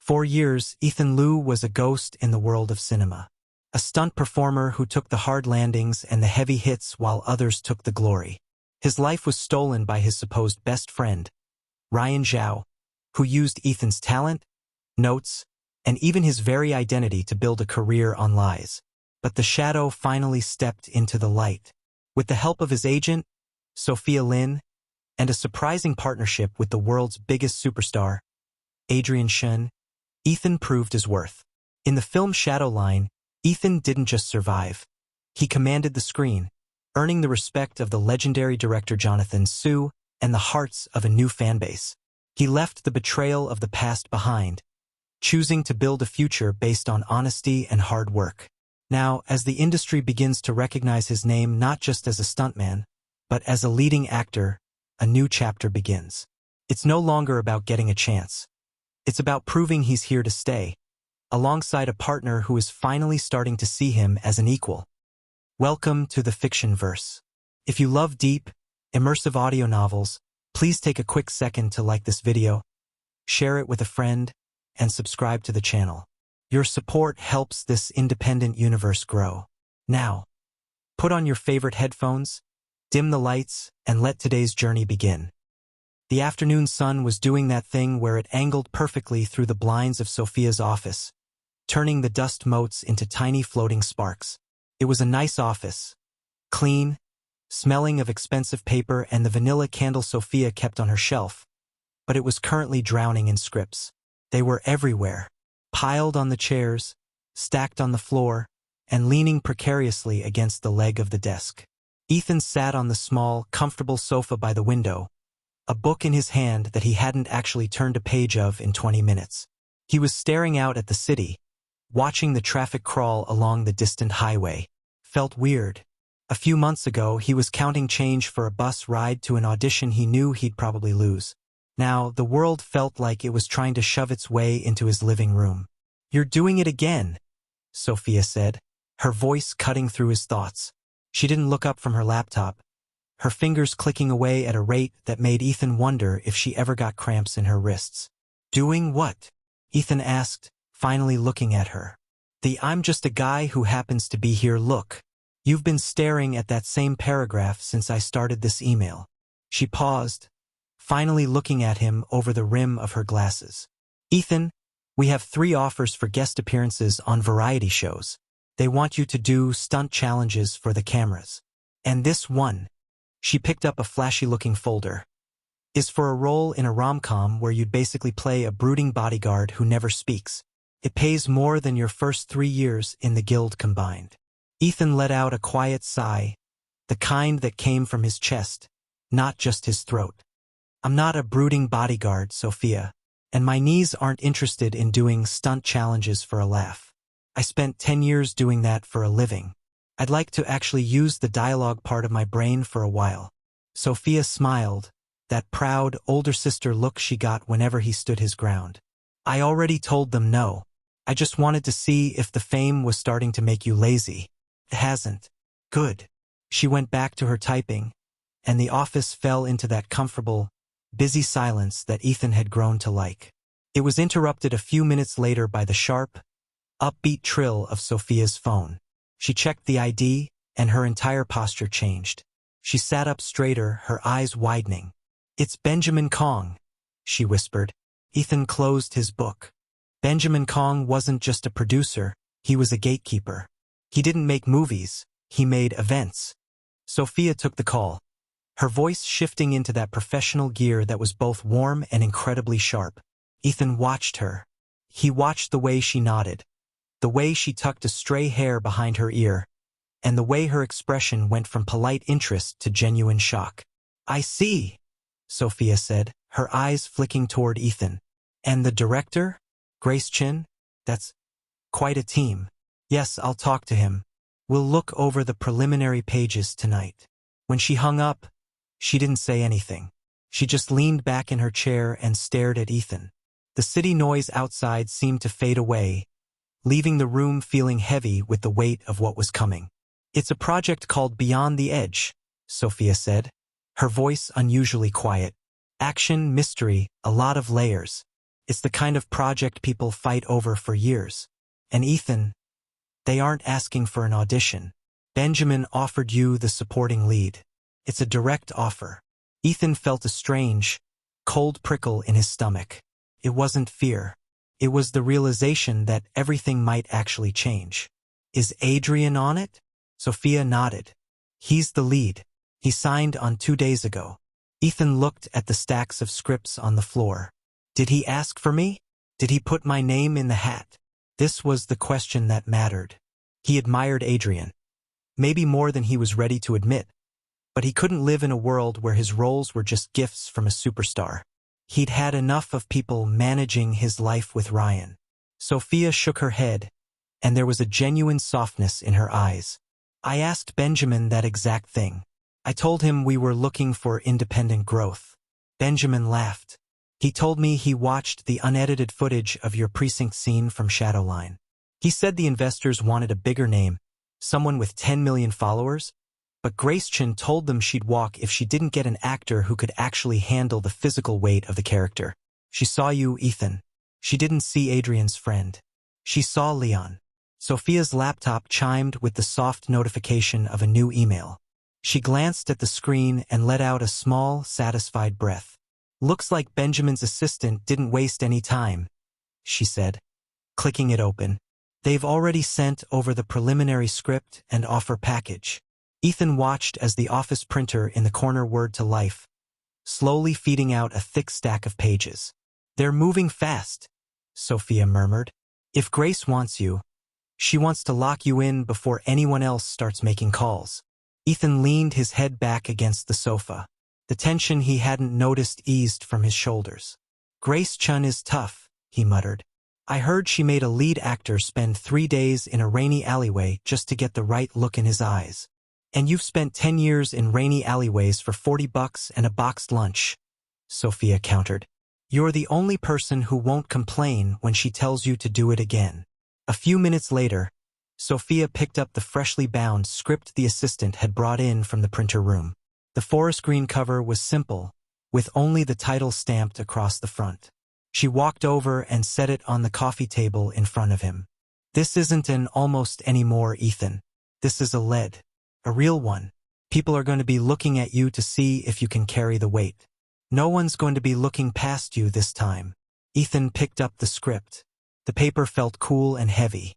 For years, Ethan Liu was a ghost in the world of cinema. A stunt performer who took the hard landings and the heavy hits while others took the glory. His life was stolen by his supposed best friend, Ryan Zhao, who used Ethan's talent, notes, and even his very identity to build a career on lies. But the shadow finally stepped into the light. With the help of his agent, Sophia Lin, and a surprising partnership with the world's biggest superstar, Adrian Shen, Ethan proved his worth. In the film Shadowline, Ethan didn't just survive. He commanded the screen, earning the respect of the legendary director Jonathan Su and the hearts of a new fanbase. He left the betrayal of the past behind, choosing to build a future based on honesty and hard work. Now, as the industry begins to recognize his name not just as a stuntman, but as a leading actor, a new chapter begins. It's no longer about getting a chance. It's about proving he's here to stay, alongside a partner who is finally starting to see him as an equal. Welcome to the fiction verse. If you love deep, immersive audio novels, please take a quick second to like this video, share it with a friend, and subscribe to the channel. Your support helps this independent universe grow. Now, put on your favorite headphones, dim the lights, and let today's journey begin. The afternoon sun was doing that thing where it angled perfectly through the blinds of Sophia's office, turning the dust motes into tiny floating sparks. It was a nice office, clean, smelling of expensive paper and the vanilla candle Sophia kept on her shelf, but it was currently drowning in scripts. They were everywhere, piled on the chairs, stacked on the floor, and leaning precariously against the leg of the desk. Ethan sat on the small, comfortable sofa by the window, a book in his hand that he hadn't actually turned a page of in 20 minutes. He was staring out at the city, watching the traffic crawl along the distant highway. Felt weird. A few months ago, he was counting change for a bus ride to an audition he knew he'd probably lose. Now, the world felt like it was trying to shove its way into his living room. "You're doing it again," Sophia said, her voice cutting through his thoughts. She didn't look up from her laptop, her fingers clicking away at a rate that made Ethan wonder if she ever got cramps in her wrists. "Doing what?" Ethan asked, finally looking at her. "I'm just a guy who happens to be here look. You've been staring at that same paragraph since I started this email." She paused, finally looking at him over the rim of her glasses. "Ethan, we have 3 offers for guest appearances on variety shows. They want you to do stunt challenges for the cameras. And this one," she picked up a flashy-looking folder, "is for a role in a rom-com where you'd basically play a brooding bodyguard who never speaks. It pays more than your first 3 years in the guild combined." Ethan let out a quiet sigh, the kind that came from his chest, not just his throat. "I'm not a brooding bodyguard, Sophia, and my knees aren't interested in doing stunt challenges for a laugh. I spent 10 years doing that for a living. I'd like to actually use the dialogue part of my brain for a while." Sophia smiled, that proud, older sister look she got whenever he stood his ground. "I already told them no. I just wanted to see if the fame was starting to make you lazy. It hasn't. Good." She went back to her typing, and the office fell into that comfortable, busy silence that Ethan had grown to like. It was interrupted a few minutes later by the sharp, upbeat trill of Sophia's phone. She checked the ID, and her entire posture changed. She sat up straighter, her eyes widening. "It's Benjamin Kong," she whispered. Ethan closed his book. Benjamin Kong wasn't just a producer, he was a gatekeeper. He didn't make movies, he made events. Sophia took the call, her voice shifting into that professional gear that was both warm and incredibly sharp. Ethan watched her. He watched the way she nodded, the way she tucked a stray hair behind her ear, and the way her expression went from polite interest to genuine shock. "I see," Sophia said, her eyes flicking toward Ethan. "And the director? Grace Chin? That's quite a team." "Yes, I'll talk to him. We'll look over the preliminary pages tonight." When she hung up, she didn't say anything. She just leaned back in her chair and stared at Ethan. The city noise outside seemed to fade away, leaving the room feeling heavy with the weight of what was coming. "It's a project called Beyond the Edge," Sophia said, her voice unusually quiet. "Action, mystery, a lot of layers. It's the kind of project people fight over for years. And Ethan, they aren't asking for an audition. Benjamin offered you the supporting lead. It's a direct offer. Ethan felt a strange, cold prickle in his stomach. It wasn't fear. It was the realization that everything might actually change. Is Adrian on it? Sophia nodded. He's the lead. He signed on 2 days ago. Ethan looked at the stacks of scripts on the floor. Did he ask for me? Did he put my name in the hat? This was the question that mattered. He admired Adrian. Maybe more than he was ready to admit. But he couldn't live in a world where his roles were just gifts from a superstar. He'd had enough of people managing his life with Ryan. Sophia shook her head, and there was a genuine softness in her eyes. I asked Benjamin that exact thing. I told him we were looking for independent growth. Benjamin laughed. He told me he watched the unedited footage of your precinct scene from Shadowline. He said the investors wanted a bigger name, someone with 10 million followers, but Grace Chen told them she'd walk if she didn't get an actor who could actually handle the physical weight of the character. She saw you, Ethan. She didn't see Adrian's friend. She saw Leon. Sophia's laptop chimed with the soft notification of a new email. She glanced at the screen and let out a small, satisfied breath. Looks like Benjamin's assistant didn't waste any time, she said, clicking it open. They've already sent over the preliminary script and offer package. Ethan watched as the office printer in the corner whirred to life, slowly feeding out a thick stack of pages. They're moving fast, Sophia murmured. If Grace wants you, she wants to lock you in before anyone else starts making calls. Ethan leaned his head back against the sofa. The tension he hadn't noticed eased from his shoulders. Grace Chun is tough, he muttered. I heard she made a lead actor spend 3 days in a rainy alleyway just to get the right look in his eyes. And you've spent 10 years in rainy alleyways for $40 and a boxed lunch, Sophia countered. You're the only person who won't complain when she tells you to do it again. A few minutes later, Sophia picked up the freshly bound script the assistant had brought in from the printer room. The forest green cover was simple, with only the title stamped across the front. She walked over and set it on the coffee table in front of him. This isn't an almost anymore, Ethan. This is a lead. A real one. People are going to be looking at you to see if you can carry the weight. No one's going to be looking past you this time. Ethan picked up the script. The paper felt cool and heavy.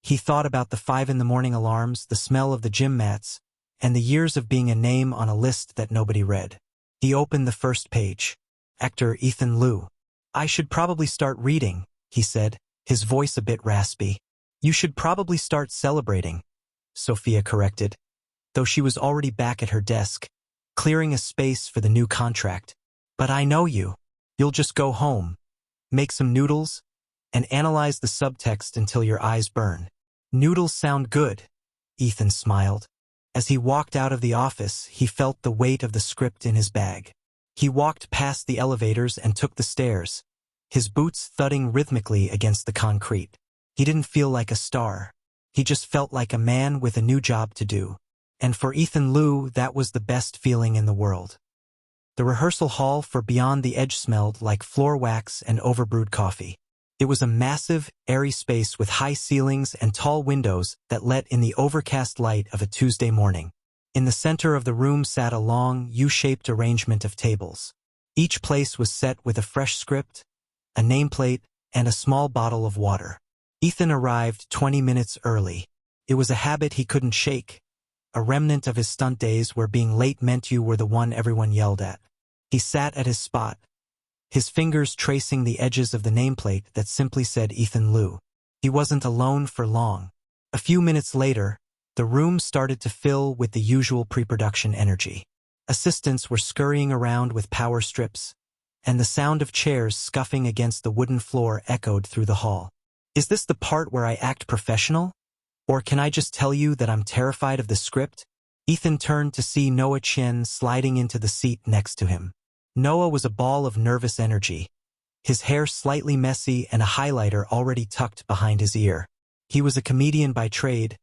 He thought about the 5 in the morning alarms, the smell of the gym mats, and the years of being a name on a list that nobody read. He opened the first page. Actor Ethan Liu. I should probably start reading, he said, his voice a bit raspy. You should probably start celebrating, Sophia corrected, though she was already back at her desk, clearing a space for the new contract. But I know you. You'll just go home, make some noodles, and analyze the subtext until your eyes burn. Noodles sound good, Ethan smiled. As he walked out of the office, he felt the weight of the script in his bag. He walked past the elevators and took the stairs, his boots thudding rhythmically against the concrete. He didn't feel like a star. He just felt like a man with a new job to do. And for Ethan Liu, that was the best feeling in the world. The rehearsal hall for Beyond the Edge smelled like floor wax and overbrewed coffee. It was a massive, airy space with high ceilings and tall windows that let in the overcast light of a Tuesday morning. In the center of the room sat a long, U-shaped arrangement of tables. Each place was set with a fresh script, a nameplate, and a small bottle of water. Ethan arrived 20 minutes early. It was a habit he couldn't shake, a remnant of his stunt days where being late meant you were the one everyone yelled at. He sat at his spot, his fingers tracing the edges of the nameplate that simply said Ethan Liu. He wasn't alone for long. A few minutes later, the room started to fill with the usual pre-production energy. Assistants were scurrying around with power strips, and the sound of chairs scuffing against the wooden floor echoed through the hall. Is this the part where I act professional? Or can I just tell you that I'm terrified of the script? Ethan turned to see Noah Chen sliding into the seat next to him. Noah was a ball of nervous energy, his hair slightly messy and a highlighter already tucked behind his ear. He was a comedian by trade,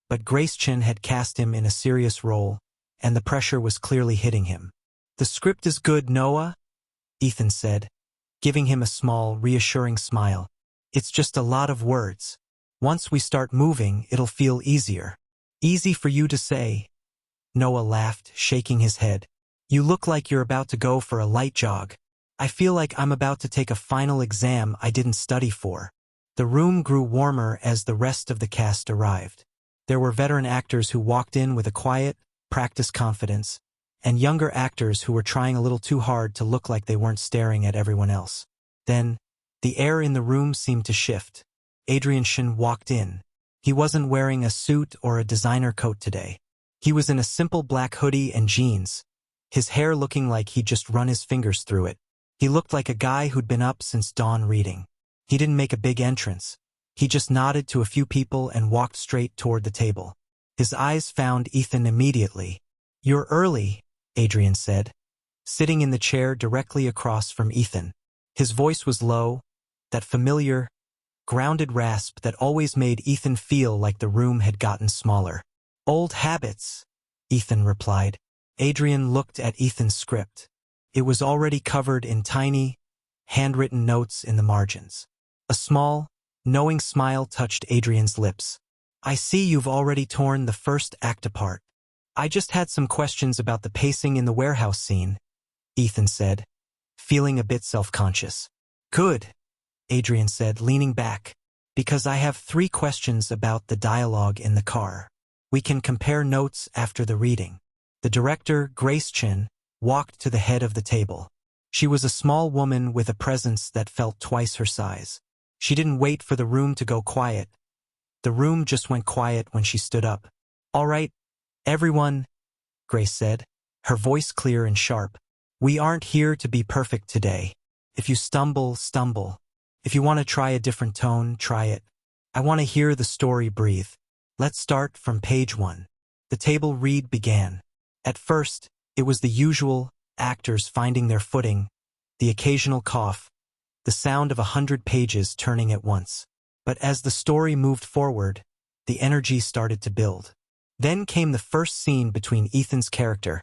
but Grace Chen had cast him in a serious role, and the pressure was clearly hitting him. The script is good, Noah, Ethan said, giving him a small, reassuring smile. It's just a lot of words. Once we start moving, it'll feel easier. Easy for you to say. Noah laughed, shaking his head. You look like you're about to go for a light jog. I feel like I'm about to take a final exam I didn't study for. The room grew warmer as the rest of the cast arrived. There were veteran actors who walked in with a quiet, practiced confidence, and younger actors who were trying a little too hard to look like they weren't staring at everyone else. Then, the air in the room seemed to shift. Adrian Shin walked in. He wasn't wearing a suit or a designer coat today. He was in a simple black hoodie and jeans, his hair looking like he'd just run his fingers through it. He looked like a guy who'd been up since dawn reading. He didn't make a big entrance. He just nodded to a few people and walked straight toward the table. His eyes found Ethan immediately. You're early, Adrian said, sitting in the chair directly across from Ethan. His voice was low, that familiar, grounded rasp that always made Ethan feel like the room had gotten smaller. Old habits, Ethan replied. Adrian looked at Ethan's script. It was already covered in tiny, handwritten notes in the margins. A small, knowing smile touched Adrian's lips. I see you've already torn the first act apart. I just had some questions about the pacing in the warehouse scene, Ethan said, feeling a bit self-conscious. Good, Adrian said, leaning back, because I have 3 questions about the dialogue in the car. We can compare notes after the reading. The director, Grace Chin, walked to the head of the table. She was a small woman with a presence that felt twice her size. She didn't wait for the room to go quiet. The room just went quiet when she stood up. All right, everyone, Grace said, her voice clear and sharp. We aren't here to be perfect today. If you stumble, stumble. If you want to try a different tone, try it. I want to hear the story breathe. Let's start from page 1. The table read began. At first, it was the usual, actors finding their footing, the occasional cough, the sound of 100 pages turning at once. But as the story moved forward, the energy started to build. Then came the first scene between Ethan's character,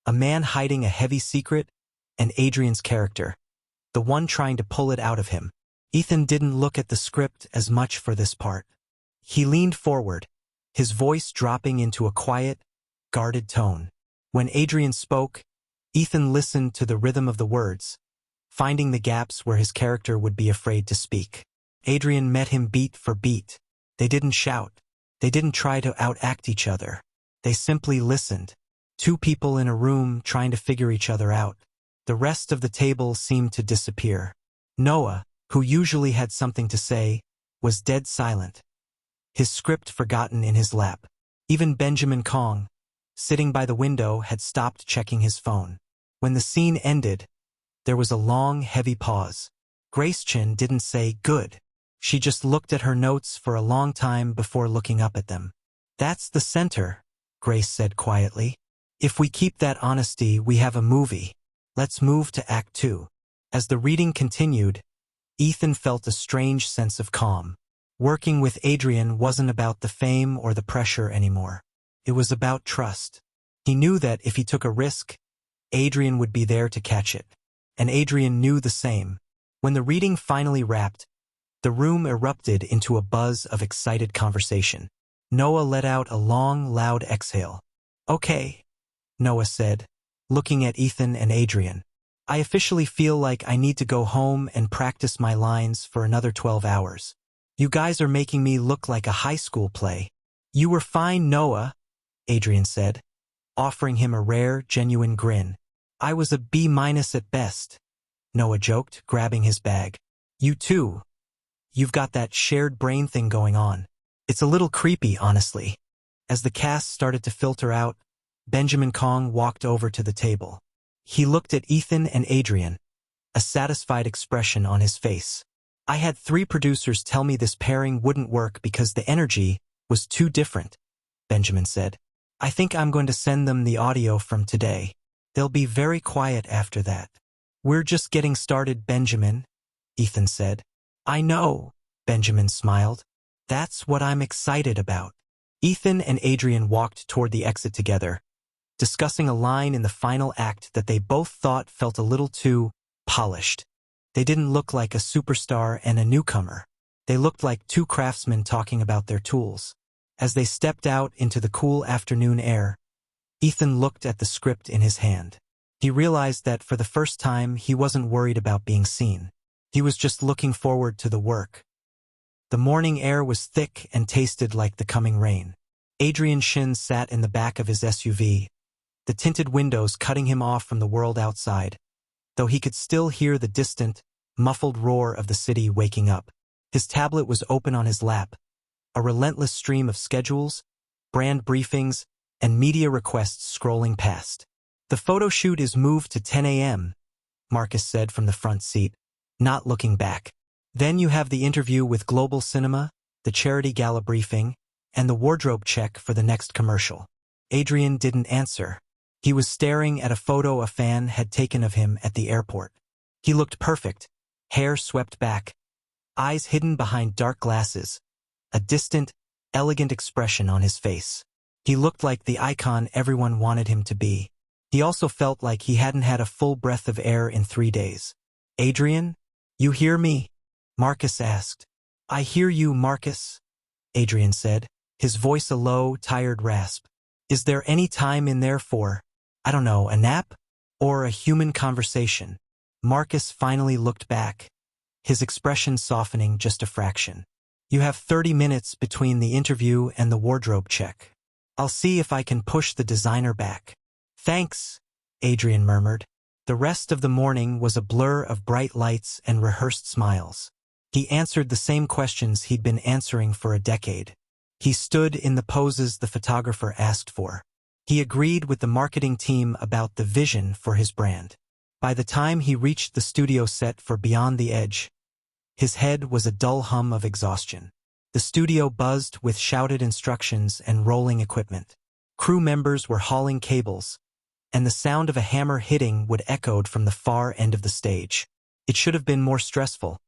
a man hiding a heavy secret, and Adrian's character, the one trying to pull it out of him. Ethan didn't look at the script as much for this part. He leaned forward, his voice dropping into a quiet, guarded tone. When Adrian spoke, Ethan listened to the rhythm of the words, finding the gaps where his character would be afraid to speak. Adrian met him beat for beat. They didn't shout. They didn't try to outact each other. They simply listened. 2 people in a room trying to figure each other out. The rest of the table seemed to disappear. Noah, who usually had something to say, was dead silent, his script forgotten in his lap. Even Benjamin Kong, sitting by the window, had stopped checking his phone. When the scene ended, there was a long, heavy pause. Grace Chin didn't say good. She just looked at her notes for a long time before looking up at them. That's the center, Grace said quietly. If we keep that honesty, we have a movie. Let's move to Act 2. As the reading continued, Ethan felt a strange sense of calm. Working with Adrian wasn't about the fame or the pressure anymore. It was about trust. He knew that if he took a risk, Adrian would be there to catch it. And Adrian knew the same. When the reading finally wrapped, the room erupted into a buzz of excited conversation. Noah let out a long, loud exhale. Okay, Noah said, looking at Ethan and Adrian. I officially feel like I need to go home and practice my lines for another 12 hours. You guys are making me look like a high school play. You were fine, Noah, Adrian said, offering him a rare, genuine grin. I was a B- at best, Noah joked, grabbing his bag. You too. You've got that shared brain thing going on. It's a little creepy, honestly. As the cast started to filter out, Benjamin Kong walked over to the table. He looked at Ethan and Adrian, a satisfied expression on his face. I had 3 producers tell me this pairing wouldn't work because the energy was too different, Benjamin said. I think I'm going to send them the audio from today. They'll be very quiet after that. We're just getting started, Benjamin, Ethan said. I know, Benjamin smiled. That's what I'm excited about. Ethan and Adrian walked toward the exit together, discussing a line in the final act that they both thought felt a little too polished. They didn't look like a superstar and a newcomer. They looked like two craftsmen talking about their tools. As they stepped out into the cool afternoon air, Ethan looked at the script in his hand. He realized that for the first time he wasn't worried about being seen. He was just looking forward to the work. The morning air was thick and tasted like the coming rain. Adrian Shin sat in the back of his SUV, the tinted windows cutting him off from the world outside, though he could still hear the distant, muffled roar of the city waking up. His tablet was open on his lap, a relentless stream of schedules, brand briefings, and media requests scrolling past. "The photo shoot is moved to 10 a.m., Marcus said from the front seat, not looking back. "Then you have the interview with Global Cinema, the charity gala briefing, and the wardrobe check for the next commercial." Adrian didn't answer. He was staring at a photo a fan had taken of him at the airport. He looked perfect, hair swept back, eyes hidden behind dark glasses, a distant, elegant expression on his face. He looked like the icon everyone wanted him to be. He also felt like he hadn't had a full breath of air in 3 days. "Adrian, you hear me?" Marcus asked. "I hear you, Marcus," Adrian said, his voice a low, tired rasp. "Is there any time in there for, I don't know, a nap? Or a human conversation?" Marcus finally looked back, his expression softening just a fraction. "You have 30 minutes between the interview and the wardrobe check. I'll see if I can push the designer back." "Thanks," Adrian murmured. The rest of the morning was a blur of bright lights and rehearsed smiles. He answered the same questions he'd been answering for a decade. He stood in the poses the photographer asked for. He agreed with the marketing team about the vision for his brand. By the time he reached the studio set for Beyond the Edge, his head was a dull hum of exhaustion. The studio buzzed with shouted instructions and rolling equipment. Crew members were hauling cables, and the sound of a hammer hitting would echoed from the far end of the stage. It should have been more stressful,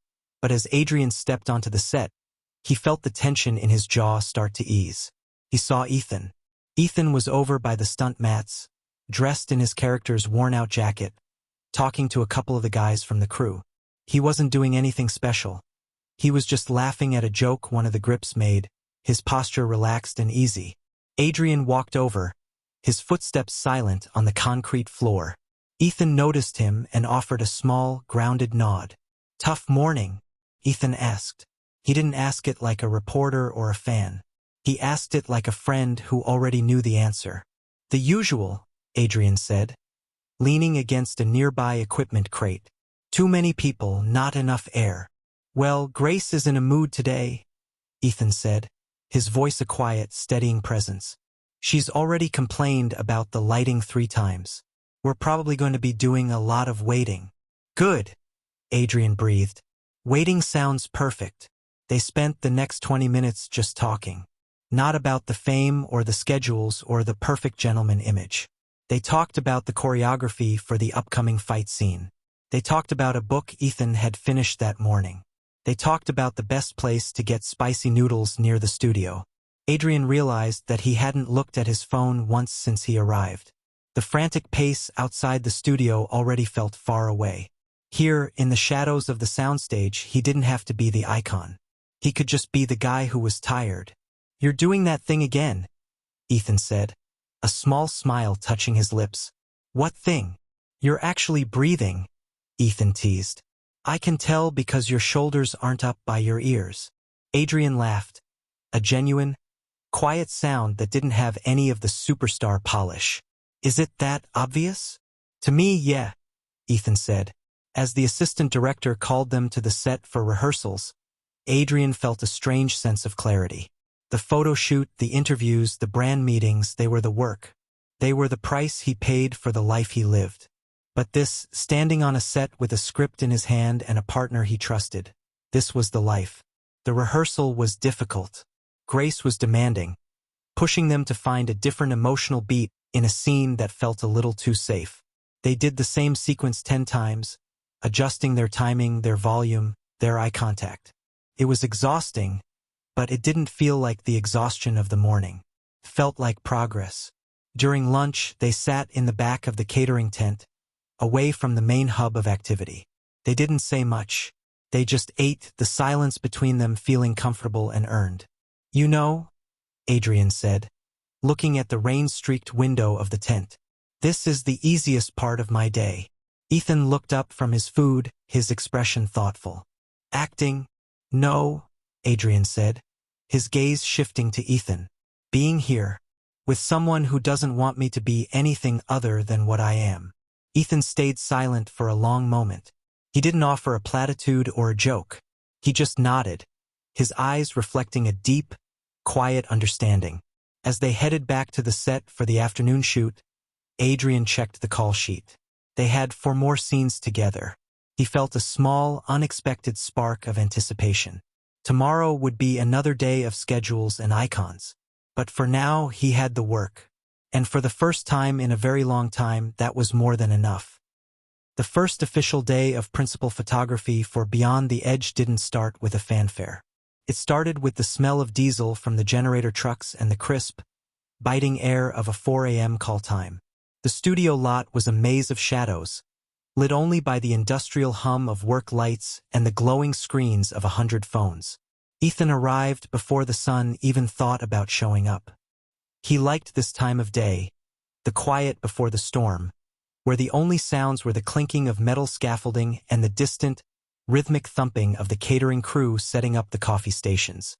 but as Adrian stepped onto the set, he felt the tension in his jaw start to ease. He saw Ethan. Ethan was over by the stunt mats, dressed in his character's worn-out jacket, talking to a couple of the guys from the crew. He wasn't doing anything special. He was just laughing at a joke one of the grips made, his posture relaxed and easy. Adrian walked over, his footsteps silent on the concrete floor. Ethan noticed him and offered a small, grounded nod. "Tough morning?" Ethan asked. He didn't ask it like a reporter or a fan. He asked it like a friend who already knew the answer. "The usual," Adrian said, leaning against a nearby equipment crate. "Too many people, not enough air." "Well, Grace is in a mood today," Ethan said, his voice a quiet, steadying presence. "She's already complained about the lighting 3 times. We're probably going to be doing a lot of waiting." "Good," Adrian breathed. "Waiting sounds perfect." They spent the next 20 minutes just talking. Not about the fame or the schedules or the perfect gentleman image. They talked about the choreography for the upcoming fight scene. They talked about a book Ethan had finished that morning. They talked about the best place to get spicy noodles near the studio. Adrian realized that he hadn't looked at his phone once since he arrived. The frantic pace outside the studio already felt far away. Here, in the shadows of the soundstage, he didn't have to be the icon. He could just be the guy who was tired. "You're doing that thing again," Ethan said, a small smile touching his lips. "What thing?" "You're actually breathing," Ethan teased. "I can tell because your shoulders aren't up by your ears." Adrian laughed, a genuine, quiet sound that didn't have any of the superstar polish. "Is it that obvious?" "To me, yeah," Ethan said. As the assistant director called them to the set for rehearsals, Adrian felt a strange sense of clarity. The photo shoot, the interviews, the brand meetings, they were the work. They were the price he paid for the life he lived. But this, standing on a set with a script in his hand and a partner he trusted, this was the life. The rehearsal was difficult. Grace was demanding, pushing them to find a different emotional beat in a scene that felt a little too safe. They did the same sequence 10 times, adjusting their timing, their volume, their eye contact. It was exhausting, but it didn't feel like the exhaustion of the morning. It felt like progress. During lunch, they sat in the back of the catering tent, away from the main hub of activity. They didn't say much. They just ate, the silence between them feeling comfortable and earned. "You know," Adrian said, looking at the rain-streaked window of the tent, "this is the easiest part of my day." Ethan looked up from his food, his expression thoughtful. "Acting?" "No," Adrian said, his gaze shifting to Ethan. "Being here, with someone who doesn't want me to be anything other than what I am." Ethan stayed silent for a long moment. He didn't offer a platitude or a joke. He just nodded, his eyes reflecting a deep, quiet understanding. As they headed back to the set for the afternoon shoot, Adrian checked the call sheet. They had 4 more scenes together. He felt a small, unexpected spark of anticipation. Tomorrow would be another day of schedules and icons. But for now, he had the work. And for the first time in a very long time, that was more than enough. The first official day of principal photography for Beyond the Edge didn't start with a fanfare. It started with the smell of diesel from the generator trucks and the crisp, biting air of a 4 a.m. call time. The studio lot was a maze of shadows, lit only by the industrial hum of work lights and the glowing screens of 100 phones. Ethan arrived before the sun even thought about showing up. He liked this time of day, the quiet before the storm, where the only sounds were the clinking of metal scaffolding and the distant, rhythmic thumping of the catering crew setting up the coffee stations.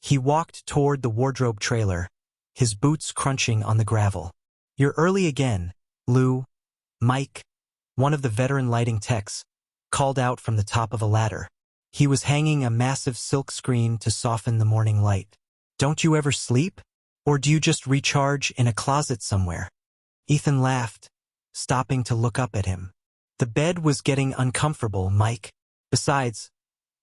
He walked toward the wardrobe trailer, his boots crunching on the gravel. "You're early again, Lou," Mike, one of the veteran lighting techs, called out from the top of a ladder. He was hanging a massive silk screen to soften the morning light. "Don't you ever sleep? Or do you just recharge in a closet somewhere?" Ethan laughed, stopping to look up at him. "The bed was getting uncomfortable, Mike. Besides,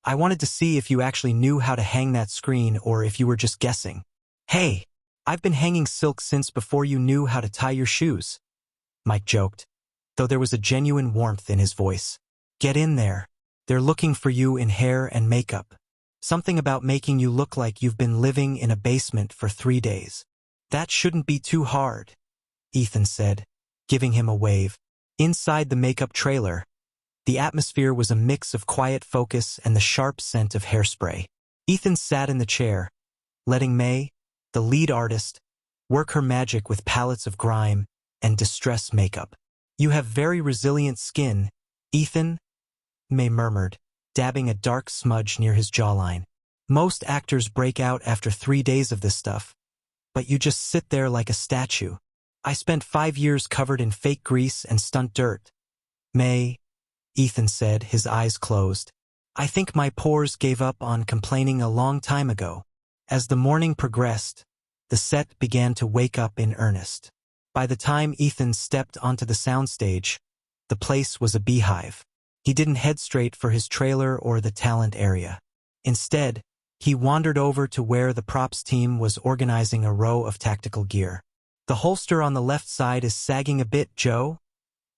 I wanted to see if you actually knew how to hang that screen or if you were just guessing." "Hey, I've been hanging silk since before you knew how to tie your shoes," Mike joked, though there was a genuine warmth in his voice. "Get in there. They're looking for you in hair and makeup. Something about making you look like you've been living in a basement for 3 days. That shouldn't be too hard," Ethan said, giving him a wave. Inside the makeup trailer, the atmosphere was a mix of quiet focus and the sharp scent of hairspray. Ethan sat in the chair, letting May, the lead artist, work her magic with palettes of grime and distress makeup. "You have very resilient skin, Ethan," May murmured, dabbing a dark smudge near his jawline. "Most actors break out after 3 days of this stuff, but you just sit there like a statue. I spent 5 years covered in fake grease and stunt dirt." "May," Ethan said, his eyes closed, "I think my pores gave up on complaining a long time ago." As the morning progressed, the set began to wake up in earnest. By the time Ethan stepped onto the soundstage, the place was a beehive. He didn't head straight for his trailer or the talent area. Instead, he wandered over to where the props team was organizing a row of tactical gear. "The holster on the left side is sagging a bit, Joe,"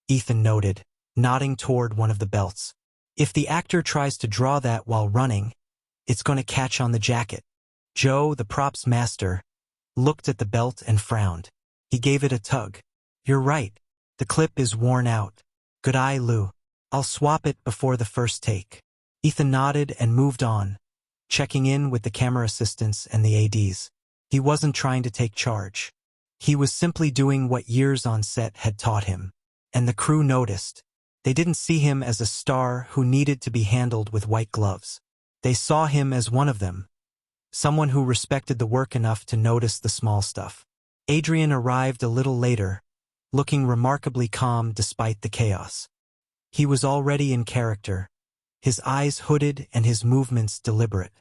Ethan noted, nodding toward one of the belts. "If the actor tries to draw that while running, it's going to catch on the jacket." Joe, the props master, looked at the belt and frowned. He gave it a tug. "You're right. The clip is worn out. Good eye, Lou. I'll swap it before the first take." Ethan nodded and moved on, checking in with the camera assistants and the ADs. He wasn't trying to take charge. He was simply doing what years on set had taught him. And the crew noticed. They didn't see him as a star who needed to be handled with white gloves. They saw him as one of them, someone who respected the work enough to notice the small stuff. Adrian arrived a little later, looking remarkably calm despite the chaos. He was already in character, his eyes hooded and his movements deliberate.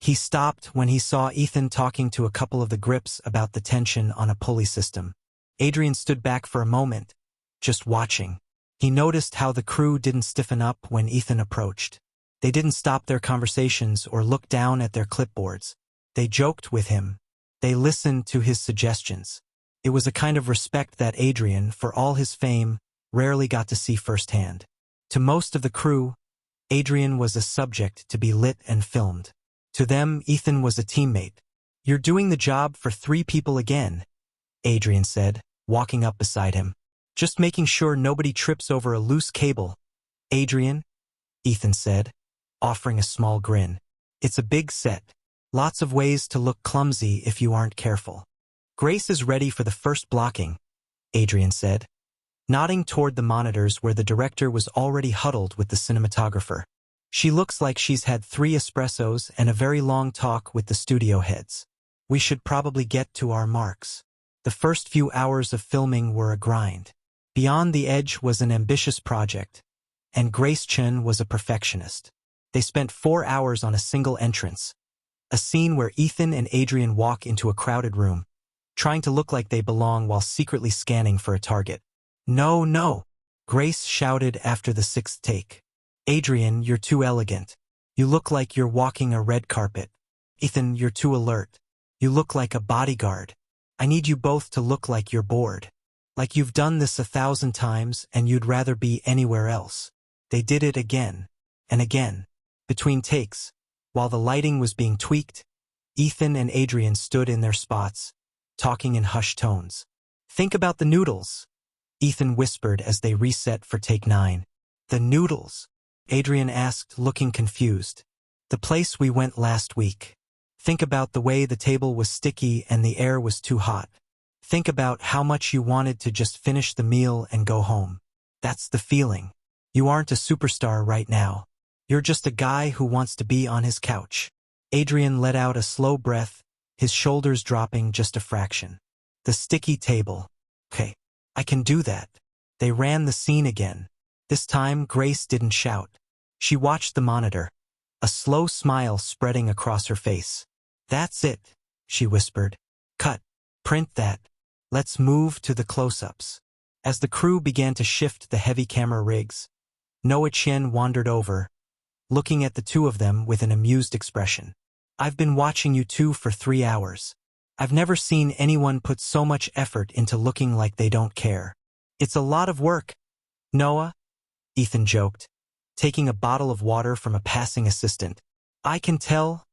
He stopped when he saw Ethan talking to a couple of the grips about the tension on a pulley system. Adrian stood back for a moment, just watching. He noticed how the crew didn't stiffen up when Ethan approached. They didn't stop their conversations or look down at their clipboards. They joked with him. They listened to his suggestions. It was a kind of respect that Adrian, for all his fame, rarely got to see firsthand. To most of the crew, Adrian was a subject to be lit and filmed. To them, Ethan was a teammate. "You're doing the job for 3 people again," Adrian said, walking up beside him. "Just making sure nobody trips over a loose cable, Adrian." Ethan said, offering a small grin. It's a big set. Lots of ways to look clumsy if you aren't careful. Grace is ready for the first blocking, Adrian said, nodding toward the monitors where the director was already huddled with the cinematographer. She looks like she's had 3 espressos and a very long talk with the studio heads. We should probably get to our marks. The first few hours of filming were a grind. Beyond the Edge was an ambitious project, and Grace Chen was a perfectionist. They spent 4 hours on a single entrance, a scene where Ethan and Adrian walk into a crowded room, trying to look like they belong while secretly scanning for a target. No, no, Grace shouted after the 6th take. Adrian, you're too elegant. You look like you're walking a red carpet. Ethan, you're too alert. You look like a bodyguard. I need you both to look like you're bored. Like you've done this 1,000 times and you'd rather be anywhere else. They did it again and again. Between takes, while the lighting was being tweaked, Ethan and Adrian stood in their spots, talking in hushed tones. Think about the noodles, Ethan whispered as they reset for take 9. The noodles? Adrian asked, looking confused. The place we went last week. Think about the way the table was sticky and the air was too hot. Think about how much you wanted to just finish the meal and go home. That's the feeling. You aren't a superstar right now. You're just a guy who wants to be on his couch. Adrian let out a slow breath, his shoulders dropping just a fraction. The sticky table. Okay, I can do that. They ran the scene again. This time, Grace didn't shout. She watched the monitor, a slow smile spreading across her face. That's it, she whispered. Cut. Print that. Let's move to the close-ups. As the crew began to shift the heavy camera rigs, Noah Chen wandered over, looking at the two of them with an amused expression. I've been watching you two for 3 hours. I've never seen anyone put so much effort into looking like they don't care. It's a lot of work, Noah, Ethan joked, taking a bottle of water from a passing assistant. I can tell,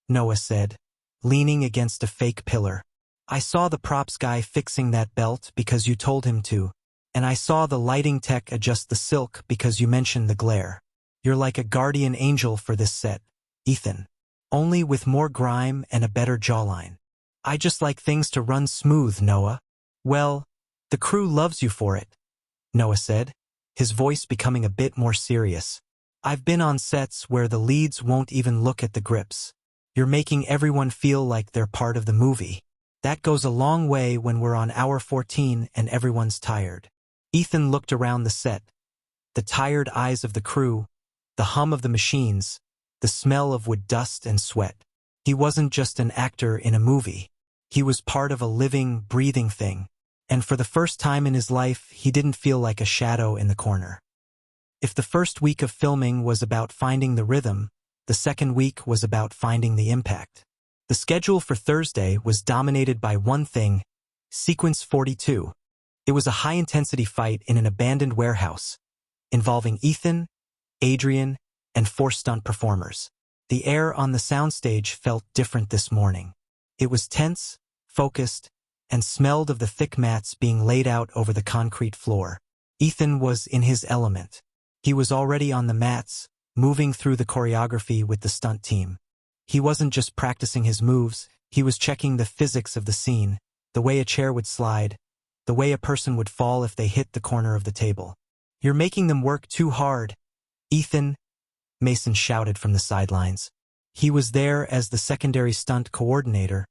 Noah said, leaning against a fake pillar. I saw the props guy fixing that belt because you told him to, and I saw the lighting tech adjust the silk because you mentioned the glare. You're like a guardian angel for this set, Ethan. Only with more grime and a better jawline. I just like things to run smooth, Noah. Well, the crew loves you for it, Noah said, his voice becoming a bit more serious. I've been on sets where the leads won't even look at the grips. You're making everyone feel like they're part of the movie. That goes a long way when we're on hour 14 and everyone's tired. Ethan looked around the set, the tired eyes of the crew, the hum of the machines, the smell of wood dust and sweat. He wasn't just an actor in a movie. He was part of a living, breathing thing. And for the first time in his life, he didn't feel like a shadow in the corner. If the first week of filming was about finding the rhythm, the second week was about finding the impact. The schedule for Thursday was dominated by one thing, Sequence 42. It was a high-intensity fight in an abandoned warehouse, involving Ethan, Adrian, and 4 stunt performers. The air on the soundstage felt different this morning. It was tense, focused, and smelled of the thick mats being laid out over the concrete floor. Ethan was in his element. He was already on the mats, moving through the choreography with the stunt team. He wasn't just practicing his moves, he was checking the physics of the scene, the way a chair would slide, the way a person would fall if they hit the corner of the table. You're making them work too hard, Ethan, Mason shouted from the sidelines. He was there as the secondary stunt coordinator,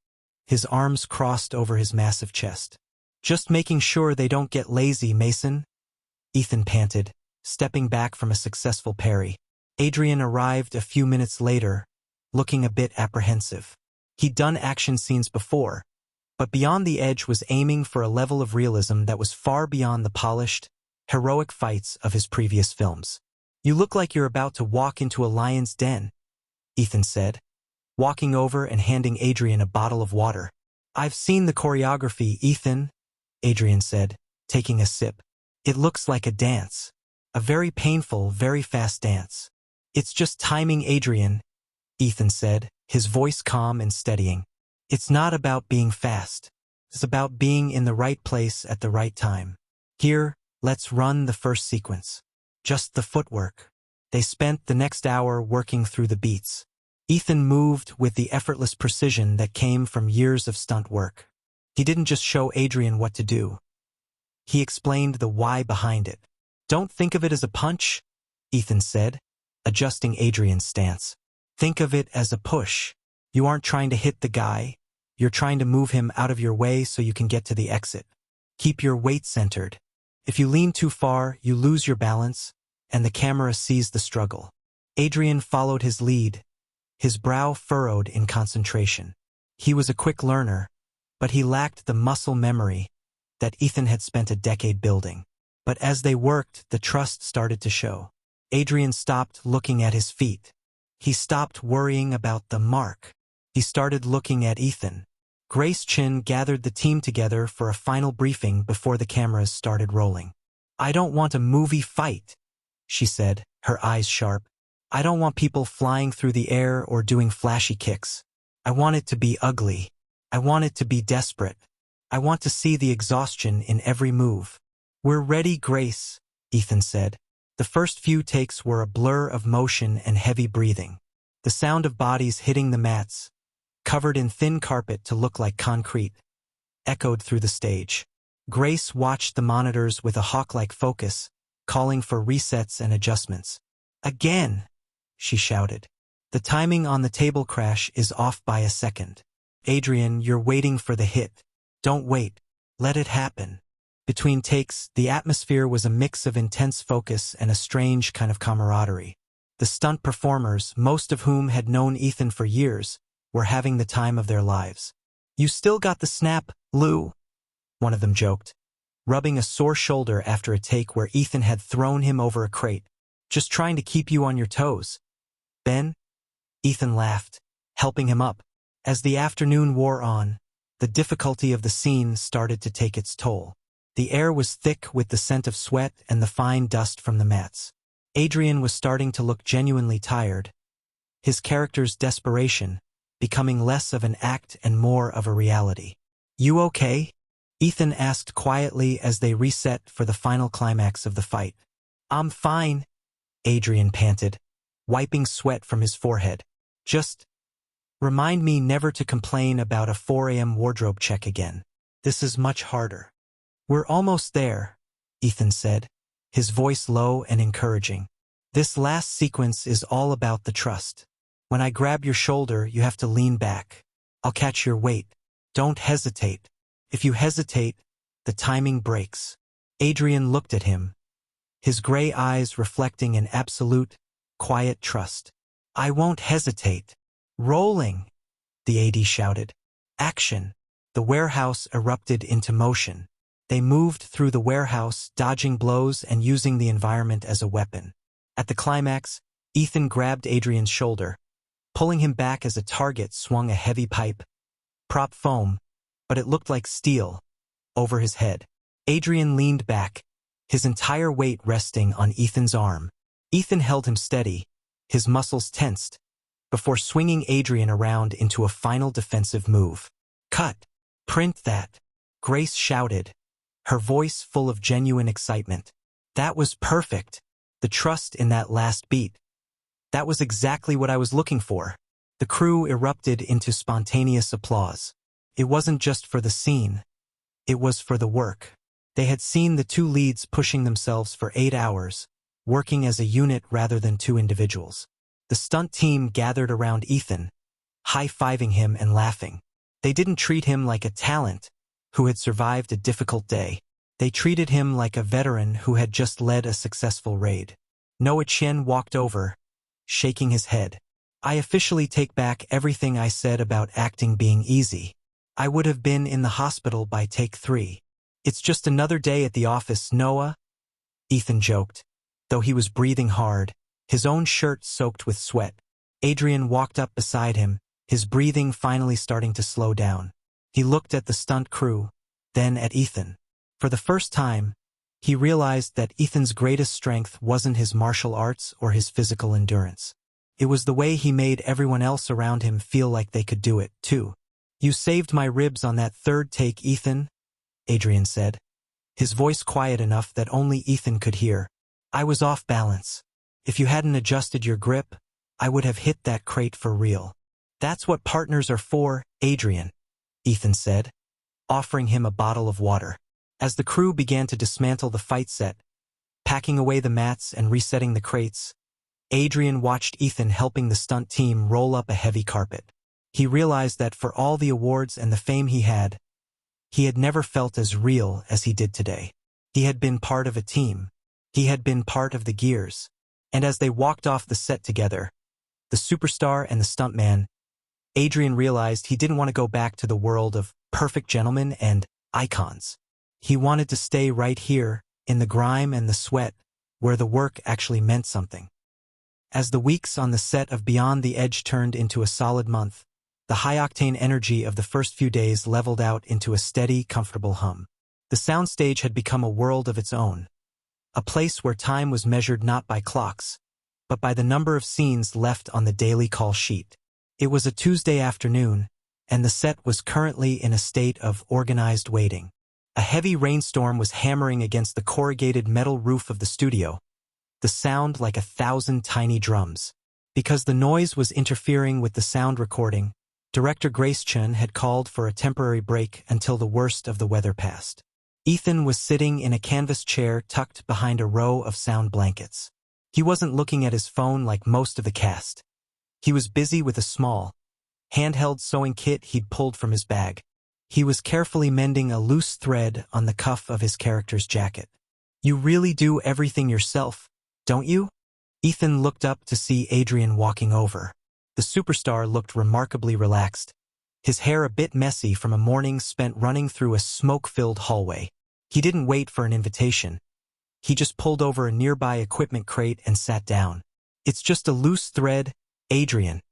his arms crossed over his massive chest. Just making sure they don't get lazy, Mason, Ethan panted, stepping back from a successful parry. Adrian arrived a few minutes later, looking a bit apprehensive. He'd done action scenes before, but Beyond the Edge was aiming for a level of realism that was far beyond the polished, heroic fights of his previous films. You look like you're about to walk into a lion's den, Ethan said, walking over and handing Adrian a bottle of water. I've seen the choreography, Ethan, Adrian said, taking a sip. It looks like a dance. A very painful, very fast dance. It's just timing, Adrian, Ethan said, his voice calm and steadying. It's not about being fast. It's about being in the right place at the right time. Here, let's run the first sequence. Just the footwork. They spent the next hour working through the beats. Ethan moved with the effortless precision that came from years of stunt work. He didn't just show Adrian what to do. He explained the why behind it. "Don't think of it as a punch," Ethan said, adjusting Adrian's stance. "Think of it as a push. You aren't trying to hit the guy. You're trying to move him out of your way so you can get to the exit. Keep your weight centered. If you lean too far, you lose your balance, and the camera sees the struggle." Adrian followed his lead, his brow furrowed in concentration. He was a quick learner, but he lacked the muscle memory that Ethan had spent a decade building. But as they worked, the trust started to show. Adrian stopped looking at his feet. He stopped worrying about the mark. He started looking at Ethan. Grace Chin gathered the team together for a final briefing before the cameras started rolling. "I don't want a movie fight," she said, her eyes sharp. "I don't want people flying through the air or doing flashy kicks. I want it to be ugly. I want it to be desperate. I want to see the exhaustion in every move." "We're ready, Grace," Ethan said. The first few takes were a blur of motion and heavy breathing. The sound of bodies hitting the mats, covered in thin carpet to look like concrete, echoed through the stage. Grace watched the monitors with a hawk-like focus, calling for resets and adjustments. "Again!" she shouted. "The timing on the table crash is off by a second. Adrian, you're waiting for the hit. Don't wait. Let it happen." Between takes, the atmosphere was a mix of intense focus and a strange kind of camaraderie. The stunt performers, most of whom had known Ethan for years, were having the time of their lives. "You still got the snap, Lou," one of them joked, rubbing a sore shoulder after a take where Ethan had thrown him over a crate. "Just trying to keep you on your toes." "Ben?" Ethan laughed, helping him up. As the afternoon wore on, the difficulty of the scene started to take its toll. The air was thick with the scent of sweat and the fine dust from the mats. Adrian was starting to look genuinely tired, his character's desperation becoming less of an act and more of a reality. "You okay?" Ethan asked quietly as they reset for the final climax of the fight. "I'm fine," Adrian panted, wiping sweat from his forehead. "Just remind me never to complain about a 4 a.m. wardrobe check again. This is much harder." "We're almost there," Ethan said, his voice low and encouraging. "This last sequence is all about the trust. When I grab your shoulder, you have to lean back. I'll catch your weight. Don't hesitate. If you hesitate, the timing breaks." Adrian looked at him, his gray eyes reflecting an absolute, quiet trust. "I won't hesitate." "Rolling!" the AD shouted. "Action!" The warehouse erupted into motion. They moved through the warehouse, dodging blows and using the environment as a weapon. At the climax, Ethan grabbed Adrian's shoulder, pulling him back as a target swung a heavy pipe, prop foam, but it looked like steel, over his head. Adrian leaned back, his entire weight resting on Ethan's arm. Ethan held him steady, his muscles tensed, before swinging Adrian around into a final defensive move. "Cut! Print that!" Grace shouted, her voice full of genuine excitement. "That was perfect. The trust in that last beat. That was exactly what I was looking for." The crew erupted into spontaneous applause. It wasn't just for the scene. It was for the work. They had seen the two leads pushing themselves for 8 hours, working as a unit rather than two individuals. The stunt team gathered around Ethan, high-fiving him and laughing. They didn't treat him like a talent who had survived a difficult day. They treated him like a veteran who had just led a successful raid. Noah Chen walked over, shaking his head. "I officially take back everything I said about acting being easy. I would have been in the hospital by take 3. It's just another day at the office, Noah," Ethan joked, though he was breathing hard, his own shirt soaked with sweat. Adrian walked up beside him, his breathing finally starting to slow down. He looked at the stunt crew, then at Ethan. For the first time, he realized that Ethan's greatest strength wasn't his martial arts or his physical endurance. It was the way he made everyone else around him feel like they could do it, too. "You saved my ribs on that third take, Ethan," Adrian said, his voice quiet enough that only Ethan could hear. "I was off balance. If you hadn't adjusted your grip, I would have hit that crate for real. That's what partners are for, Adrian, Ethan said, offering him a bottle of water. As the crew began to dismantle the fight set, packing away the mats and resetting the crates, Adrian watched Ethan helping the stunt team roll up a heavy carpet. He realized that for all the awards and the fame he had never felt as real as he did today. He had been part of a team. He had been part of the gears. And as they walked off the set together, the superstar and the stuntman, Adrian realized he didn't want to go back to the world of perfect gentlemen and icons. He wanted to stay right here, in the grime and the sweat, where the work actually meant something. As the weeks on the set of Beyond the Edge turned into a solid month, the high-octane energy of the first few days leveled out into a steady, comfortable hum. The soundstage had become a world of its own, a place where time was measured not by clocks, but by the number of scenes left on the daily call sheet. It was a Tuesday afternoon, and the set was currently in a state of organized waiting. A heavy rainstorm was hammering against the corrugated metal roof of the studio, the sound like 1,000 tiny drums. Because the noise was interfering with the sound recording, director Grace Chen had called for a temporary break until the worst of the weather passed. Ethan was sitting in a canvas chair tucked behind a row of sound blankets. He wasn't looking at his phone like most of the cast. He was busy with a small, handheld sewing kit he'd pulled from his bag. He was carefully mending a loose thread on the cuff of his character's jacket. "You really do everything yourself, don't you?" Ethan looked up to see Adrian walking over. The superstar looked remarkably relaxed, his hair a bit messy from a morning spent running through a smoke-filled hallway. He didn't wait for an invitation. He just pulled over a nearby equipment crate and sat down. "It's just a loose thread, Adrian,"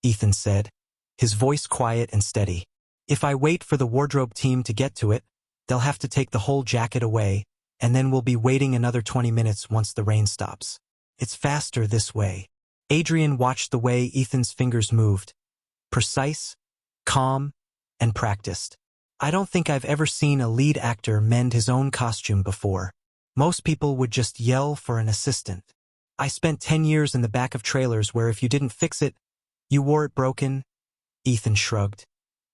Ethan said, his voice quiet and steady. "If I wait for the wardrobe team to get to it, they'll have to take the whole jacket away, and then we'll be waiting another 20 minutes once the rain stops. It's faster this way." Adrian watched the way Ethan's fingers moved, precise, calm, and practiced. "I don't think I've ever seen a lead actor mend his own costume before. Most people would just yell for an assistant. I spent 10 years in the back of trailers where if you didn't fix it, you wore it broken." Ethan shrugged,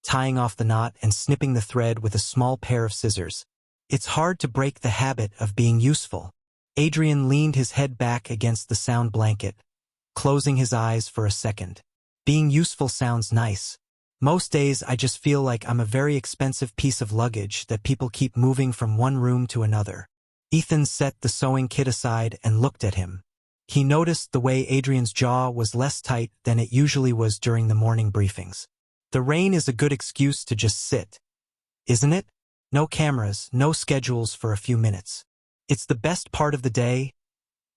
tying off the knot and snipping the thread with a small pair of scissors. "It's hard to break the habit of being useful." Adrian leaned his head back against the sound blanket, closing his eyes for a second. "Being useful sounds nice. Most days I just feel like I'm a very expensive piece of luggage that people keep moving from one room to another." Ethan set the sewing kit aside and looked at him. He noticed the way Adrian's jaw was less tight than it usually was during the morning briefings. "The rain is a good excuse to just sit, isn't it? No cameras, no schedules for a few minutes. It's the best part of the day,"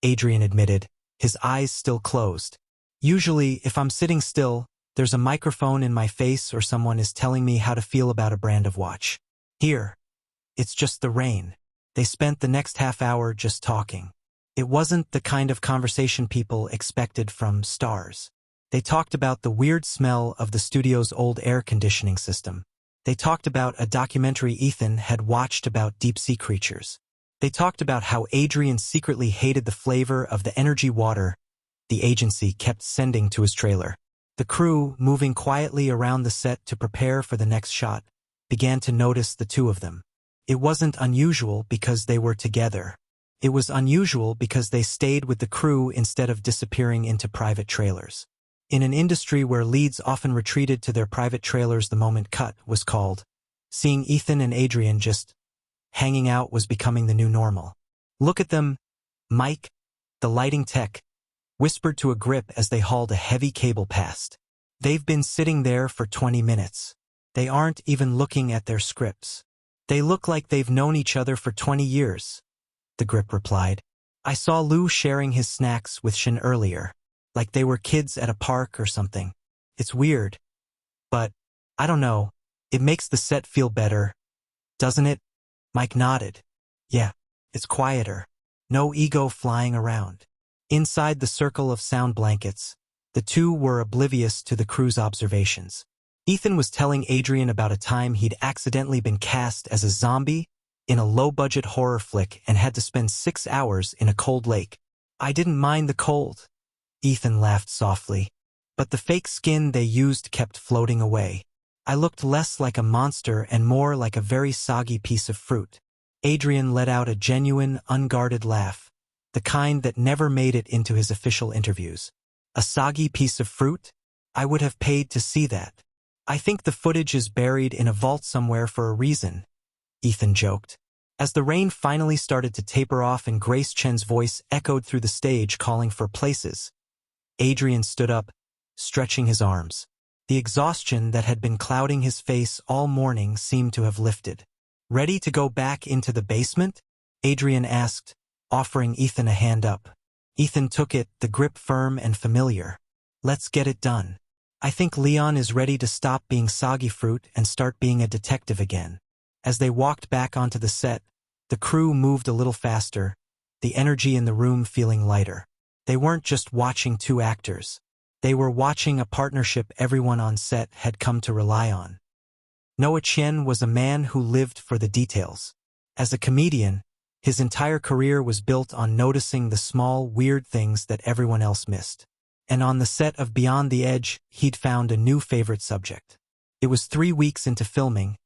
Adrian admitted, his eyes still closed. "Usually, if I'm sitting still, there's a microphone in my face or someone is telling me how to feel about a brand of watch. Here, it's just the rain." They spent the next half hour just talking. It wasn't the kind of conversation people expected from stars. They talked about the weird smell of the studio's old air conditioning system. They talked about a documentary Ethan had watched about deep-sea creatures. They talked about how Adrian secretly hated the flavor of the energy water the agency kept sending to his trailer. The crew, moving quietly around the set to prepare for the next shot, began to notice the two of them. It wasn't unusual because they were together. It was unusual because they stayed with the crew instead of disappearing into private trailers. In an industry where leads often retreated to their private trailers the moment cut was called, seeing Ethan and Adrian just hanging out was becoming the new normal. "Look at them," Mike, the lighting tech, whispered to a grip as they hauled a heavy cable past. "They've been sitting there for 20 minutes. They aren't even looking at their scripts. They look like they've known each other for 20 years, the grip replied. "I saw Lou sharing his snacks with Shin earlier, like they were kids at a park or something. It's weird. But, I don't know, it makes the set feel better, doesn't it?" Mike nodded. "Yeah, it's quieter. No ego flying around." Inside the circle of sound blankets, the two were oblivious to the crew's observations. Ethan was telling Adrian about a time he'd accidentally been cast as a zombie in a low-budget horror flick and had to spend 6 hours in a cold lake. I didn't mind the cold. Ethan laughed softly. But the fake skin they used kept floating away. I looked less like a monster and more like a very soggy piece of fruit. Adrian let out a genuine, unguarded laugh, the kind that never made it into his official interviews. A soggy piece of fruit? I would have paid to see that. I think the footage is buried in a vault somewhere for a reason, Ethan joked. As the rain finally started to taper off and Grace Chen's voice echoed through the stage calling for places, Adrian stood up, stretching his arms. The exhaustion that had been clouding his face all morning seemed to have lifted. Ready to go back into the basement? Adrian asked, offering Ethan a hand up. Ethan took it, the grip firm and familiar. Let's get it done. I think Leon is ready to stop being soggy fruit and start being a detective again. As they walked back onto the set, the crew moved a little faster, the energy in the room feeling lighter. They weren't just watching two actors. They were watching a partnership everyone on set had come to rely on. Noah Chen was a man who lived for the details. As a comedian, his entire career was built on noticing the small, weird things that everyone else missed. And on the set of Beyond the Edge, he'd found a new favorite subject. It was 3 weeks into filming,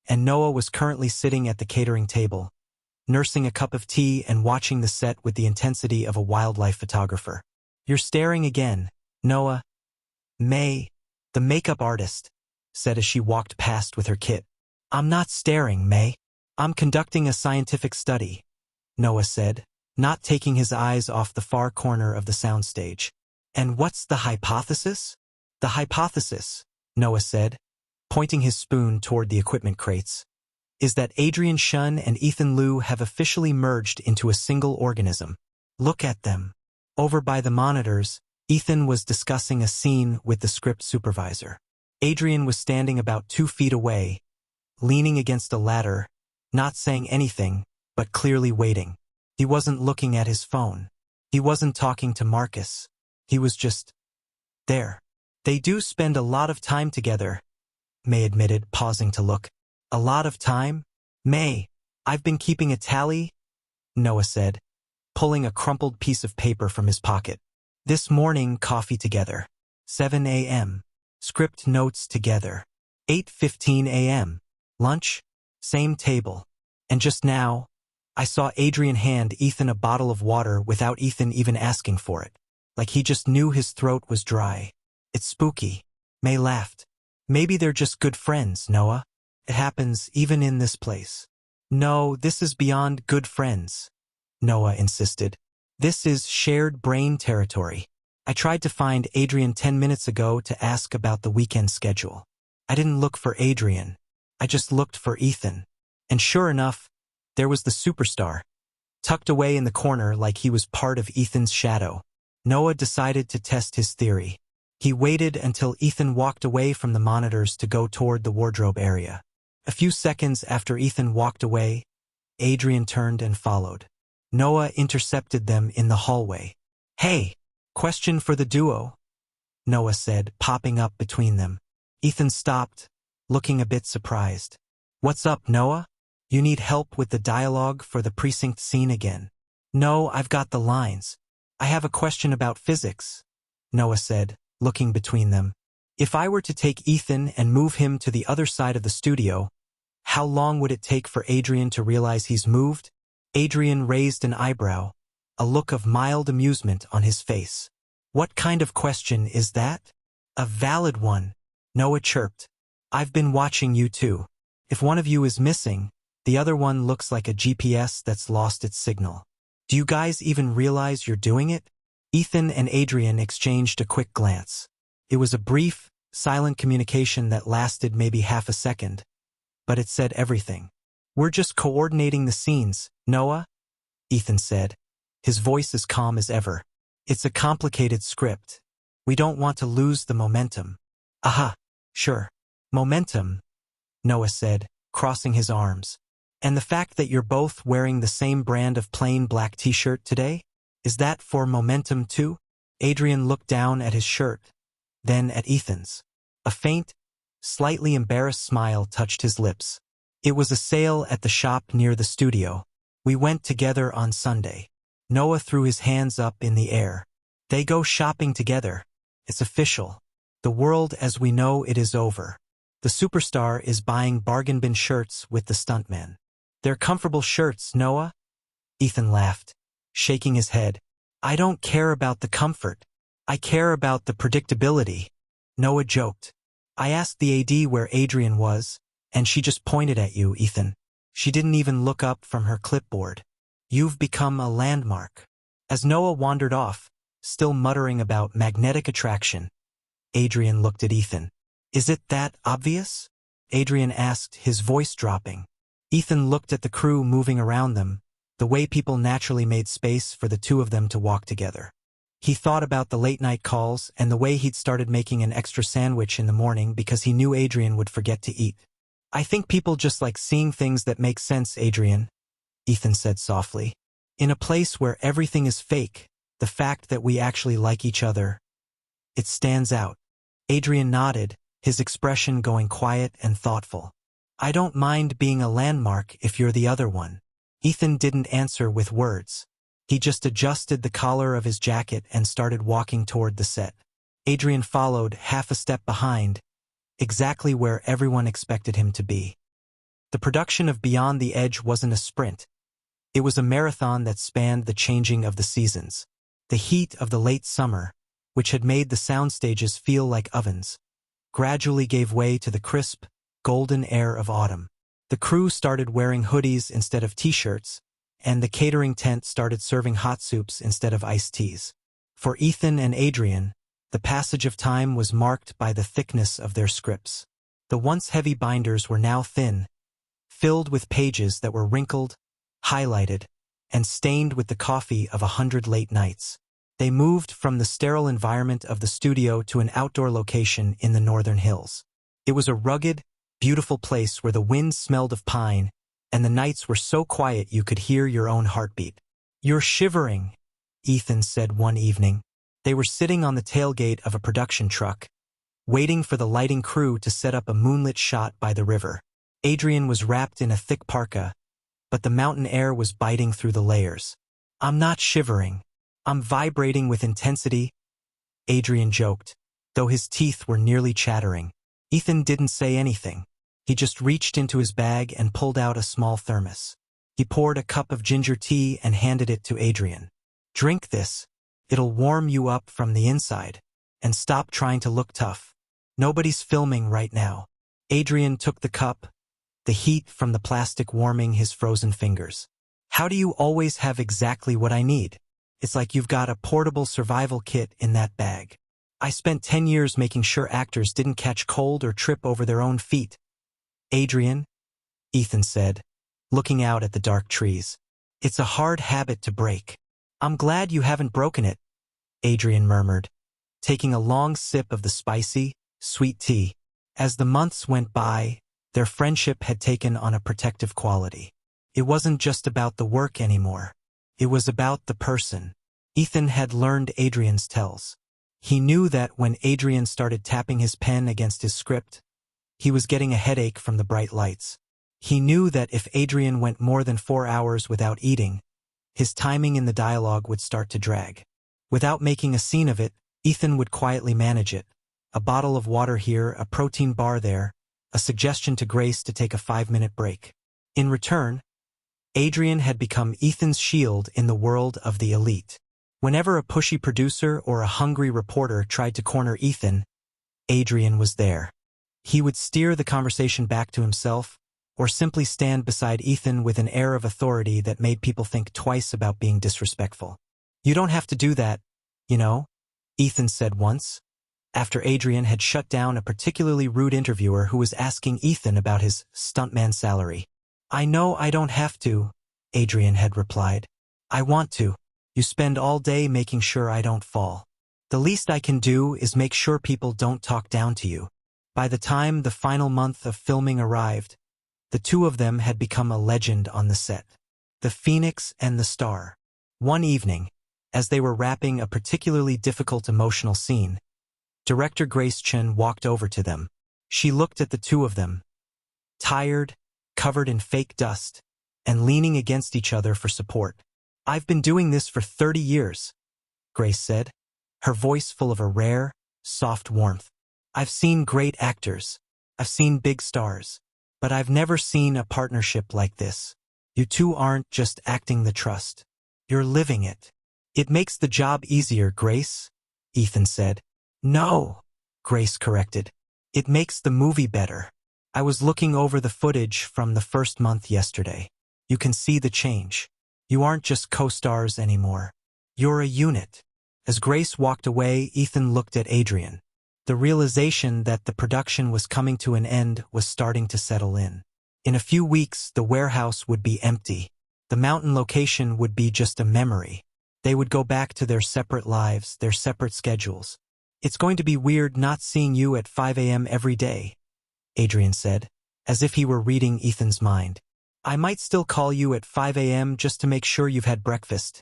and Noah was currently sitting at the catering table, nursing a cup of tea and watching the set with the intensity of a wildlife photographer. You're staring again, Noah. May, the makeup artist, said as she walked past with her kit. I'm not staring, May. I'm conducting a scientific study, Noah said, not taking his eyes off the far corner of the soundstage. And what's the hypothesis? The hypothesis, Noah said, pointing his spoon toward the equipment crates, is that Adrian Shun and Ethan Liu have officially merged into a single organism. Look at them. Over by the monitors, Ethan was discussing a scene with the script supervisor. Adrian was standing about 2 feet away, leaning against a ladder, not saying anything, but clearly waiting. He wasn't looking at his phone. He wasn't talking to Marcus. He was just there. They do spend a lot of time together, May admitted, pausing to look. A lot of time? May, I've been keeping a tally, Noah said, pulling a crumpled piece of paper from his pocket. This morning, coffee together. 7 a.m. Script notes together. 8:15 a.m. Lunch? Same table. And just now, I saw Adrian hand Ethan a bottle of water without Ethan even asking for it. Like he just knew his throat was dry. It's spooky. May laughed. Maybe they're just good friends, Noah. It happens even in this place. No, this is beyond good friends, Noah insisted. This is shared brain territory. I tried to find Adrian 10 minutes ago to ask about the weekend schedule. I didn't look for Adrian. I just looked for Ethan. And sure enough, there was the superstar, tucked away in the corner like he was part of Ethan's shadow. Noah decided to test his theory. He waited until Ethan walked away from the monitors to go toward the wardrobe area. A few seconds after Ethan walked away, Adrian turned and followed. Noah intercepted them in the hallway. Hey, question for the duo, Noah said, popping up between them. Ethan stopped, looking a bit surprised. What's up, Noah? You need help with the dialogue for the precinct scene again? No, I've got the lines. I have a question about physics, Noah said, looking between them. If I were to take Ethan and move him to the other side of the studio, how long would it take for Adrian to realize he's moved? Adrian raised an eyebrow, a look of mild amusement on his face. What kind of question is that? A valid one, Noah chirped. I've been watching you too. If one of you is missing, the other one looks like a GPS that's lost its signal. Do you guys even realize you're doing it? Ethan and Adrian exchanged a quick glance. It was a brief, silent communication that lasted maybe half a second, but it said everything. We're just coordinating the scenes, Noah, Ethan said, his voice as calm as ever. It's a complicated script. We don't want to lose the momentum. Aha, sure. Momentum, Noah said, crossing his arms. And the fact that you're both wearing the same brand of plain black t-shirt today? Is that for momentum too? Adrian looked down at his shirt, then at Ethan's. A faint, slightly embarrassed smile touched his lips. It was a sale at the shop near the studio. We went together on Sunday. Noah threw his hands up in the air. They go shopping together. It's official. The world as we know it is over. The superstar is buying bargain bin shirts with the stuntman. They're comfortable shirts, Noah? Ethan laughed, shaking his head. I don't care about the comfort. I care about the predictability. Noah joked. I asked the AD where Adrian was, and she just pointed at you, Ethan. She didn't even look up from her clipboard. You've become a landmark. As Noah wandered off, still muttering about magnetic attraction, Adrian looked at Ethan. Is it that obvious? Adrian asked, his voice dropping. Ethan looked at the crew moving around them, the way people naturally made space for the two of them to walk together. He thought about the late-night calls and the way he'd started making an extra sandwich in the morning because he knew Adrian would forget to eat. I think people just like seeing things that make sense, Adrian, Ethan said softly. In a place where everything is fake, the fact that we actually like each other, it stands out. Adrian nodded, his expression going quiet and thoughtful. I don't mind being a landmark if you're the other one. Ethan didn't answer with words. He just adjusted the collar of his jacket and started walking toward the set. Adrian followed, half a step behind, exactly where everyone expected him to be. The production of Beyond the Edge wasn't a sprint. It was a marathon that spanned the changing of the seasons. The heat of the late summer, which had made the sound stages feel like ovens, gradually gave way to the crisp, golden air of autumn. The crew started wearing hoodies instead of t-shirts, and the catering tent started serving hot soups instead of iced teas. For Ethan and Adrian, the passage of time was marked by the thickness of their scripts. The once heavy binders were now thin, filled with pages that were wrinkled, highlighted, and stained with the coffee of 100 late nights. They moved from the sterile environment of the studio to an outdoor location in the northern hills. It was a rugged, beautiful place where the wind smelled of pine, and the nights were so quiet you could hear your own heartbeat. You're shivering, Ethan said one evening. They were sitting on the tailgate of a production truck, waiting for the lighting crew to set up a moonlit shot by the river. Adrian was wrapped in a thick parka, but the mountain air was biting through the layers. I'm not shivering. I'm vibrating with intensity, Adrian joked, though his teeth were nearly chattering. Ethan didn't say anything. He just reached into his bag and pulled out a small thermos. He poured a cup of ginger tea and handed it to Adrian. Drink this. It'll warm you up from the inside. And stop trying to look tough. Nobody's filming right now. Adrian took the cup, the heat from the plastic warming his frozen fingers. How do you always have exactly what I need? It's like you've got a portable survival kit in that bag. I spent 10 years making sure actors didn't catch cold or trip over their own feet. Adrian, Ethan said, looking out at the dark trees. It's a hard habit to break. I'm glad you haven't broken it, Adrian murmured, taking a long sip of the spicy, sweet tea. As the months went by, their friendship had taken on a protective quality. It wasn't just about the work anymore. It was about the person. Ethan had learned Adrian's tells. He knew that when Adrian started tapping his pen against his script, he was getting a headache from the bright lights. He knew that if Adrian went more than 4 hours without eating, his timing in the dialogue would start to drag. Without making a scene of it, Ethan would quietly manage it. A bottle of water here, a protein bar there, a suggestion to Grace to take a 5-minute break. In return, Adrian had become Ethan's shield in the world of the elite. Whenever a pushy producer or a hungry reporter tried to corner Ethan, Adrian was there. He would steer the conversation back to himself, or simply stand beside Ethan with an air of authority that made people think twice about being disrespectful. You don't have to do that, you know, Ethan said once, after Adrian had shut down a particularly rude interviewer who was asking Ethan about his stuntman salary. I know I don't have to, Adrian had replied. I want to. You spend all day making sure I don't fall. The least I can do is make sure people don't talk down to you. By the time the final month of filming arrived, the two of them had become a legend on the set. The Phoenix and the Star. One evening, as they were wrapping a particularly difficult emotional scene, director Grace Chen walked over to them. She looked at the two of them, tired, covered in fake dust, and leaning against each other for support. I've been doing this for 30 years, Grace said, her voice full of a rare, soft warmth. I've seen great actors. I've seen big stars. But I've never seen a partnership like this. You two aren't just acting the trust. You're living it. It makes the job easier, Grace, Ethan said. No, Grace corrected. It makes the movie better. I was looking over the footage from the first month yesterday. You can see the change. You aren't just co-stars anymore. You're a unit. As Grace walked away, Ethan looked at Adrian. The realization that the production was coming to an end was starting to settle in. In a few weeks, the warehouse would be empty. The mountain location would be just a memory. They would go back to their separate lives, their separate schedules. It's going to be weird not seeing you at 5 a.m. every day, Adrian said, as if he were reading Ethan's mind. I might still call you at 5 a.m. just to make sure you've had breakfast,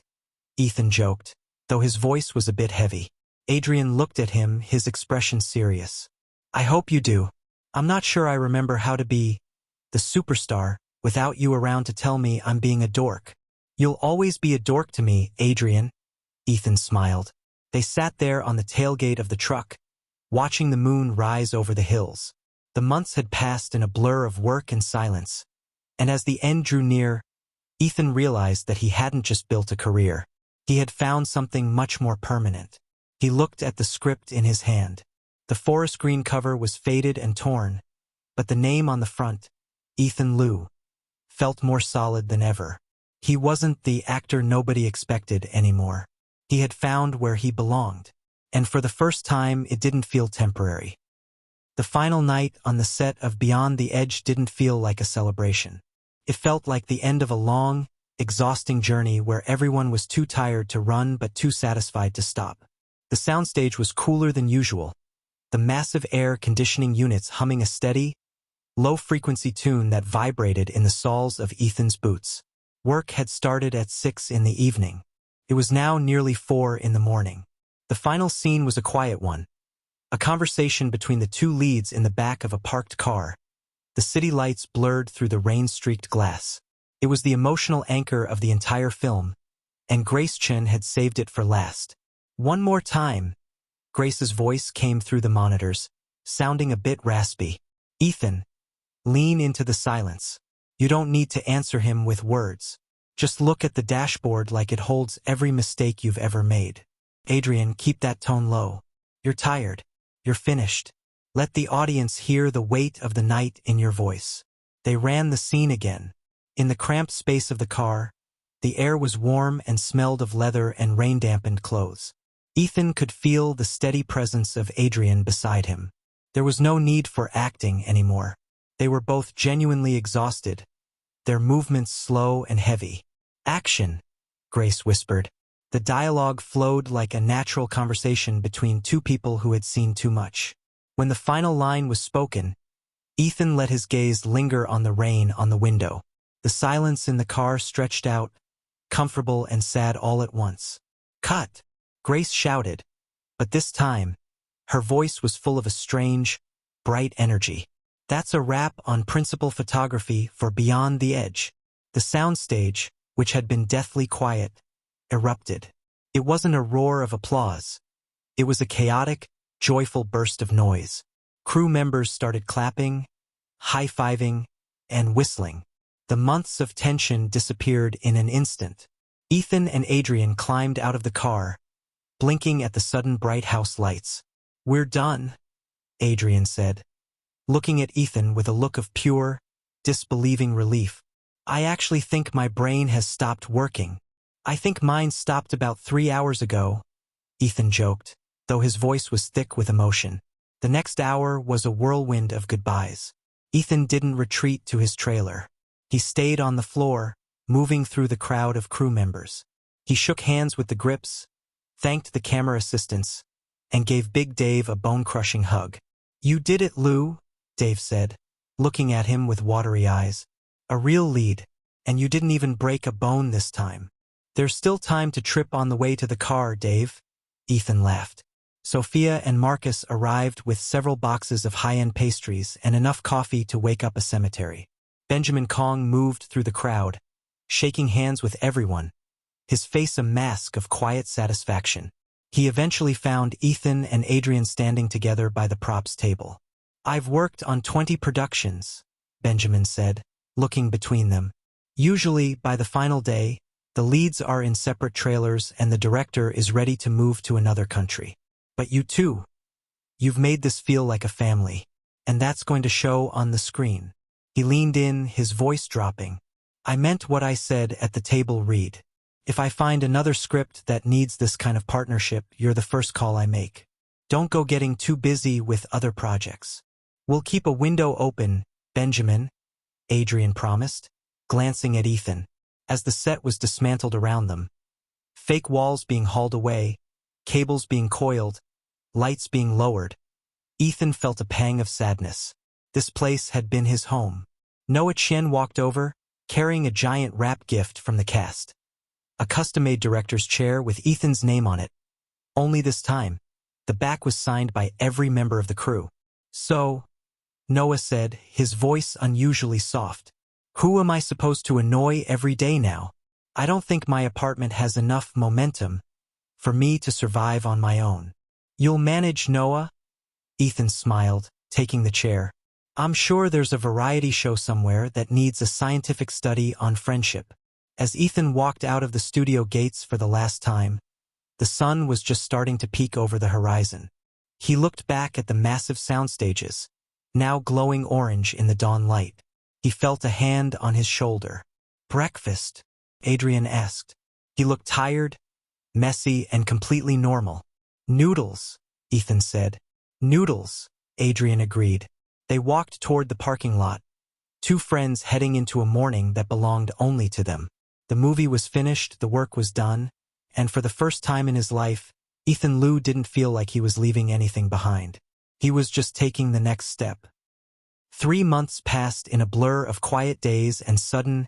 Ethan joked, though his voice was a bit heavy. Adrian looked at him, his expression serious. I hope you do. I'm not sure I remember how to be the superstar without you around to tell me I'm being a dork. You'll always be a dork to me, Adrian, Ethan smiled. They sat there on the tailgate of the truck, watching the moon rise over the hills. The months had passed in a blur of work and silence, and as the end drew near, Ethan realized that he hadn't just built a career. He had found something much more permanent. He looked at the script in his hand. The forest green cover was faded and torn, but the name on the front, Ethan Liu, felt more solid than ever. He wasn't the actor nobody expected anymore. He had found where he belonged, and for the first time it didn't feel temporary. The final night on the set of Beyond the Edge didn't feel like a celebration. It felt like the end of a long, exhausting journey where everyone was too tired to run but too satisfied to stop. The soundstage was cooler than usual, the massive air conditioning units humming a steady, low-frequency tune that vibrated in the soles of Ethan's boots. Work had started at 6 in the evening. It was now nearly 4 in the morning. The final scene was a quiet one, a conversation between the two leads in the back of a parked car. The city lights blurred through the rain-streaked glass. It was the emotional anchor of the entire film, and Grace Chen had saved it for last. One more time, Grace's voice came through the monitors, sounding a bit raspy. Ethan, lean into the silence. You don't need to answer him with words. Just look at the dashboard like it holds every mistake you've ever made. Adrian, keep that tone low. You're tired. You're finished. Let the audience hear the weight of the night in your voice. They ran the scene again. In the cramped space of the car, the air was warm and smelled of leather and rain-dampened clothes. Ethan could feel the steady presence of Adrian beside him. There was no need for acting anymore. They were both genuinely exhausted, their movements slow and heavy. Action, Grace whispered. The dialogue flowed like a natural conversation between two people who had seen too much. When the final line was spoken, Ethan let his gaze linger on the rain on the window. The silence in the car stretched out, comfortable and sad all at once. Cut! Grace shouted, but this time, her voice was full of a strange, bright energy. That's a wrap on principal photography for Beyond the Edge. The soundstage, which had been deathly quiet, erupted. It wasn't a roar of applause. It was a chaotic, joyful burst of noise. Crew members started clapping, high-fiving, and whistling. The months of tension disappeared in an instant. Ethan and Adrian climbed out of the car, blinking at the sudden bright house lights. We're done, Adrian said, looking at Ethan with a look of pure, disbelieving relief. I actually think my brain has stopped working. I think mine stopped about 3 hours ago, Ethan joked, though his voice was thick with emotion. The next hour was a whirlwind of goodbyes. Ethan didn't retreat to his trailer. He stayed on the floor, moving through the crowd of crew members. He shook hands with the grips, thanked the camera assistants, and gave Big Dave a bone-crushing hug. You did it, Lou, Dave said, looking at him with watery eyes. A real lead, and you didn't even break a bone this time. There's still time to trip on the way to the car, Dave, Ethan laughed. Sophia and Marcus arrived with several boxes of high-end pastries and enough coffee to wake up a cemetery. Benjamin Kong moved through the crowd, shaking hands with everyone, his face a mask of quiet satisfaction. He eventually found Ethan and Adrian standing together by the props table. "I've worked on 20 productions," Benjamin said, looking between them. "Usually, by the final day, the leads are in separate trailers and the director is ready to move to another country. But you too. You've made this feel like a family. And that's going to show on the screen." He leaned in, his voice dropping. "I meant what I said at the table read. If I find another script that needs this kind of partnership, you're the first call I make. Don't go getting too busy with other projects." "We'll keep a window open, Benjamin," Adrian promised, glancing at Ethan, as the set was dismantled around them. Fake walls being hauled away, cables being coiled, lights being lowered. Ethan felt a pang of sadness. This place had been his home. Noah Chen walked over, carrying a giant wrap gift from the cast. A custom-made director's chair with Ethan's name on it. Only this time, the back was signed by every member of the crew. "So," Noah said, his voice unusually soft, "who am I supposed to annoy every day now? I don't think my apartment has enough momentum for me to survive on my own." "You'll manage, Noah?" Ethan smiled, taking the chair. "I'm sure there's a variety show somewhere that needs a scientific study on friendship." As Ethan walked out of the studio gates for the last time, the sun was just starting to peek over the horizon. He looked back at the massive sound stages, now glowing orange in the dawn light. He felt a hand on his shoulder. "Breakfast?" Adrian asked. He looked tired, messy, and completely normal. "Noodles," Ethan said. "Noodles," Adrian agreed. They walked toward the parking lot, two friends heading into a morning that belonged only to them. The movie was finished, the work was done, and for the first time in his life, Ethan Liu didn't feel like he was leaving anything behind. He was just taking the next step. 3 months passed in a blur of quiet days and sudden,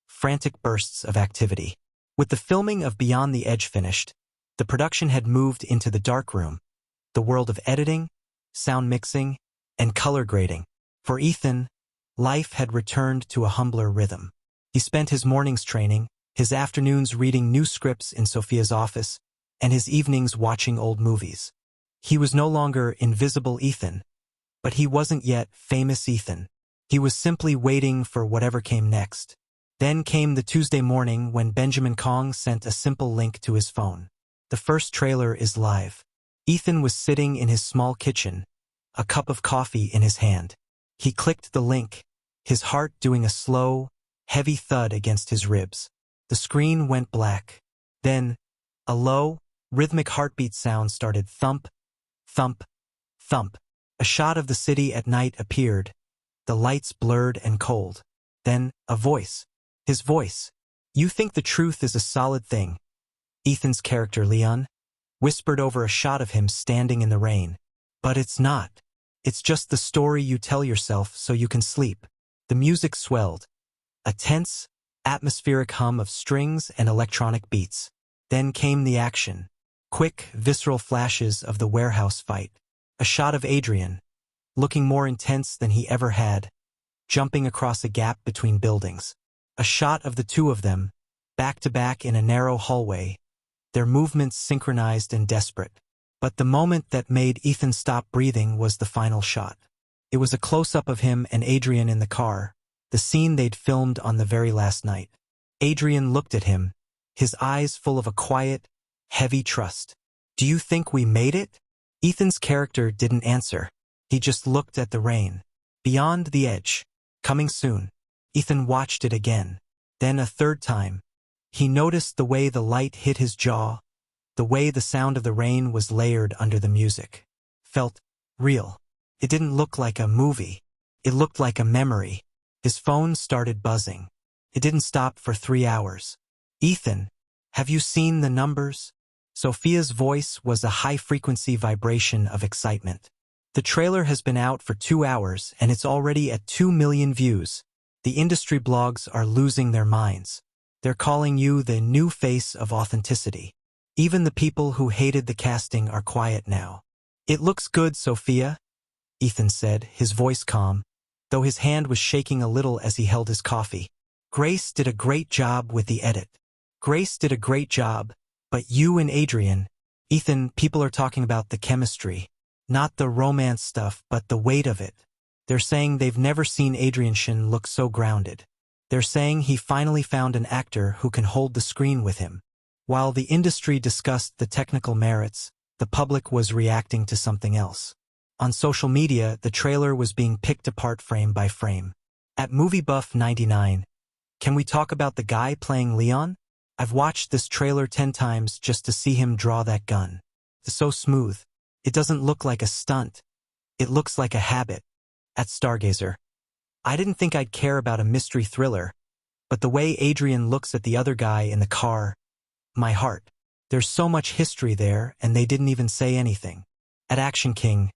frantic bursts of activity. With the filming of Beyond the Edge finished, the production had moved into the darkroom, the world of editing, sound mixing, and color grading. For Ethan, life had returned to a humbler rhythm. He spent his mornings training, his afternoons reading new scripts in Sophia's office, and his evenings watching old movies. He was no longer invisible Ethan, but he wasn't yet famous Ethan. He was simply waiting for whatever came next. Then came the Tuesday morning when Benjamin Kong sent a simple link to his phone. "The first trailer is live." Ethan was sitting in his small kitchen, a cup of coffee in his hand. He clicked the link, his heart doing a slow, heavy thud against his ribs. The screen went black. Then, a low, rhythmic heartbeat sound started: thump, thump, thump. A shot of the city at night appeared, the lights blurred and cold. Then, a voice. His voice. "You think the truth is a solid thing," Ethan's character Leon whispered over a shot of him standing in the rain. "But it's not. It's just the story you tell yourself so you can sleep." The music swelled, a tense, atmospheric hum of strings and electronic beats. Then came the action. Quick, visceral flashes of the warehouse fight. A shot of Adrian, looking more intense than he ever had, jumping across a gap between buildings. A shot of the two of them, back to back in a narrow hallway, their movements synchronized and desperate. But the moment that made Ethan stop breathing was the final shot. It was a close-up of him and Adrian in the car, the scene they'd filmed on the very last night. Adrian looked at him, his eyes full of a quiet, heavy trust. "Do you think we made it?" Ethan's character didn't answer. He just looked at the rain. Beyond the Edge. Coming soon. Ethan watched it again. Then a third time. He noticed the way the light hit his jaw, the way the sound of the rain was layered under the music. Felt real. It didn't look like a movie. It looked like a memory. His phone started buzzing. It didn't stop for 3 hours. "Ethan, have you seen the numbers?" Sophia's voice was a high-frequency vibration of excitement. "The trailer has been out for 2 hours and it's already at 2 million views. The industry blogs are losing their minds. They're calling you the new face of authenticity. Even the people who hated the casting are quiet now." "It looks good, Sophia," Ethan said, his voice calm, though his hand was shaking a little as he held his coffee. "Grace did a great job with the edit." Grace did a great job, but you and Adrian, Ethan, people are talking about the chemistry. Not the romance stuff, but the weight of it. They're saying they've never seen Adrian Shin look so grounded. They're saying he finally found an actor who can hold the screen with him. While the industry discussed the technical merits, the public was reacting to something else. On social media, the trailer was being picked apart frame by frame. At MovieBuff99, can we talk about the guy playing Leon? I've watched this trailer 10 times just to see him draw that gun. It's so smooth. It doesn't look like a stunt. It looks like a habit. At Stargazer, I didn't think I'd care about a mystery thriller, but the way Adrian looks at the other guy in the car, my heart. There's so much history there, and they didn't even say anything. At Action King,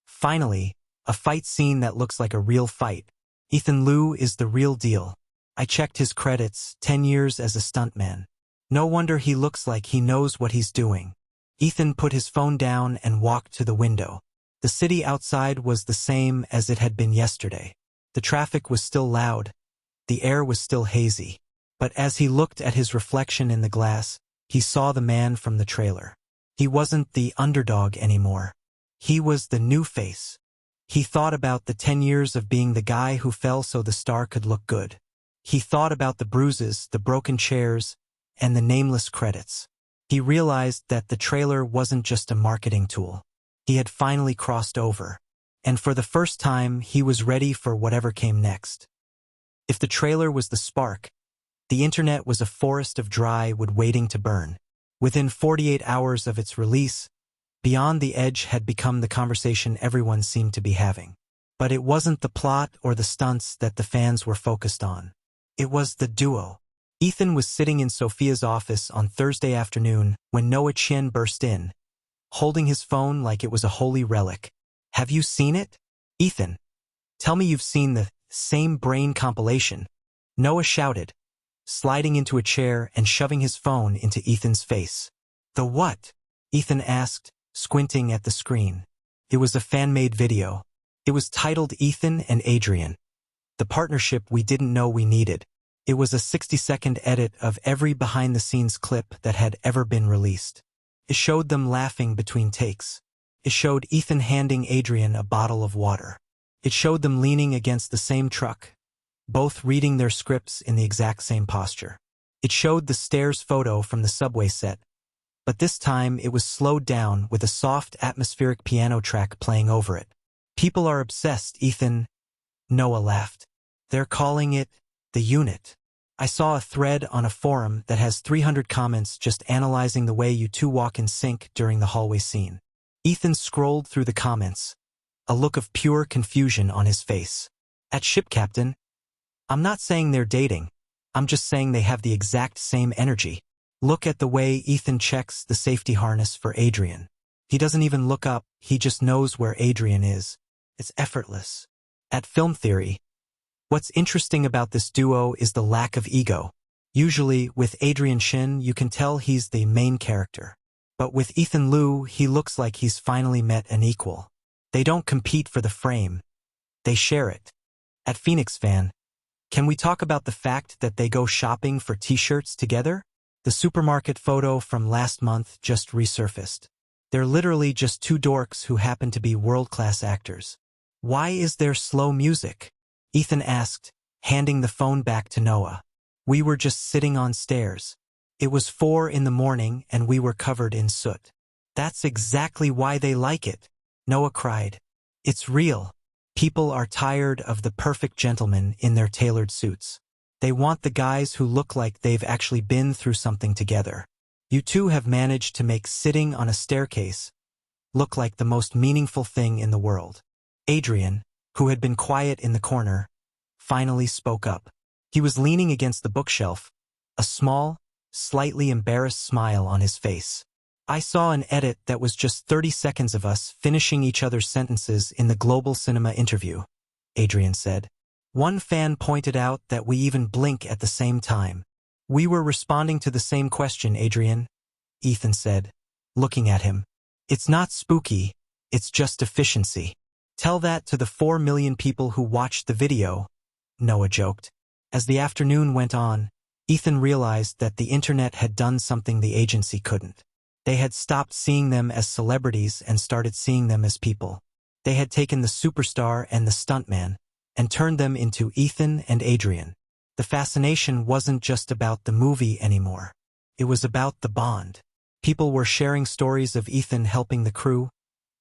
finally, a fight scene that looks like a real fight. Ethan Liu is the real deal. I checked his credits, 10 years as a stuntman. No wonder he looks like he knows what he's doing. Ethan put his phone down and walked to the window. The city outside was the same as it had been yesterday. The traffic was still loud. The air was still hazy. But as he looked at his reflection in the glass, he saw the man from the trailer. He wasn't the underdog anymore. He was the new face. He thought about the 10 years of being the guy who fell so the star could look good. He thought about the bruises, the broken chairs, and the nameless credits. He realized that the trailer wasn't just a marketing tool. He had finally crossed over. And for the first time, he was ready for whatever came next. If the trailer was the spark, the internet was a forest of dry wood waiting to burn. Within 48 hours of its release, Beyond the Edge had become the conversation everyone seemed to be having. But it wasn't the plot or the stunts that the fans were focused on. It was the duo. Ethan was sitting in Sophia's office on Thursday afternoon when Noah Chen burst in, holding his phone like it was a holy relic. Have you seen it? Ethan, tell me you've seen the same brain compilation. Noah shouted, sliding into a chair and shoving his phone into Ethan's face. The what? Ethan asked, squinting at the screen. It was a fan-made video. It was titled Ethan and Adrian. The partnership we didn't know we needed. It was a 60-second edit of every behind-the-scenes clip that had ever been released. It showed them laughing between takes. It showed Ethan handing Adrian a bottle of water. It showed them leaning against the same truck, both reading their scripts in the exact same posture. It showed the stairs photo from the subway set, but this time it was slowed down with a soft, atmospheric piano track playing over it. People are obsessed, Ethan. Noah laughed. They're calling it the unit. I saw a thread on a forum that has 300 comments just analyzing the way you two walk in sync during the hallway scene. Ethan scrolled through the comments, a look of pure confusion on his face. At Ship Captain, I'm not saying they're dating. I'm just saying they have the exact same energy. Look at the way Ethan checks the safety harness for Adrian. He doesn't even look up, he just knows where Adrian is. It's effortless. At Film Theory, what's interesting about this duo is the lack of ego. Usually, with Adrian Shin, you can tell he's the main character. But with Ethan Liu, he looks like he's finally met an equal. They don't compete for the frame. They share it. At Phoenix Fan, can we talk about the fact that they go shopping for t-shirts together? The supermarket photo from last month just resurfaced. They're literally just two dorks who happen to be world-class actors. Why is there slow music? Ethan asked, handing the phone back to Noah. We were just sitting on stairs. It was 4 a.m. and we were covered in soot. That's exactly why they like it, Noah cried. It's real. People are tired of the perfect gentlemen in their tailored suits. They want the guys who look like they've actually been through something together. You two have managed to make sitting on a staircase look like the most meaningful thing in the world. Adrian, who had been quiet in the corner, finally spoke up. He was leaning against the bookshelf, a small, slightly embarrassed smile on his face. I saw an edit that was just 30 seconds of us finishing each other's sentences in the Global Cinema interview, Adrian said. One fan pointed out that we even blink at the same time. We were responding to the same question, Adrian, Ethan said, looking at him. It's not spooky, it's just efficiency. Tell that to the 4 million people who watched the video, Noah joked. As the afternoon went on, Ethan realized that the internet had done something the agency couldn't. They had stopped seeing them as celebrities and started seeing them as people. They had taken the superstar and the stuntman and turned them into Ethan and Adrian. The fascination wasn't just about the movie anymore. It was about the bond. People were sharing stories of Ethan helping the crew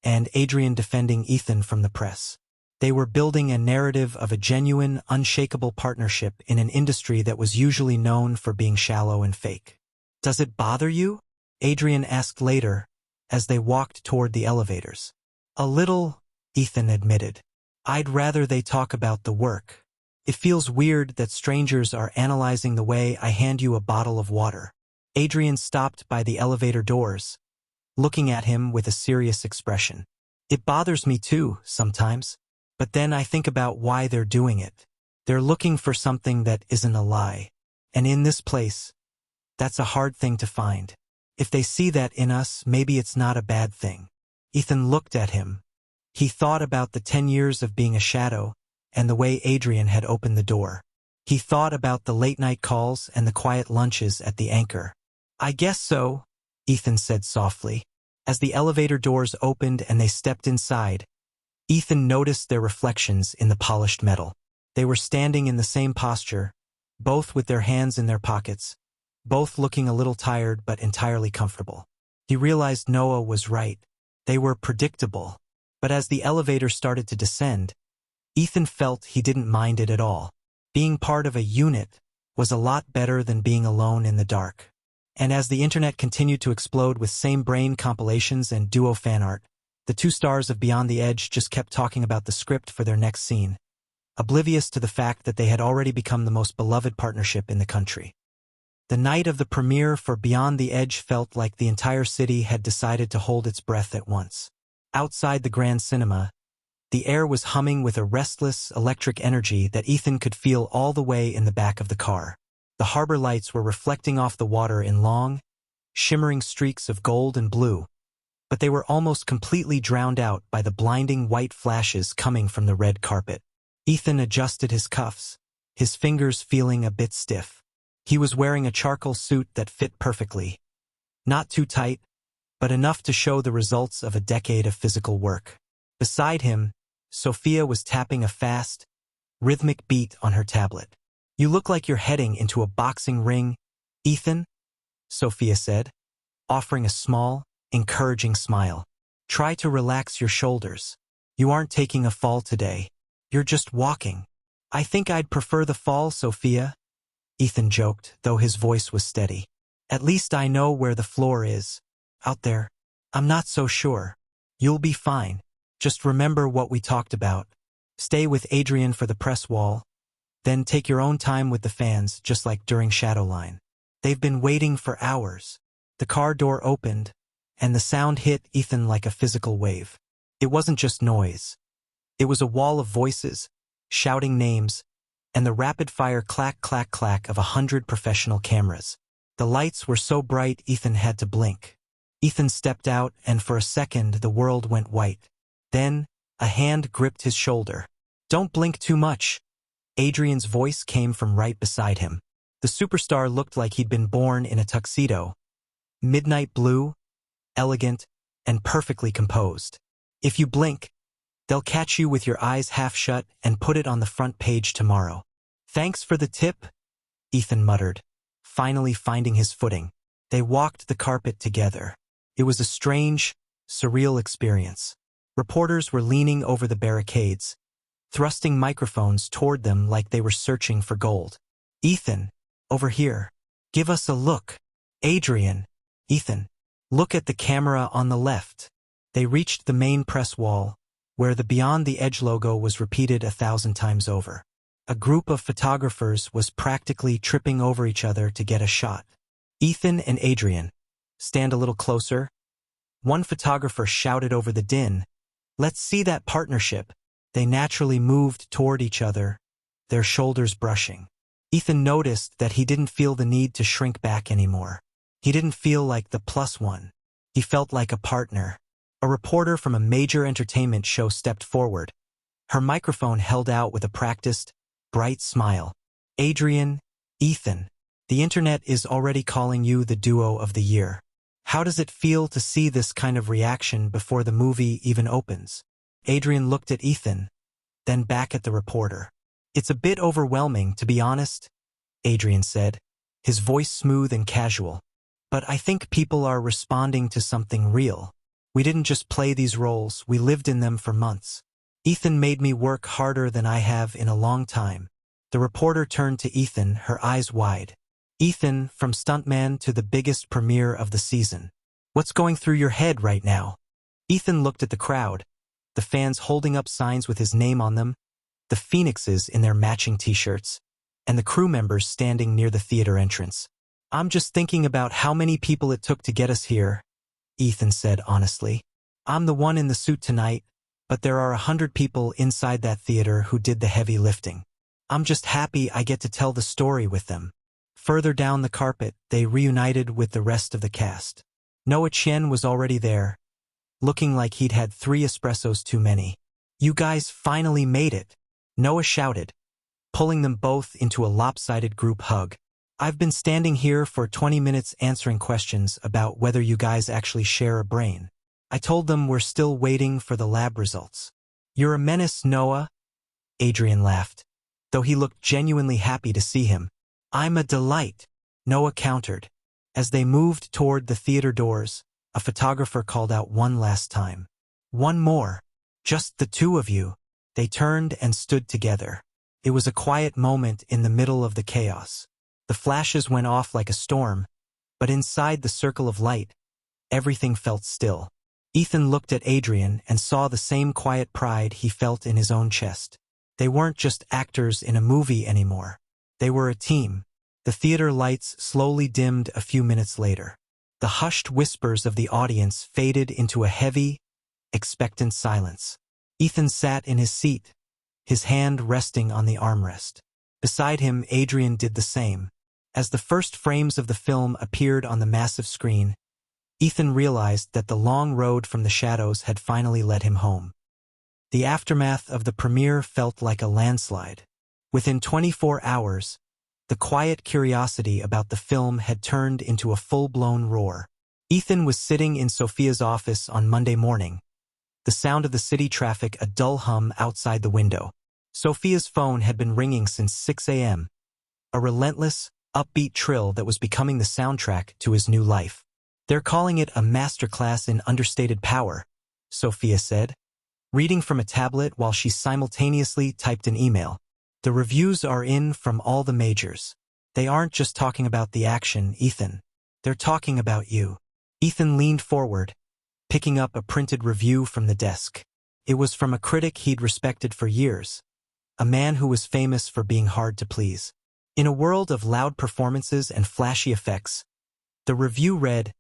and Adrian defending Ethan from the press. They were building a narrative of a genuine, unshakable partnership in an industry that was usually known for being shallow and fake. "Does it bother you?" Adrian asked later, as they walked toward the elevators. "A little," Ethan admitted. "I'd rather they talk about the work. It feels weird that strangers are analyzing the way I hand you a bottle of water." Adrian stopped by the elevator doors, looking at him with a serious expression. "It bothers me too, sometimes. But then I think about why they're doing it. They're looking for something that isn't a lie. And in this place, that's a hard thing to find. If they see that in us, maybe it's not a bad thing." Ethan looked at him. He thought about the 10 years of being a shadow and the way Adrian had opened the door. He thought about the late-night calls and the quiet lunches at the Anchor. "I guess so," Ethan said softly. As the elevator doors opened and they stepped inside, Ethan noticed their reflections in the polished metal. They were standing in the same posture, both with their hands in their pockets, both looking a little tired but entirely comfortable. He realized Noah was right. They were predictable. But as the elevator started to descend, Ethan felt he didn't mind it at all. Being part of a unit was a lot better than being alone in the dark. And as the internet continued to explode with same-brain compilations and duo fan art, the two stars of Beyond the Edge just kept talking about the script for their next scene, oblivious to the fact that they had already become the most beloved partnership in the country. The night of the premiere for Beyond the Edge felt like the entire city had decided to hold its breath at once. Outside the Grand Cinema, the air was humming with a restless, electric energy that Ethan could feel all the way in the back of the car. The harbor lights were reflecting off the water in long, shimmering streaks of gold and blue, but they were almost completely drowned out by the blinding white flashes coming from the red carpet. Ethan adjusted his cuffs, his fingers feeling a bit stiff. He was wearing a charcoal suit that fit perfectly. Not too tight, but enough to show the results of a decade of physical work. Beside him, Sophia was tapping a fast, rhythmic beat on her tablet. "You look like you're heading into a boxing ring, Ethan," Sophia said, offering a small, encouraging smile. "Try to relax your shoulders. You aren't taking a fall today. You're just walking." "I think I'd prefer the fall, Sophia," Ethan joked, though his voice was steady. "At least I know where the floor is. Out there, I'm not so sure. You'll be fine. Just remember what we talked about. Stay with Adrian for the press wall, then take your own time with the fans, just like during Shadowline. They've been waiting for hours." The car door opened, and the sound hit Ethan like a physical wave. It wasn't just noise. It was a wall of voices, shouting names, and the rapid-fire clack-clack-clack of 100 professional cameras. The lights were so bright Ethan had to blink. Ethan stepped out, and for a second the world went white. Then, a hand gripped his shoulder. "Don't blink too much." Adrian's voice came from right beside him. The superstar looked like he'd been born in a tuxedo. Midnight blue, elegant, and perfectly composed. "If you blink, they'll catch you with your eyes half shut and put it on the front page tomorrow." "Thanks for the tip," Ethan muttered, finally finding his footing. They walked the carpet together. It was a strange, surreal experience. Reporters were leaning over the barricades, thrusting microphones toward them like they were searching for gold. "Ethan, over here. Give us a look." "Adrian." "Ethan, look at the camera on the left." They reached the main press wall, where the Beyond the Edge logo was repeated 1,000 times over. A group of photographers was practically tripping over each other to get a shot. "Ethan and Adrian, stand a little closer." One photographer shouted over the din, "Let's see that partnership." They naturally moved toward each other, their shoulders brushing. Ethan noticed that he didn't feel the need to shrink back anymore. He didn't feel like the plus one. He felt like a partner. A reporter from a major entertainment show stepped forward, her microphone held out with a practiced, bright smile. "Adrian, Ethan, The internet is already calling you the duo of the year. How does it feel to see this kind of reaction before the movie even opens? Adrian looked at Ethan, then back at the reporter. It's a bit overwhelming, to be honest, Adrian said, his voice smooth and casual. But I think people are responding to something real. We didn't just play these roles, we lived in them for months. Ethan made me work harder than I have in a long time. The reporter turned to Ethan, her eyes wide. Ethan, from stuntman to the biggest premiere of the season. What's going through your head right now? Ethan looked at the crowd, the fans holding up signs with his name on them, the phoenixes in their matching t-shirts, and the crew members standing near the theater entrance. I'm just thinking about how many people it took to get us here, Ethan said honestly. I'm the one in the suit tonight, but there are 100 people inside that theater who did the heavy lifting. I'm just happy I get to tell the story with them. Further down the carpet, they reunited with the rest of the cast. Noah Chen was already there, looking like he'd had 3 espressos too many. You guys finally made it, Noah shouted, pulling them both into a lopsided group hug. I've been standing here for 20 minutes answering questions about whether you guys actually share a brain. I told them we're still waiting for the lab results. You're a menace, Noah, Adrian laughed, though he looked genuinely happy to see him. I'm a delight, Noah countered. As they moved toward the theater doors, a photographer called out one last time. One more. Just the two of you. They turned and stood together. It was a quiet moment in the middle of the chaos. The flashes went off like a storm, but inside the circle of light, everything felt still. Ethan looked at Adrian and saw the same quiet pride he felt in his own chest. They weren't just actors in a movie anymore. They were a team. The theater lights slowly dimmed a few minutes later. The hushed whispers of the audience faded into a heavy, expectant silence. Ethan sat in his seat, his hand resting on the armrest. Beside him, Adrian did the same. As the first frames of the film appeared on the massive screen, Ethan realized that the long road from the shadows had finally led him home. The aftermath of the premiere felt like a landslide. Within 24 hours, the quiet curiosity about the film had turned into a full-blown roar. Ethan was sitting in Sophia's office on Monday morning, the sound of the city traffic a dull hum outside the window. Sophia's phone had been ringing since 6 a.m., a relentless, upbeat trill that was becoming the soundtrack to his new life. They're calling it a masterclass in understated power, Sophia said, reading from a tablet while she simultaneously typed an email. The reviews are in from all the majors. They aren't just talking about the action, Ethan. They're talking about you. Ethan leaned forward, picking up a printed review from the desk. It was from a critic he'd respected for years, a man who was famous for being hard to please. In a world of loud performances and flashy effects, the review read,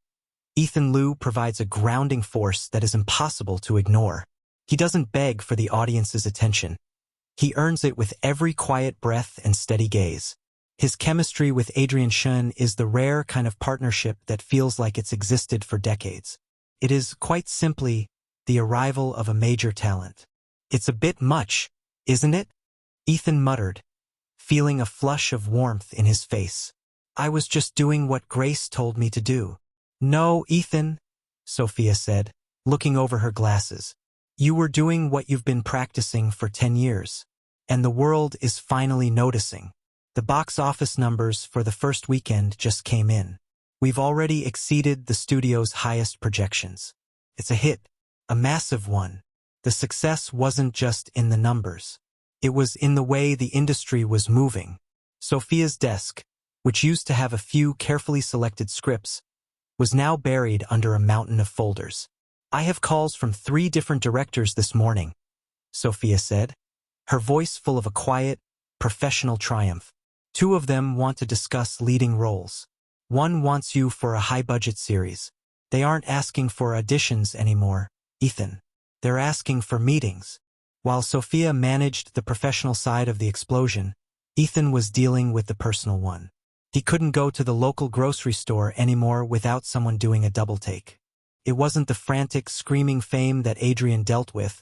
Ethan Liu provides a grounding force that is impossible to ignore. He doesn't beg for the audience's attention. He earns it with every quiet breath and steady gaze. His chemistry with Adrian Chen is the rare kind of partnership that feels like it's existed for decades. It is, quite simply, the arrival of a major talent. It's a bit much, isn't it? Ethan muttered, feeling a flush of warmth in his face. I was just doing what Grace told me to do. No, Ethan, Sophia said, looking over her glasses. You were doing what you've been practicing for 10 years. And the world is finally noticing. The box office numbers for the first weekend just came in. We've already exceeded the studio's highest projections. It's a hit, a massive one. The success wasn't just in the numbers. It was in the way the industry was moving. Sophia's desk, which used to have a few carefully selected scripts, was now buried under a mountain of folders. I have calls from 3 different directors this morning, Sophia said, her voice full of a quiet, professional triumph. 2 of them want to discuss leading roles. 1 wants you for a high-budget series. They aren't asking for auditions anymore, Ethan. They're asking for meetings. While Sophia managed the professional side of the explosion, Ethan was dealing with the personal one. He couldn't go to the local grocery store anymore without someone doing a double-take. It wasn't the frantic, screaming fame that Adrian dealt with,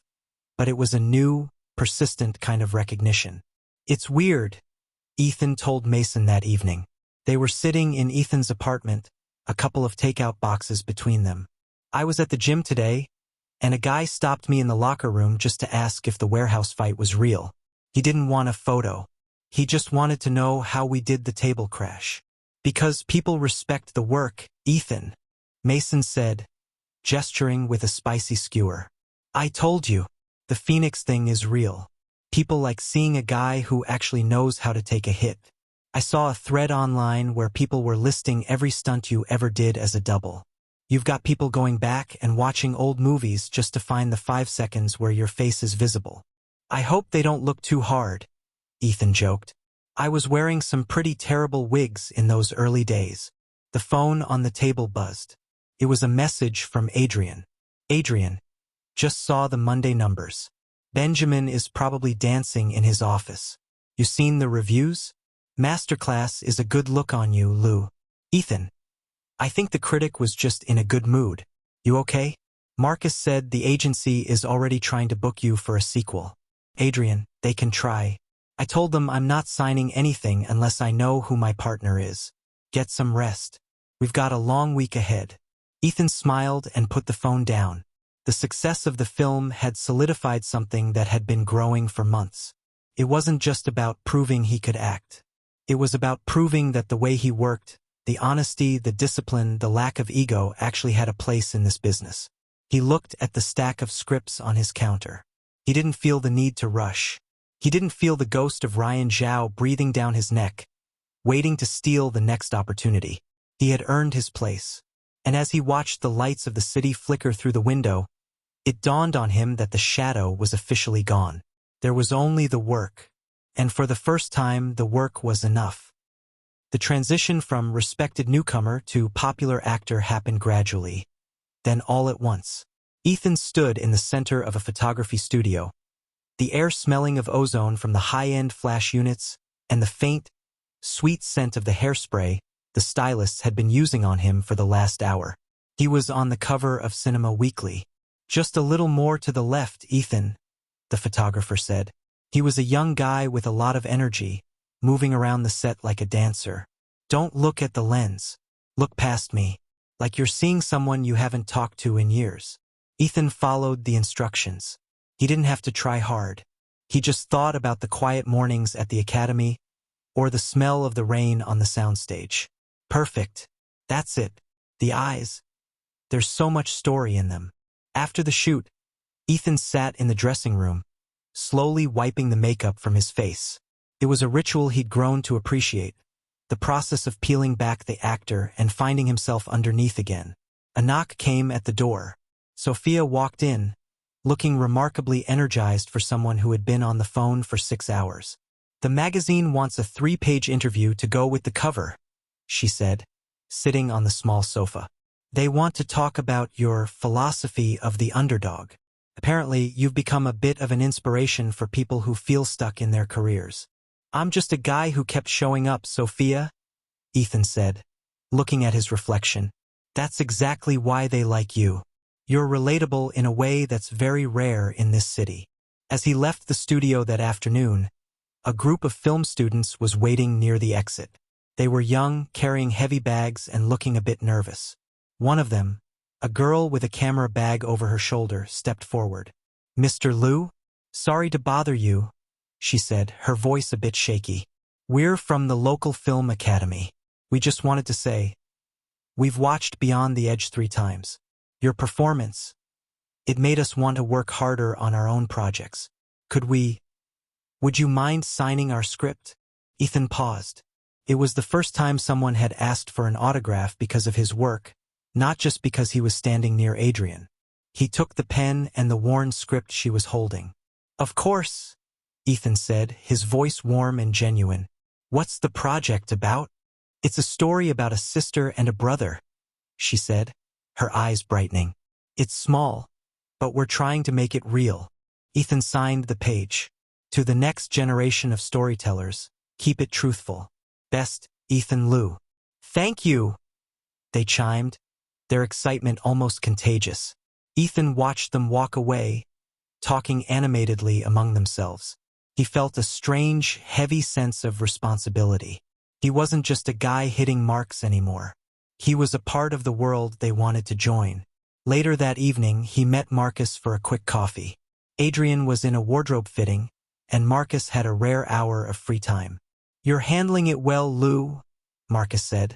but it was a new, persistent kind of recognition. It's weird, Ethan told Mason that evening. They were sitting in Ethan's apartment, a couple of takeout boxes between them. I was at the gym today, and a guy stopped me in the locker room just to ask if the warehouse fight was real. He didn't want a photo. He just wanted to know how we did the table crash. Because people respect the work, Ethan, Mason said, gesturing with a spicy skewer. I told you, the Phoenix thing is real. People like seeing a guy who actually knows how to take a hit. I saw a thread online where people were listing every stunt you ever did as a double. You've got people going back and watching old movies just to find the 5 seconds where your face is visible. I hope they don't look too hard, Ethan joked. I was wearing some pretty terrible wigs in those early days. The phone on the table buzzed. It was a message from Adrian. Adrian, just saw the Monday numbers. Benjamin is probably dancing in his office. You seen the reviews? Masterclass is a good look on you, Lou. Ethan, I think the critic was just in a good mood. You okay? Marcus said the agency is already trying to book you for a sequel. Adrian, they can try. I told them I'm not signing anything unless I know who my partner is. Get some rest. We've got a long week ahead. Ethan smiled and put the phone down. The success of the film had solidified something that had been growing for months. It wasn't just about proving he could act. It was about proving that the way he worked, the honesty, the discipline, the lack of ego actually had a place in this business. He looked at the stack of scripts on his counter. He didn't feel the need to rush. He didn't feel the ghost of Ryan Zhao breathing down his neck, waiting to steal the next opportunity. He had earned his place. And as he watched the lights of the city flicker through the window, it dawned on him that the shadow was officially gone. There was only the work. And for the first time, the work was enough. The transition from respected newcomer to popular actor happened gradually. Then all at once. Ethan stood in the center of a photography studio, the air smelling of ozone from the high-end flash units and the faint, sweet scent of the hairspray the stylists had been using on him for the last hour. He was on the cover of Cinema Weekly. Just a little more to the left, Ethan, the photographer said. He was a young guy with a lot of energy, moving around the set like a dancer. Don't look at the lens. Look past me, like you're seeing someone you haven't talked to in years. Ethan followed the instructions. He didn't have to try hard. He just thought about the quiet mornings at the academy or the smell of the rain on the soundstage. Perfect. That's it. The eyes. There's so much story in them. After the shoot, Ethan sat in the dressing room, slowly wiping the makeup from his face. It was a ritual he'd grown to appreciate, the process of peeling back the actor and finding himself underneath again. A knock came at the door. Sophia walked in, looking remarkably energized for someone who had been on the phone for 6 hours. The magazine wants a 3-page interview to go with the cover, she said, sitting on the small sofa. They want to talk about your philosophy of the underdog. Apparently, you've become a bit of an inspiration for people who feel stuck in their careers. I'm just a guy who kept showing up, Sophia, Ethan said, looking at his reflection. That's exactly why they like you. You're relatable in a way that's very rare in this city. As he left the studio that afternoon, a group of film students was waiting near the exit. They were young, carrying heavy bags and looking a bit nervous. One of them, a girl with a camera bag over her shoulder, stepped forward. Mr. Liu? Sorry to bother you, she said, her voice a bit shaky. We're from the local film academy. We just wanted to say, we've watched Beyond the Edge 3 times. Your performance, it made us want to work harder on our own projects. Would you mind signing our script? Ethan paused. It was the first time someone had asked for an autograph because of his work, not just because he was standing near Adrian. He took the pen and the worn script she was holding. Of course, Ethan said, his voice warm and genuine. What's the project about? It's a story about a sister and a brother, she said, her eyes brightening. It's small, but we're trying to make it real. Ethan signed the page. To the next generation of storytellers, keep it truthful. Best, Ethan Liu. Thank you, they chimed, their excitement almost contagious. Ethan watched them walk away, talking animatedly among themselves. He felt a strange, heavy sense of responsibility. He wasn't just a guy hitting marks anymore. He was a part of the world they wanted to join. Later that evening, he met Marcus for a quick coffee. Adrian was in a wardrobe fitting, and Marcus had a rare hour of free time. "You're handling it well, Lou," Marcus said,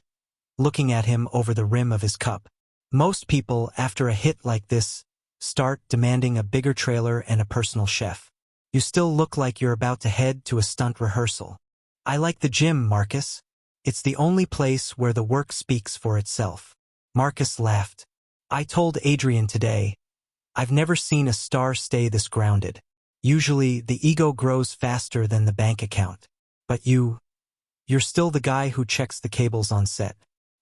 looking at him over the rim of his cup. "Most people, after a hit like this, start demanding a bigger trailer and a personal chef. You still look like you're about to head to a stunt rehearsal." "I like the gym, Marcus. It's the only place where the work speaks for itself." Marcus laughed. "I told Adrian today, I've never seen a star stay this grounded. Usually, the ego grows faster than the bank account. But you're still the guy who checks the cables on set.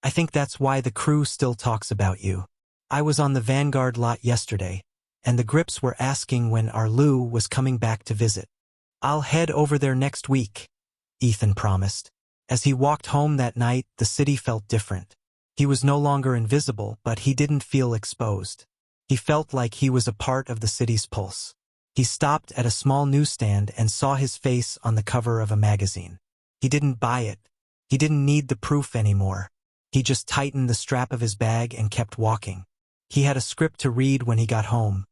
I think that's why the crew still talks about you. I was on the Vanguard lot yesterday, and the grips were asking when our Lou was coming back to visit." "I'll head over there next week," Ethan promised. As he walked home that night, the city felt different. He was no longer invisible, but he didn't feel exposed. He felt like he was a part of the city's pulse. He stopped at a small newsstand and saw his face on the cover of a magazine. He didn't buy it. He didn't need the proof anymore. He just tightened the strap of his bag and kept walking. He had a script to read when he got home.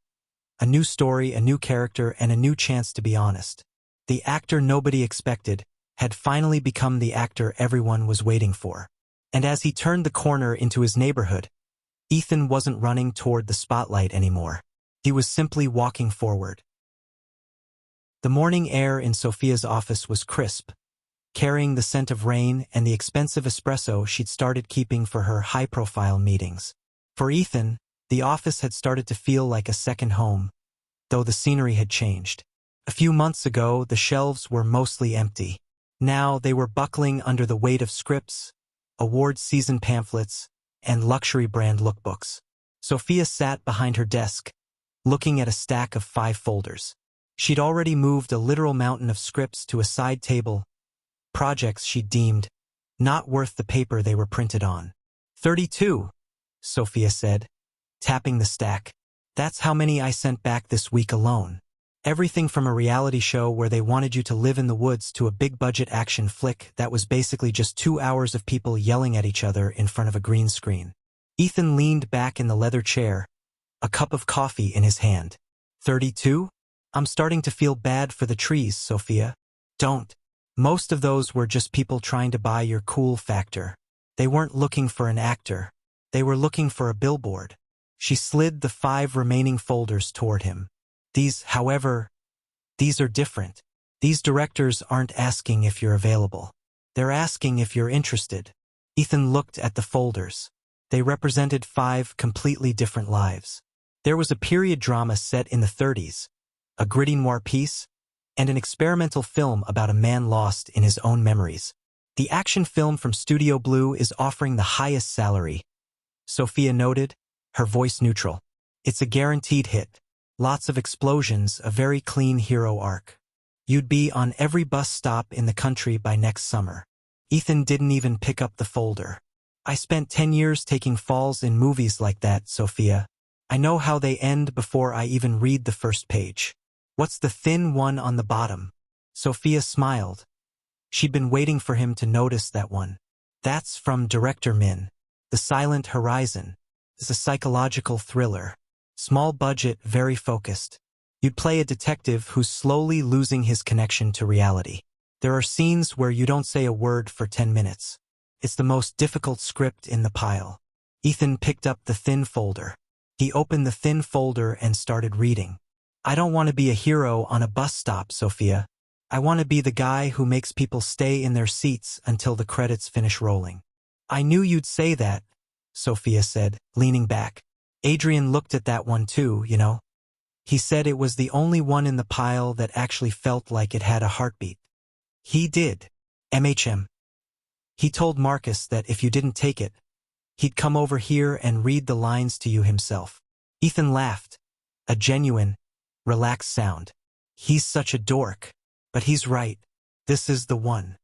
A new story, a new character, and a new chance to be honest. The actor nobody expected had finally become the actor everyone was waiting for. And as he turned the corner into his neighborhood, Ethan wasn't running toward the spotlight anymore. He was simply walking forward. The morning air in Sophia's office was crisp, carrying the scent of rain and the expensive espresso she'd started keeping for her high-profile meetings. For Ethan, the office had started to feel like a second home, though the scenery had changed. A few months ago, the shelves were mostly empty. Now they were buckling under the weight of scripts, awards season pamphlets, and luxury brand lookbooks. Sophia sat behind her desk, looking at a stack of 5 folders. She'd already moved a literal mountain of scripts to a side table, projects she deemed not worth the paper they were printed on. 32, Sophia said, tapping the stack. "That's how many I sent back this week alone. Everything from a reality show where they wanted you to live in the woods to a big-budget action flick that was basically just 2 hours of people yelling at each other in front of a green screen." Ethan leaned back in the leather chair, a cup of coffee in his hand. 32? "I'm starting to feel bad for the trees, Sophia." "Don't. Most of those were just people trying to buy your cool factor. They weren't looking for an actor. They were looking for a billboard." She slid the 5 remaining folders toward him. However, these are different. These directors aren't asking if you're available. They're asking if you're interested." Ethan looked at the folders. They represented 5 completely different lives. There was a period drama set in the 30s, a gritty noir piece, and an experimental film about a man lost in his own memories. "The action film from Studio Blue is offering the highest salary," Sophia noted, her voice neutral. "It's a guaranteed hit. Lots of explosions, a very clean hero arc. You'd be on every bus stop in the country by next summer." Ethan didn't even pick up the folder. "I spent 10 years taking falls in movies like that, Sophia. I know how they end before I even read the first page." "What's the thin one on the bottom?" Sophia smiled. She'd been waiting for him to notice that one. "That's from director Min. The Silent Horizon. It's a psychological thriller. Small budget, very focused. You'd play a detective who's slowly losing his connection to reality. There are scenes where you don't say a word for 10 minutes. It's the most difficult script in the pile." Ethan picked up the thin folder. He opened the thin folder and started reading. "I don't want to be a hero on a bus stop, Sophia. I want to be the guy who makes people stay in their seats until the credits finish rolling." "I knew you'd say that," Sophia said, leaning back. "Adrian looked at that one too, you know. He said it was the only one in the pile that actually felt like it had a heartbeat." "He did. MHM. He told Marcus that if you didn't take it, he'd come over here and read the lines to you himself." Ethan laughed, a genuine, relaxed sound. "He's such a dork. But he's right. This is the one."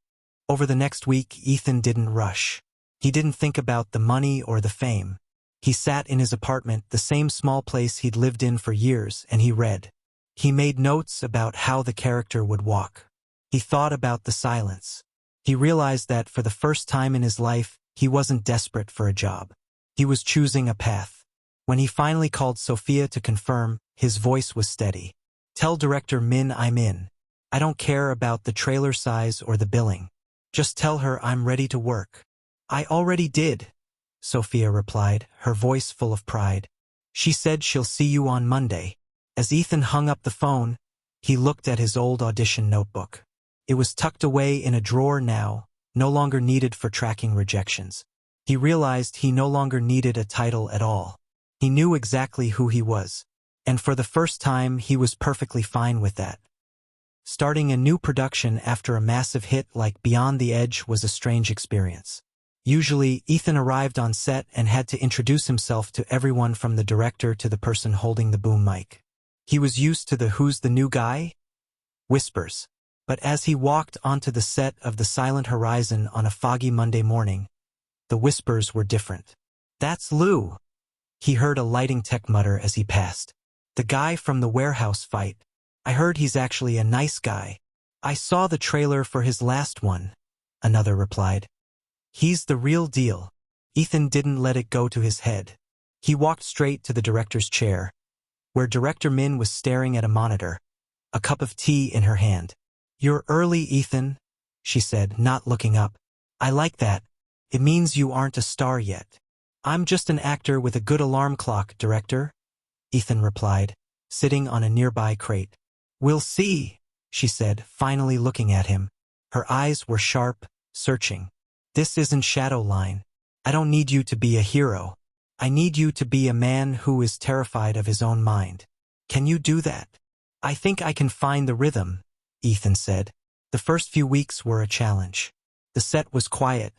Over the next week, Ethan didn't rush. He didn't think about the money or the fame. He sat in his apartment, the same small place he'd lived in for years, and he read. He made notes about how the character would walk. He thought about the silence. He realized that for the first time in his life, he wasn't desperate for a job. He was choosing a path. When he finally called Sophia to confirm, his voice was steady. "Tell Director Min I'm in. I don't care about the trailer size or the billing. Just tell her I'm ready to work." "I already did," Sophia replied, her voice full of pride. "She said she'll see you on Monday." As Ethan hung up the phone, he looked at his old audition notebook. It was tucked away in a drawer now, no longer needed for tracking rejections. He realized he no longer needed a title at all. He knew exactly who he was, and for the first time he was perfectly fine with that. Starting a new production after a massive hit like Beyond the Edge was a strange experience. Usually, Ethan arrived on set and had to introduce himself to everyone from the director to the person holding the boom mic. He was used to the "Who's the new guy?" whispers. But as he walked onto the set of The Silent Horizon on a foggy Monday morning, the whispers were different. "That's Lou," he heard a lighting tech mutter as he passed. "The guy from the warehouse fight. I heard he's actually a nice guy. I saw the trailer for his last one," another replied. "He's the real deal." Ethan didn't let it go to his head. He walked straight to the director's chair, where Director Min was staring at a monitor, a cup of tea in her hand. "You're early, Ethan," she said, not looking up. "I like that. It means you aren't a star yet." "I'm just an actor with a good alarm clock, Director," Ethan replied, sitting on a nearby crate. "We'll see," she said, finally looking at him. Her eyes were sharp, searching. "This isn't Shadowline. I don't need you to be a hero. I need you to be a man who is terrified of his own mind. Can you do that?" "I think I can find the rhythm," Ethan said. The first few weeks were a challenge. The set was quiet.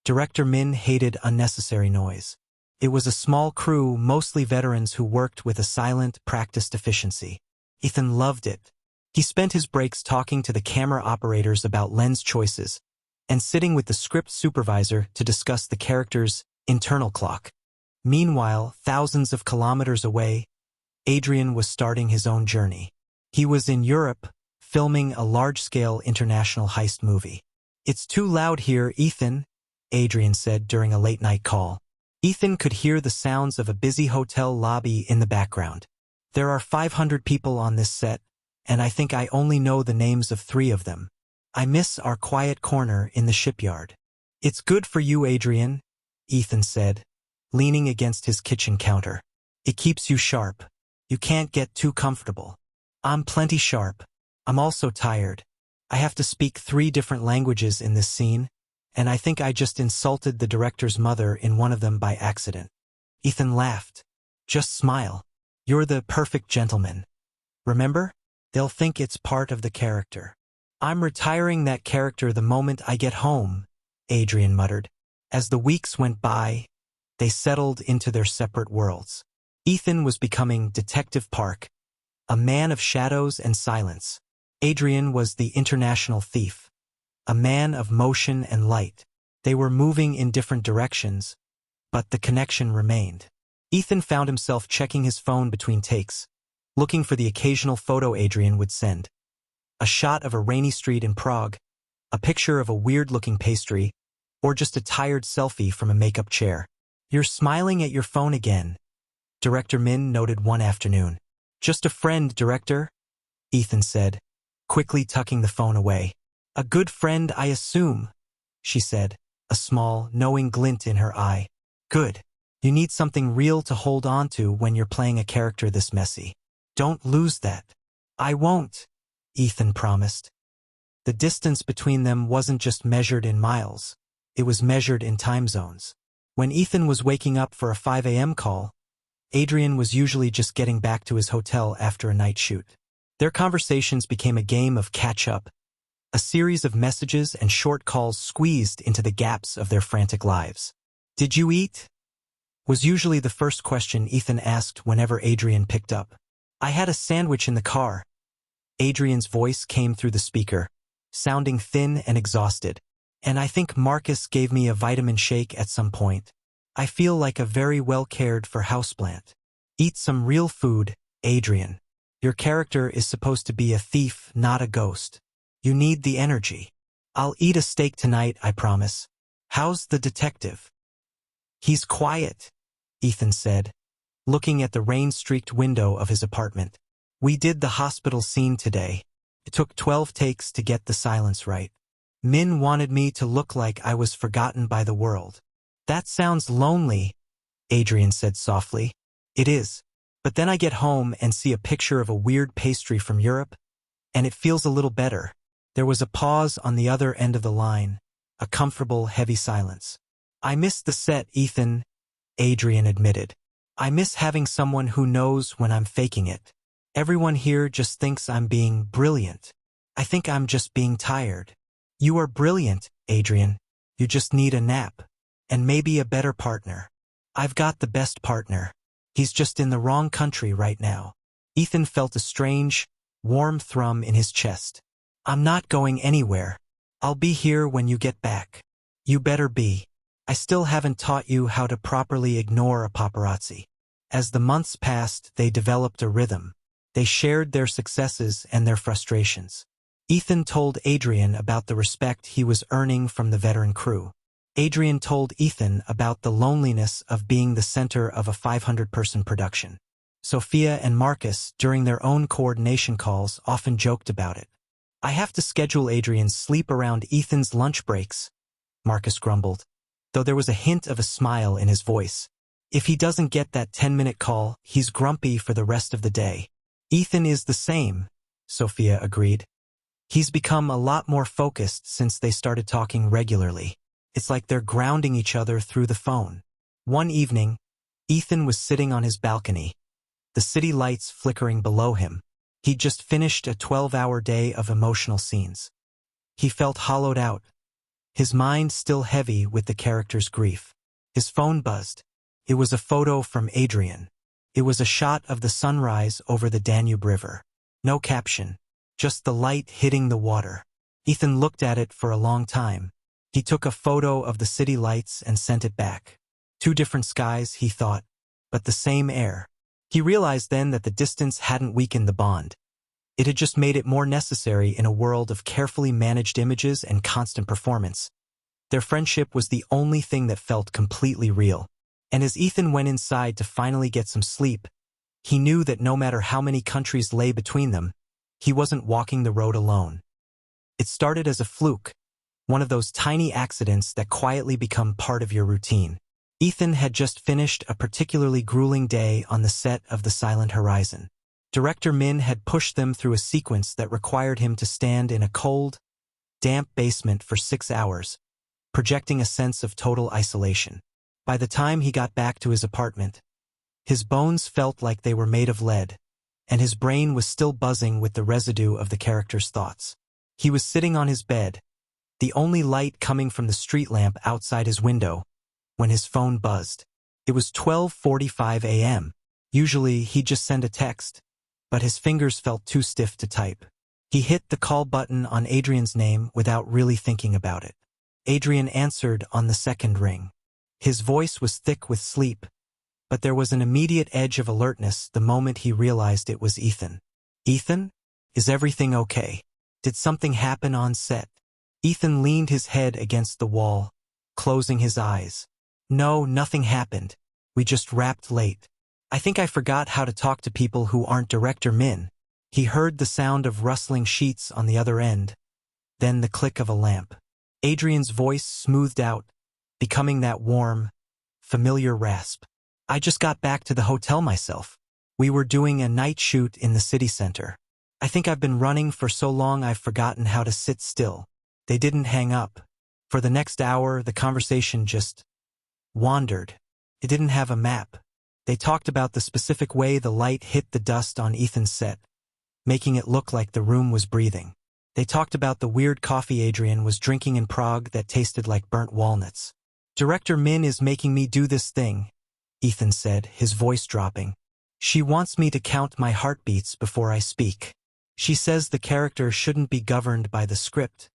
Director Min hated unnecessary noise. It was a small crew, mostly veterans who worked with a silent, practiced efficiency. Ethan loved it. He spent his breaks talking to the camera operators about lens choices and sitting with the script supervisor to discuss the character's internal clock. Meanwhile, thousands of kilometers away, Adrian was starting his own journey. He was in Europe, filming a large-scale international heist movie. "It's too loud here, Ethan," Adrian said during a late-night call. Ethan could hear the sounds of a busy hotel lobby in the background. "There are 500 people on this set, and I think I only know the names of 3 of them. I miss our quiet corner in the shipyard." "It's good for you, Adrian," Ethan said, leaning against his kitchen counter. "It keeps you sharp. You can't get too comfortable." "I'm plenty sharp. I'm also tired. I have to speak 3 different languages in this scene, and I think I just insulted the director's mother in one of them by accident." Ethan laughed. "Just smile. You're the perfect gentleman. Remember? They'll think it's part of the character." "I'm retiring that character the moment I get home," Adrian muttered. As the weeks went by, they settled into their separate worlds. Ethan was becoming Detective Park, a man of shadows and silence. Adrian was the international thief, a man of motion and light. They were moving in different directions, but the connection remained. Ethan found himself checking his phone between takes, looking for the occasional photo Adrian would send. A shot of a rainy street in Prague, a picture of a weird-looking pastry, or just a tired selfie from a makeup chair. "You're smiling at your phone again," Director Min noted one afternoon. "Just a friend, Director," Ethan said, quickly tucking the phone away. "A good friend, I assume," she said, a small, knowing glint in her eye. "Good. You need something real to hold on to when you're playing a character this messy. Don't lose that." "I won't," Ethan promised. The distance between them wasn't just measured in miles. It was measured in time zones. When Ethan was waking up for a 5 a.m. call, Adrian was usually just getting back to his hotel after a night shoot. Their conversations became a game of catch-up, a series of messages and short calls squeezed into the gaps of their frantic lives. "Did you eat?" was usually the first question Ethan asked whenever Adrian picked up. "I had a sandwich in the car." Adrian's voice came through the speaker, sounding thin and exhausted. "And I think Marcus gave me a vitamin shake at some point. I feel like a very well-cared-for houseplant." "Eat some real food, Adrian. Your character is supposed to be a thief, not a ghost. You need the energy." I'll eat a steak tonight, I promise. How's the detective? He's quiet, Ethan said, looking at the rain-streaked window of his apartment. We did the hospital scene today. It took 12 takes to get the silence right. Min wanted me to look like I was forgotten by the world. That sounds lonely, Adrian said softly. It is. But then I get home and see a picture of a weird pastry from Europe, and it feels a little better. There was a pause on the other end of the line, a comfortable, heavy silence. I miss the set, Ethan, Adrian admitted. I miss having someone who knows when I'm faking it. Everyone here just thinks I'm being brilliant. I think I'm just being tired. You are brilliant, Adrian. You just need a nap. And maybe a better partner. I've got the best partner. He's just in the wrong country right now. Ethan felt a strange, warm thrum in his chest. I'm not going anywhere. I'll be here when you get back. You better be. I still haven't taught you how to properly ignore a paparazzi. As the months passed, they developed a rhythm. They shared their successes and their frustrations. Ethan told Adrian about the respect he was earning from the veteran crew. Adrian told Ethan about the loneliness of being the center of a 500-person production. Sophia and Marcus, during their own coordination calls, often joked about it. I have to schedule Adrian's sleep around Ethan's lunch breaks, Marcus grumbled, though there was a hint of a smile in his voice. If he doesn't get that 10-minute call, he's grumpy for the rest of the day. Ethan is the same, Sophia agreed. He's become a lot more focused since they started talking regularly. It's like they're grounding each other through the phone. One evening, Ethan was sitting on his balcony, the city lights flickering below him. He'd just finished a 12-hour day of emotional scenes. He felt hollowed out, his mind still heavy with the character's grief. His phone buzzed. It was a photo from Adrian. It was a shot of the sunrise over the Danube River. No caption, just the light hitting the water. Ethan looked at it for a long time. He took a photo of the city lights and sent it back. Two different skies, he thought, but the same air. He realized then that the distance hadn't weakened the bond. It had just made it more necessary in a world of carefully managed images and constant performance. Their friendship was the only thing that felt completely real. And as Ethan went inside to finally get some sleep, he knew that no matter how many countries lay between them, he wasn't walking the road alone. It started as a fluke, one of those tiny accidents that quietly become part of your routine. Ethan had just finished a particularly grueling day on the set of The Silent Horizon. Director Min had pushed them through a sequence that required him to stand in a cold, damp basement for 6 hours, projecting a sense of total isolation. By the time he got back to his apartment, his bones felt like they were made of lead, and his brain was still buzzing with the residue of the character's thoughts. He was sitting on his bed, the only light coming from the street lamp outside his window, when his phone buzzed. It was 12:45 a.m. Usually, he'd just send a text, but his fingers felt too stiff to type. He hit the call button on Adrian's name without really thinking about it. Adrian answered on the second ring. His voice was thick with sleep, but there was an immediate edge of alertness the moment he realized it was Ethan. Ethan? Is everything okay? Did something happen on set? Ethan leaned his head against the wall, closing his eyes. No, nothing happened. We just wrapped late. I think I forgot how to talk to people who aren't Director Min. He heard the sound of rustling sheets on the other end, then the click of a lamp. Adrian's voice smoothed out, becoming that warm, familiar rasp. I just got back to the hotel myself. We were doing a night shoot in the city center. I think I've been running for so long I've forgotten how to sit still. They didn't hang up. For the next hour, the conversation just wandered. It didn't have a map. They talked about the specific way the light hit the dust on Ethan's set, making it look like the room was breathing. They talked about the weird coffee Adrian was drinking in Prague that tasted like burnt walnuts. Director Min is making me do this thing, Ethan said, his voice dropping. She wants me to count my heartbeats before I speak. She says the character shouldn't be governed by the script,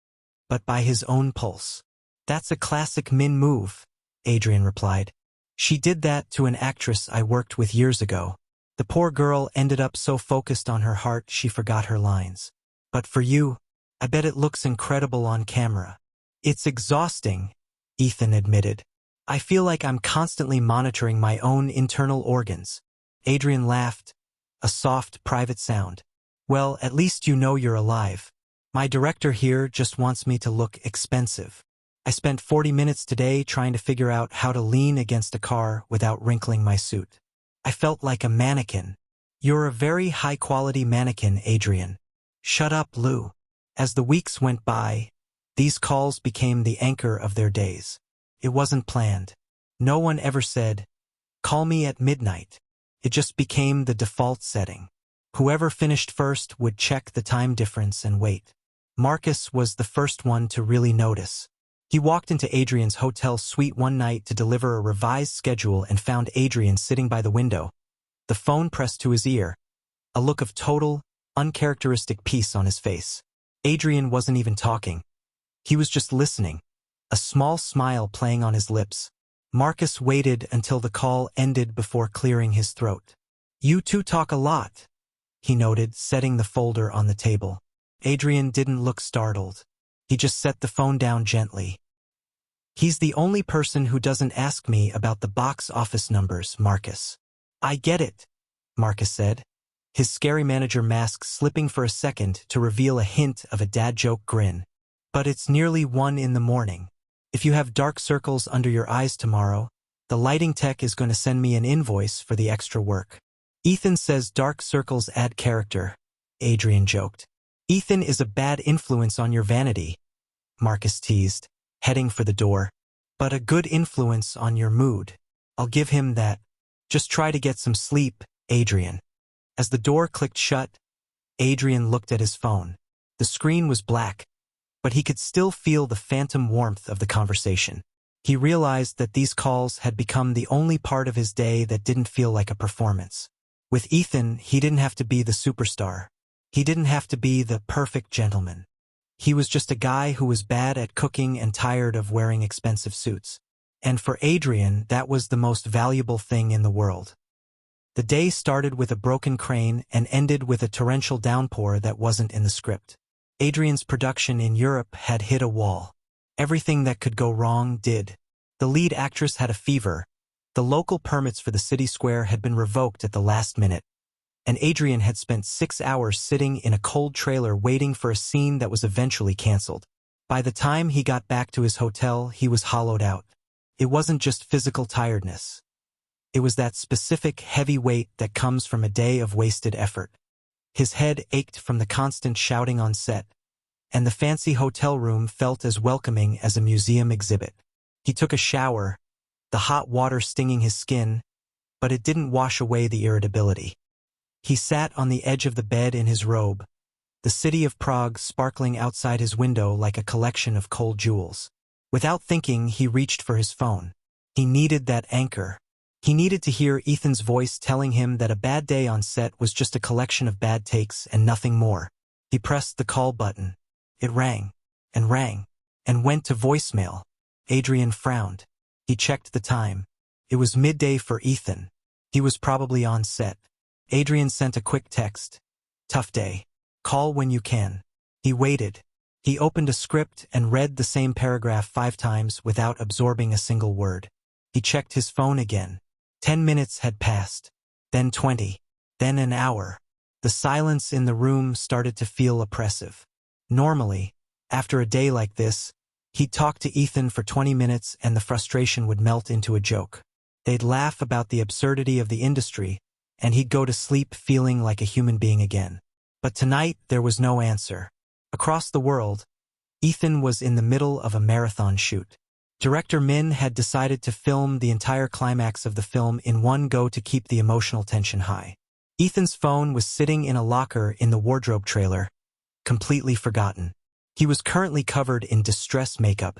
but by his own pulse. That's a classic Min move, Adrian replied. She did that to an actress I worked with years ago. The poor girl ended up so focused on her heart she forgot her lines. But for you, I bet it looks incredible on camera. It's exhausting, Ethan admitted. I feel like I'm constantly monitoring my own internal organs. Adrian laughed, a soft, private sound. Well, at least you know you're alive. My director here just wants me to look expensive. I spent 40 minutes today trying to figure out how to lean against a car without wrinkling my suit. I felt like a mannequin. You're a very high-quality mannequin, Adrian. Shut up, Lou. As the weeks went by, these calls became the anchor of their days. It wasn't planned. No one ever said, "Call me at midnight." It just became the default setting. Whoever finished first would check the time difference and wait. Marcus was the first one to really notice. He walked into Adrian's hotel suite one night to deliver a revised schedule and found Adrian sitting by the window, the phone pressed to his ear, a look of total, uncharacteristic peace on his face. Adrian wasn't even talking. He was just listening, a small smile playing on his lips. Marcus waited until the call ended before clearing his throat. "You two talk a lot," he noted, setting the folder on the table. Adrian didn't look startled. He just set the phone down gently. "He's the only person who doesn't ask me about the box office numbers, Marcus." "I get it," Marcus said, his scary manager mask slipping for a second to reveal a hint of a dad joke grin. "But it's nearly 1 in the morning. If you have dark circles under your eyes tomorrow, the lighting tech is going to send me an invoice for the extra work." "Ethan says dark circles add character," Adrian joked. "Ethan is a bad influence on your vanity," Marcus teased, heading for the door. "But a good influence on your mood. I'll give him that. Just try to get some sleep, Adrian." As the door clicked shut, Adrian looked at his phone. The screen was black, but he could still feel the phantom warmth of the conversation. He realized that these calls had become the only part of his day that didn't feel like a performance. With Ethan, he didn't have to be the superstar. He didn't have to be the perfect gentleman. He was just a guy who was bad at cooking and tired of wearing expensive suits. And for Adrian, that was the most valuable thing in the world. The day started with a broken crane and ended with a torrential downpour that wasn't in the script. Adrian's production in Europe had hit a wall. Everything that could go wrong did. The lead actress had a fever. The local permits for the city square had been revoked at the last minute. And Adrian had spent 6 hours sitting in a cold trailer waiting for a scene that was eventually canceled. By the time he got back to his hotel, he was hollowed out. It wasn't just physical tiredness. It was that specific heavy weight that comes from a day of wasted effort. His head ached from the constant shouting on set, and the fancy hotel room felt as welcoming as a museum exhibit. He took a shower, the hot water stinging his skin, but it didn't wash away the irritability. He sat on the edge of the bed in his robe, the city of Prague sparkling outside his window like a collection of cold jewels. Without thinking, he reached for his phone. He needed that anchor. He needed to hear Ethan's voice telling him that a bad day on set was just a collection of bad takes and nothing more. He pressed the call button. It rang, and went to voicemail. Adrian frowned. He checked the time. It was midday for Ethan. He was probably on set. Adrian sent a quick text. "Tough day. Call when you can." He waited. He opened a script and read the same paragraph 5 times without absorbing a single word. He checked his phone again. 10 minutes had passed, then 20, then an hour. The silence in the room started to feel oppressive. Normally, after a day like this, he'd talk to Ethan for 20 minutes and the frustration would melt into a joke. They'd laugh about the absurdity of the industry, and he'd go to sleep feeling like a human being again. But tonight, there was no answer. Across the world, Ethan was in the middle of a marathon shoot. Director Min had decided to film the entire climax of the film in one go to keep the emotional tension high. Ethan's phone was sitting in a locker in the wardrobe trailer, completely forgotten. He was currently covered in distress makeup,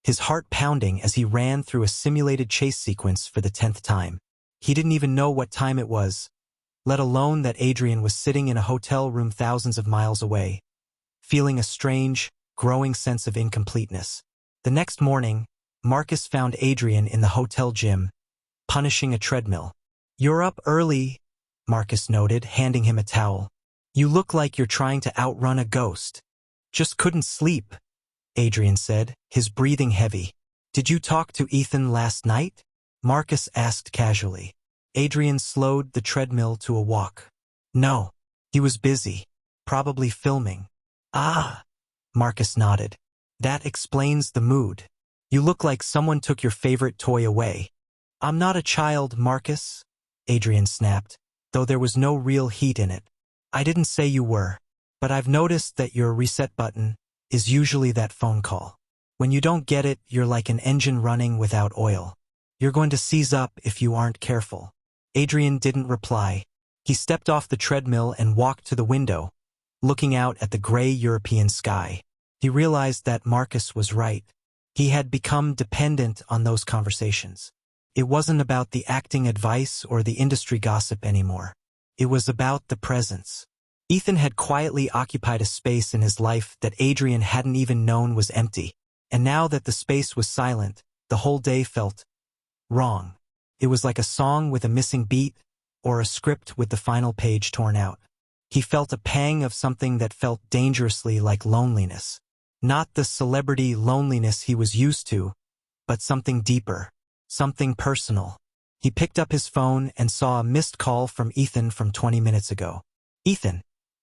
his heart pounding as he ran through a simulated chase sequence for the 10th time. He didn't even know what time it was, let alone that Adrian was sitting in a hotel room thousands of miles away, feeling a strange, growing sense of incompleteness. The next morning, Marcus found Adrian in the hotel gym, punishing a treadmill. "You're up early," Marcus noted, handing him a towel. "You look like you're trying to outrun a ghost." Just couldn't sleep, Adrian said, his breathing heavy. Did you talk to Ethan last night? Marcus asked casually. Adrian slowed the treadmill to a walk. No, he was busy, probably filming. Ah, Marcus nodded. That explains the mood. You look like someone took your favorite toy away. I'm not a child, Marcus, Adrian snapped, though there was no real heat in it. I didn't say you were, but I've noticed that your reset button is usually that phone call. When you don't get it, you're like an engine running without oil. You're going to seize up if you aren't careful. Adrian didn't reply. He stepped off the treadmill and walked to the window, looking out at the gray European sky. He realized that Marcus was right. He had become dependent on those conversations. It wasn't about the acting advice or the industry gossip anymore. It was about the presence. Ethan had quietly occupied a space in his life that Adrian hadn't even known was empty. And now that the space was silent, the whole day felt wrong. It was like a song with a missing beat or a script with the final page torn out. He felt a pang of something that felt dangerously like loneliness. Not the celebrity loneliness he was used to, but something deeper, something personal. He picked up his phone and saw a missed call from Ethan from 20 minutes ago. Ethan,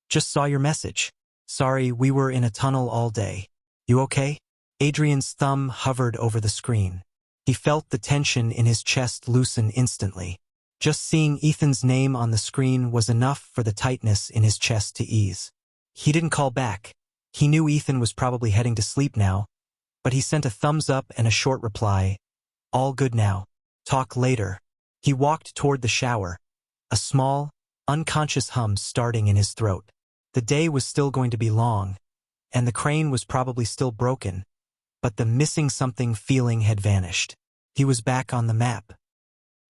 just saw your message. Sorry, we were in a tunnel all day. You okay? Adrian's thumb hovered over the screen. He felt the tension in his chest loosen instantly. Just seeing Ethan's name on the screen was enough for the tightness in his chest to ease. He didn't call back. He knew Ethan was probably heading to sleep now, but he sent a thumbs up and a short reply. All good now. Talk later. He walked toward the shower, a small, unconscious hum starting in his throat. The day was still going to be long, and the crane was probably still broken, but the missing something feeling had vanished. He was back on the map.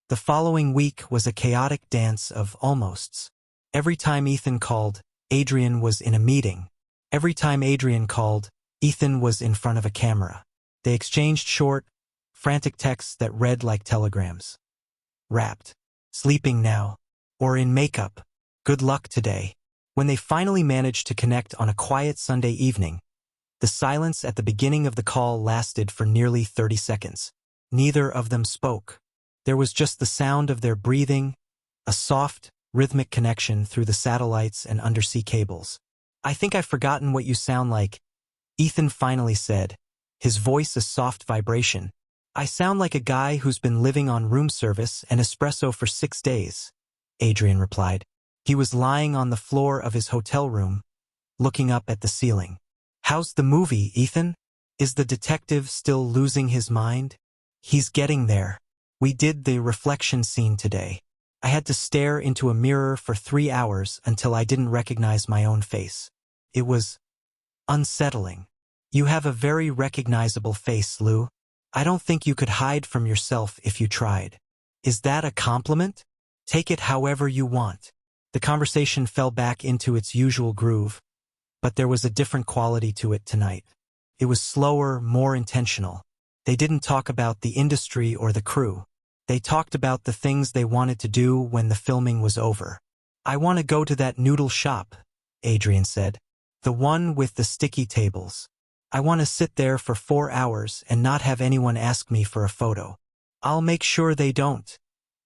The following week was a chaotic dance of almosts. Every time Ethan called, Adrian was in a meeting. Every time Adrian called, Ethan was in front of a camera. They exchanged short, frantic texts that read like telegrams. Wrapped. Sleeping now. Or in makeup. Good luck today. When they finally managed to connect on a quiet Sunday evening, the silence at the beginning of the call lasted for nearly 30 seconds. Neither of them spoke. There was just the sound of their breathing, a soft, rhythmic connection through the satellites and undersea cables. I think I've forgotten what you sound like, Ethan finally said, his voice a soft vibration. I sound like a guy who's been living on room service and espresso for 6 days, Adrian replied. He was lying on the floor of his hotel room, looking up at the ceiling. How's the movie, Ethan? Is the detective still losing his mind? He's getting there. We did the reflection scene today. I had to stare into a mirror for 3 hours until I didn't recognize my own face. It was unsettling. You have a very recognizable face, Lou. I don't think you could hide from yourself if you tried. Is that a compliment? Take it however you want. The conversation fell back into its usual groove, but there was a different quality to it tonight. It was slower, more intentional. They didn't talk about the industry or the crew. They talked about the things they wanted to do when the filming was over. I want to go to that noodle shop, Adrian said. The one with the sticky tables. I want to sit there for 4 hours and not have anyone ask me for a photo. I'll make sure they don't,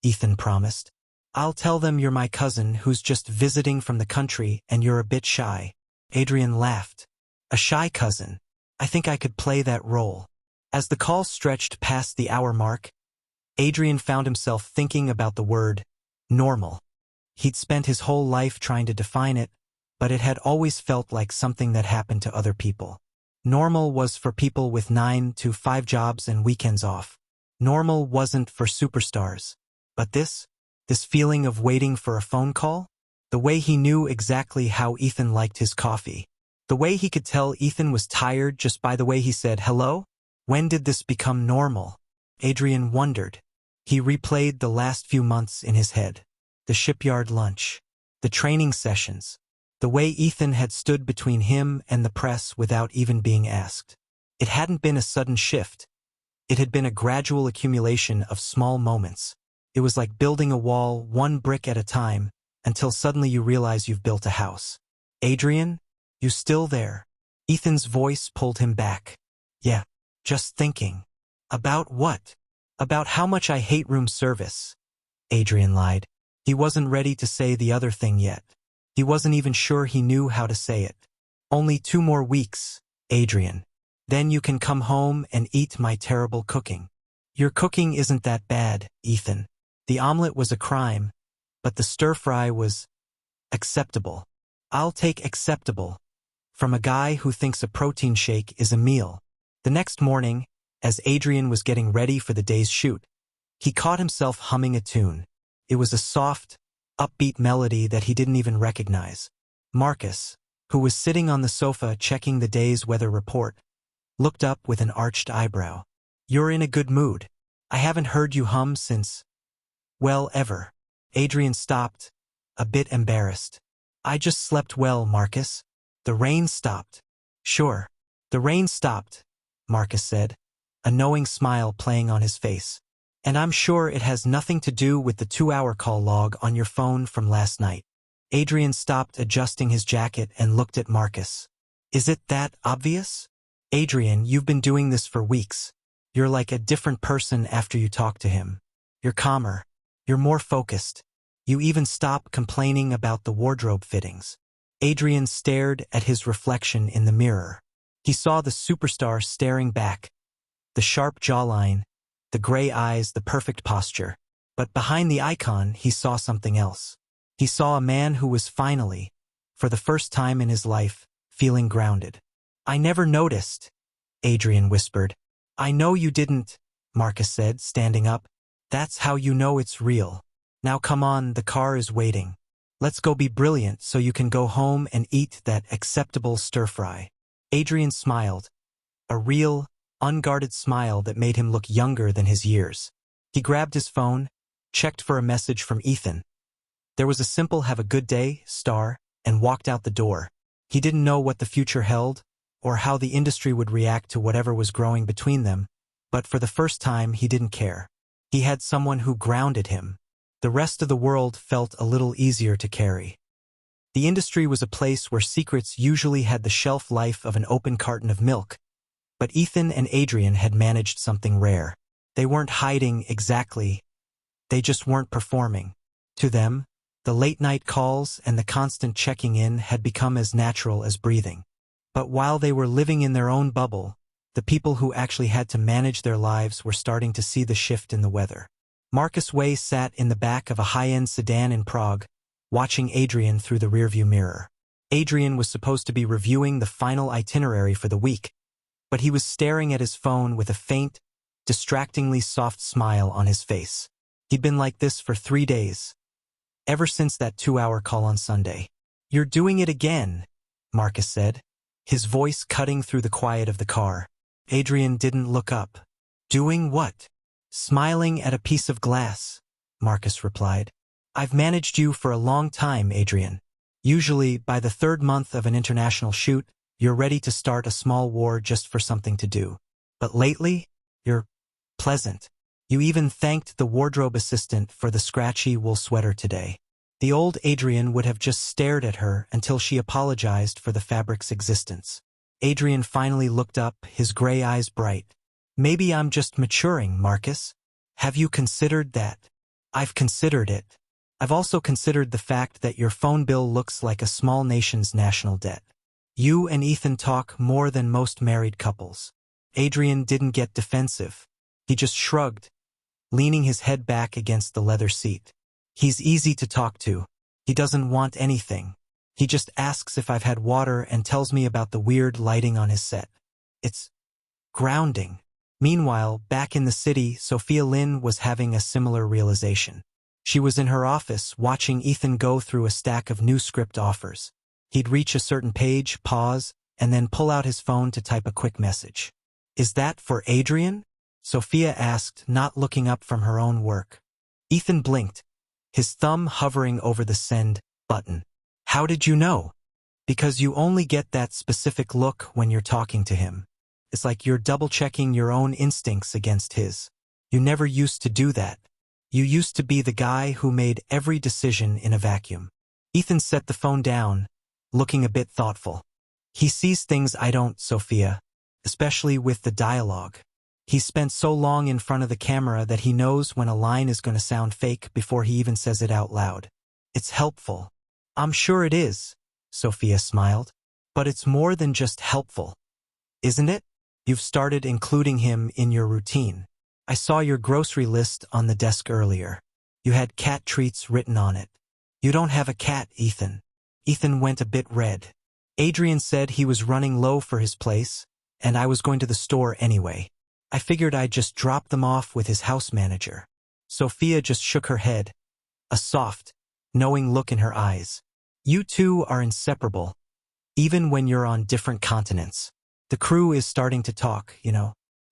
Ethan promised. I'll tell them you're my cousin who's just visiting from the country and you're a bit shy. Adrian laughed. A shy cousin. I think I could play that role. As the call stretched past the hour mark, Adrian found himself thinking about the word normal. He'd spent his whole life trying to define it, but it had always felt like something that happened to other people. Normal was for people with 9 to 5 jobs and weekends off. Normal wasn't for superstars. But this feeling of waiting for a phone call? The way he knew exactly how Ethan liked his coffee. The way he could tell Ethan was tired just by the way he said hello? When did this become normal? Adrian wondered. He replayed the last few months in his head. The shipyard lunch. The training sessions. The way Ethan had stood between him and the press without even being asked. It hadn't been a sudden shift. It had been a gradual accumulation of small moments. It was like building a wall, one brick at a time, until suddenly you realize you've built a house. Adrian? You still there? Ethan's voice pulled him back. Yeah, just thinking. About what? About how much I hate room service. Adrian lied. He wasn't ready to say the other thing yet. He wasn't even sure he knew how to say it. Only 2 more weeks, Adrian. Then you can come home and eat my terrible cooking. Your cooking isn't that bad, Ethan. The omelet was a crime, but the stir-fry was acceptable. I'll take acceptable from a guy who thinks a protein shake is a meal. The next morning, as Adrian was getting ready for the day's shoot, he caught himself humming a tune. It was a soft, upbeat melody that he didn't even recognize. Marcus, who was sitting on the sofa checking the day's weather report, looked up with an arched eyebrow. You're in a good mood. I haven't heard you hum since, well, ever. Adrian stopped, a bit embarrassed. I just slept well, Marcus. The rain stopped. Sure. The rain stopped, Marcus said, a knowing smile playing on his face. And I'm sure it has nothing to do with the 2-hour call log on your phone from last night. Adrian stopped adjusting his jacket and looked at Marcus. Is it that obvious? Adrian, you've been doing this for weeks. You're like a different person after you talk to him. You're calmer. You're more focused. You even stop complaining about the wardrobe fittings. Adrian stared at his reflection in the mirror. He saw the superstar staring back, the sharp jawline, the gray eyes, the perfect posture. But behind the icon, he saw something else. He saw a man who was finally, for the first time in his life, feeling grounded. I never noticed, Adrian whispered. I know you didn't, Marcus said, standing up. That's how you know it's real. Now come on, the car is waiting. Let's go be brilliant so you can go home and eat that acceptable stir-fry. Adrian smiled, a real, unguarded smile that made him look younger than his years. He grabbed his phone, checked for a message from Ethan. There was a simple "have a good day" star, and walked out the door. He didn't know what the future held, or how the industry would react to whatever was growing between them, but for the first time he didn't care. He had someone who grounded him. The rest of the world felt a little easier to carry. The industry was a place where secrets usually had the shelf life of an open carton of milk, but Ethan and Adrian had managed something rare. They weren't hiding exactly, they just weren't performing. To them, the late-night calls and the constant checking in had become as natural as breathing. But while they were living in their own bubble, the people who actually had to manage their lives were starting to see the shift in the weather. Marcus Way sat in the back of a high-end sedan in Prague, watching Adrian through the rearview mirror. Adrian was supposed to be reviewing the final itinerary for the week, but he was staring at his phone with a faint, distractingly soft smile on his face. He'd been like this for 3 days, ever since that 2-hour call on Sunday. You're doing it again, Marcus said, his voice cutting through the quiet of the car. Adrian didn't look up. Doing what? Smiling at a piece of glass, Marcus replied. I've managed you for a long time, Adrian. Usually, by the 3rd month of an international shoot, you're ready to start a small war just for something to do. But lately, you're pleasant. You even thanked the wardrobe assistant for the scratchy wool sweater today. The old Adrian would have just stared at her until she apologized for the fabric's existence. Adrian finally looked up, his gray eyes bright. Maybe I'm just maturing, Marcus. Have you considered that? I've considered it. I've also considered the fact that your phone bill looks like a small nation's national debt. You and Ethan talk more than most married couples. Adrian didn't get defensive. He just shrugged, leaning his head back against the leather seat. He's easy to talk to. He doesn't want anything. He just asks if I've had water and tells me about the weird lighting on his set. It's grounding. Meanwhile, back in the city, Sophia Lynn was having a similar realization. She was in her office watching Ethan go through a stack of new script offers. He'd reach a certain page, pause, and then pull out his phone to type a quick message. Is that for Adrian? Sophia asked, not looking up from her own work. Ethan blinked, his thumb hovering over the send button. How did you know? Because you only get that specific look when you're talking to him. It's like you're double-checking your own instincts against his. You never used to do that. You used to be the guy who made every decision in a vacuum. Ethan set the phone down, looking a bit thoughtful. He sees things I don't, Sophia, especially with the dialogue. He spent so long in front of the camera that he knows when a line is going to sound fake before he even says it out loud. It's helpful. I'm sure it is, Sophia smiled. But it's more than just helpful, isn't it? You've started including him in your routine. I saw your grocery list on the desk earlier. You had cat treats written on it. You don't have a cat, Ethan. Ethan went a bit red. Adrian said he was running low for his place, and I was going to the store anyway. I figured I'd just drop them off with his house manager. Sophia just shook her head, a soft, knowing look in her eyes. You two are inseparable, even when you're on different continents. The crew is starting to talk,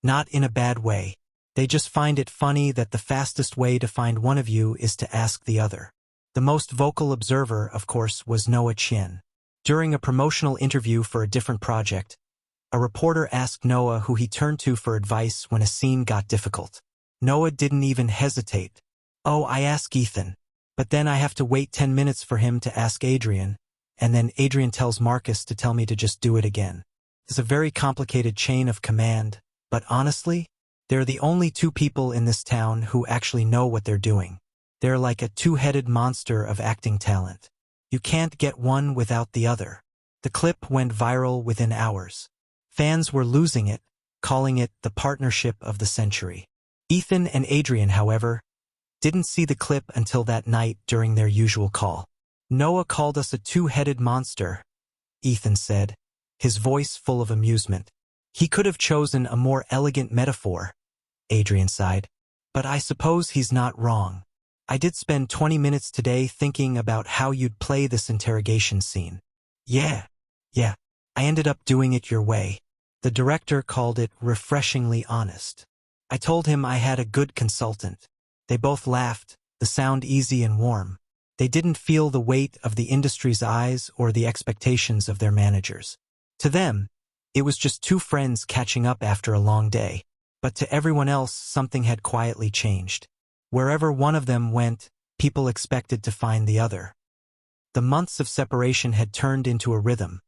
not in a bad way. They just find it funny that the fastest way to find one of you is to ask the other. The most vocal observer, of course, was Noah Chin. During a promotional interview for a different project, a reporter asked Noah who he turned to for advice when a scene got difficult. Noah didn't even hesitate. Oh, I ask Ethan. But then I have to wait 10 minutes for him to ask Adrian, and then Adrian tells Marcus to tell me to just do it again. It's a very complicated chain of command, but honestly, they're the only two people in this town who actually know what they're doing. They're like a two-headed monster of acting talent. You can't get one without the other. The clip went viral within hours. Fans were losing it, calling it the partnership of the century. Ethan and Adrian, however, didn't see the clip until that night during their usual call. Noah called us a two-headed monster, Ethan said, his voice full of amusement. He could have chosen a more elegant metaphor, Adrian sighed. But I suppose he's not wrong. I did spend 20 minutes today thinking about how you'd play this interrogation scene. Yeah. I ended up doing it your way. The director called it refreshingly honest. I told him I had a good consultant. They both laughed, the sound easy and warm. They didn't feel the weight of the industry's eyes or the expectations of their managers. To them, it was just two friends catching up after a long day. But to everyone else, something had quietly changed. Wherever one of them went, people expected to find the other. The months of separation had turned into a rhythm,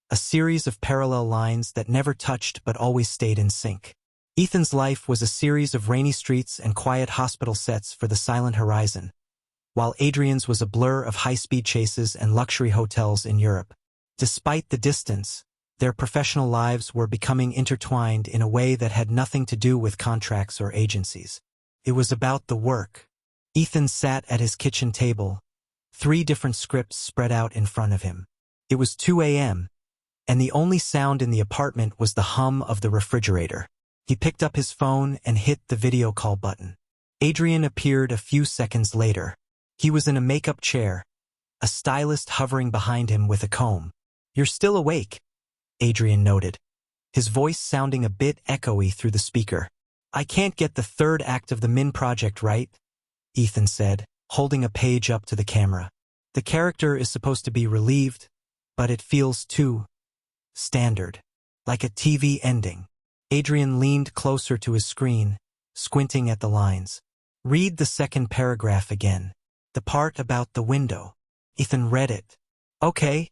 a series of parallel lines that never touched but always stayed in sync. Ethan's life was a series of rainy streets and quiet hospital sets for the silent horizon, while Adrian's was a blur of high-speed chases and luxury hotels in Europe. Despite the distance, their professional lives were becoming intertwined in a way that had nothing to do with contracts or agencies. It was about the work. Ethan sat at his kitchen table, 3 different scripts spread out in front of him. It was 2 a.m., and the only sound in the apartment was the hum of the refrigerator. He picked up his phone and hit the video call button. Adrian appeared a few seconds later. He was in a makeup chair, a stylist hovering behind him with a comb. "You're still awake," Adrian noted, his voice sounding a bit echoey through the speaker. "I can't get the 3rd act of the Min project right," Ethan said, holding a page up to the camera. "The character is supposed to be relieved, but it feels too standard, like a TV ending." Adrian leaned closer to his screen, squinting at the lines. "Read the 2nd paragraph again. The part about the window." Ethan read it. "Okay,"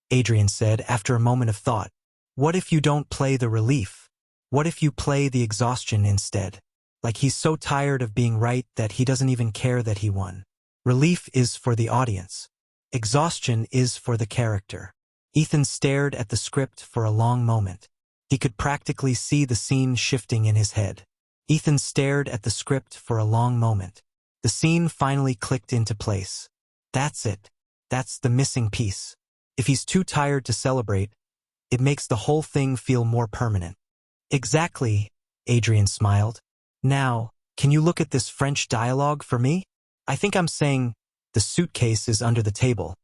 Adrian said after a moment of thought. "What if you don't play the relief? What if you play the exhaustion instead? Like he's so tired of being right that he doesn't even care that he won. Relief is for the audience. Exhaustion is for the character." Ethan stared at the script for a long moment. He could practically see the scene shifting in his head. Ethan stared at the script for a long moment. The scene finally clicked into place. That's it. That's the missing piece. If he's too tired to celebrate, it makes the whole thing feel more permanent. "Exactly," Adrian smiled. "Now, can you look at this French dialogue for me? I think I'm saying, 'The suitcase is under the table.'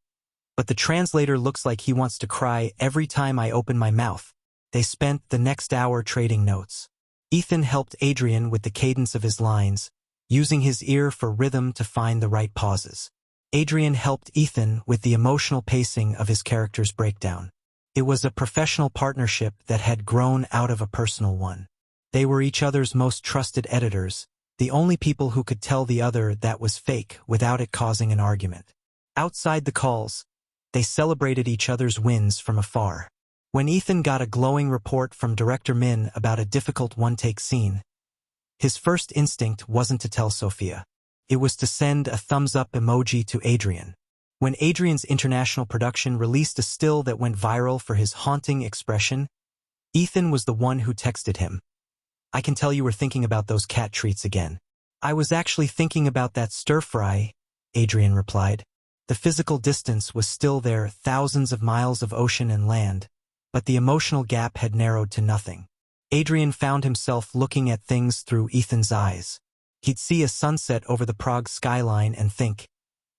But the translator looks like he wants to cry every time I open my mouth." They spent the next hour trading notes. Ethan helped Adrian with the cadence of his lines, using his ear for rhythm to find the right pauses. Adrian helped Ethan with the emotional pacing of his character's breakdown. It was a professional partnership that had grown out of a personal one. They were each other's most trusted editors, the only people who could tell the other that was fake without it causing an argument. Outside the calls, they celebrated each other's wins from afar. When Ethan got a glowing report from director Min about a difficult one-take scene, his first instinct wasn't to tell Sophia. It was to send a thumbs-up emoji to Adrian. When Adrian's international production released a still that went viral for his haunting expression, Ethan was the one who texted him. "I can tell you were thinking about those cat treats again." "I was actually thinking about that stir-fry," Adrian replied. The physical distance was still there, thousands of miles of ocean and land, but the emotional gap had narrowed to nothing. Adrian found himself looking at things through Ethan's eyes. He'd see a sunset over the Prague skyline and think,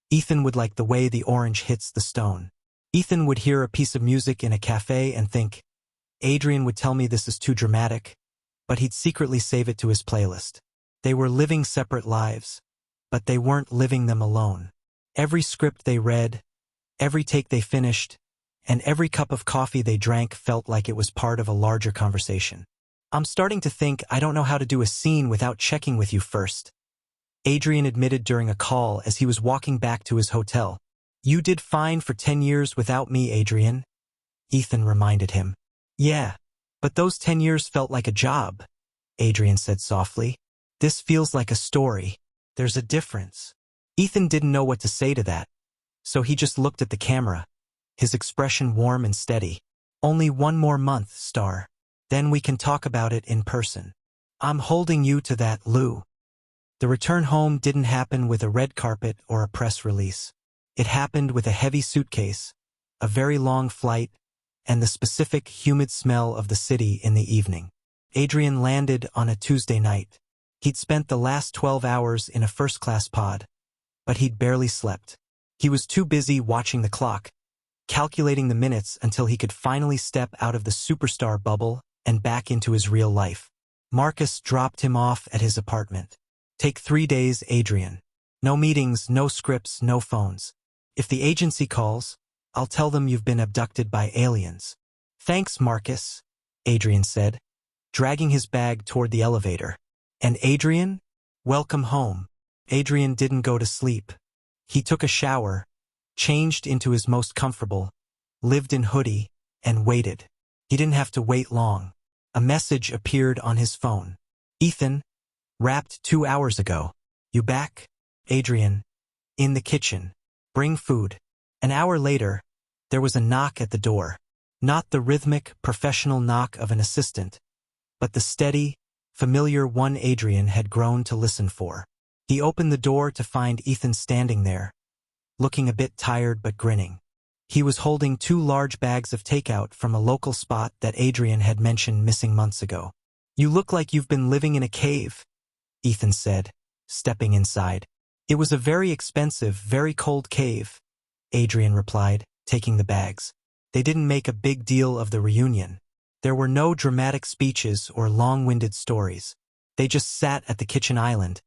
Ethan would like the way the orange hits the stone. Ethan would hear a piece of music in a cafe and think, Adrian would tell me this is too dramatic, but he'd secretly save it to his playlist. They were living separate lives, but they weren't living them alone. Every script they read, every take they finished, and every cup of coffee they drank felt like it was part of a larger conversation. "I'm starting to think I don't know how to do a scene without checking with you first," Adrian admitted during a call as he was walking back to his hotel. "You did fine for 10 years without me, Adrian," Ethan reminded him. "Yeah, but those 10 years felt like a job," Adrian said softly. "This feels like a story. There's a difference." Ethan didn't know what to say to that, so he just looked at the camera, his expression warm and steady. "Only one more month, Star. Then we can talk about it in person. I'm holding you to that, Lou." The return home didn't happen with a red carpet or a press release. It happened with a heavy suitcase, a very long flight, and the specific humid smell of the city in the evening. Adrian landed on a Tuesday night. He'd spent the last 12 hours in a first-class pod, but he'd barely slept. He was too busy watching the clock, calculating the minutes until he could finally step out of the superstar bubble and back into his real life. Marcus dropped him off at his apartment. "Take 3 days, Adrian. No meetings, no scripts, no phones. If the agency calls, I'll tell them you've been abducted by aliens." "Thanks, Marcus," Adrian said, dragging his bag toward the elevator. "And Adrian, welcome home." Adrian didn't go to sleep. He took a shower, changed into his most comfortable, lived-in hoodie, and waited. He didn't have to wait long. A message appeared on his phone. "Ethan, wrapped 2 hours ago. You back? Adrian, in the kitchen. Bring food." An hour later, there was a knock at the door. Not the rhythmic, professional knock of an assistant, but the steady, familiar one Adrian had grown to listen for. He opened the door to find Ethan standing there, looking a bit tired but grinning. He was holding 2 large bags of takeout from a local spot that Adrian had mentioned missing months ago. "You look like you've been living in a cave," Ethan said, stepping inside. "It was a very expensive, very cold cave," Adrian replied, taking the bags. They didn't make a big deal of the reunion. There were no dramatic speeches or long-winded stories. They just sat at the kitchen island,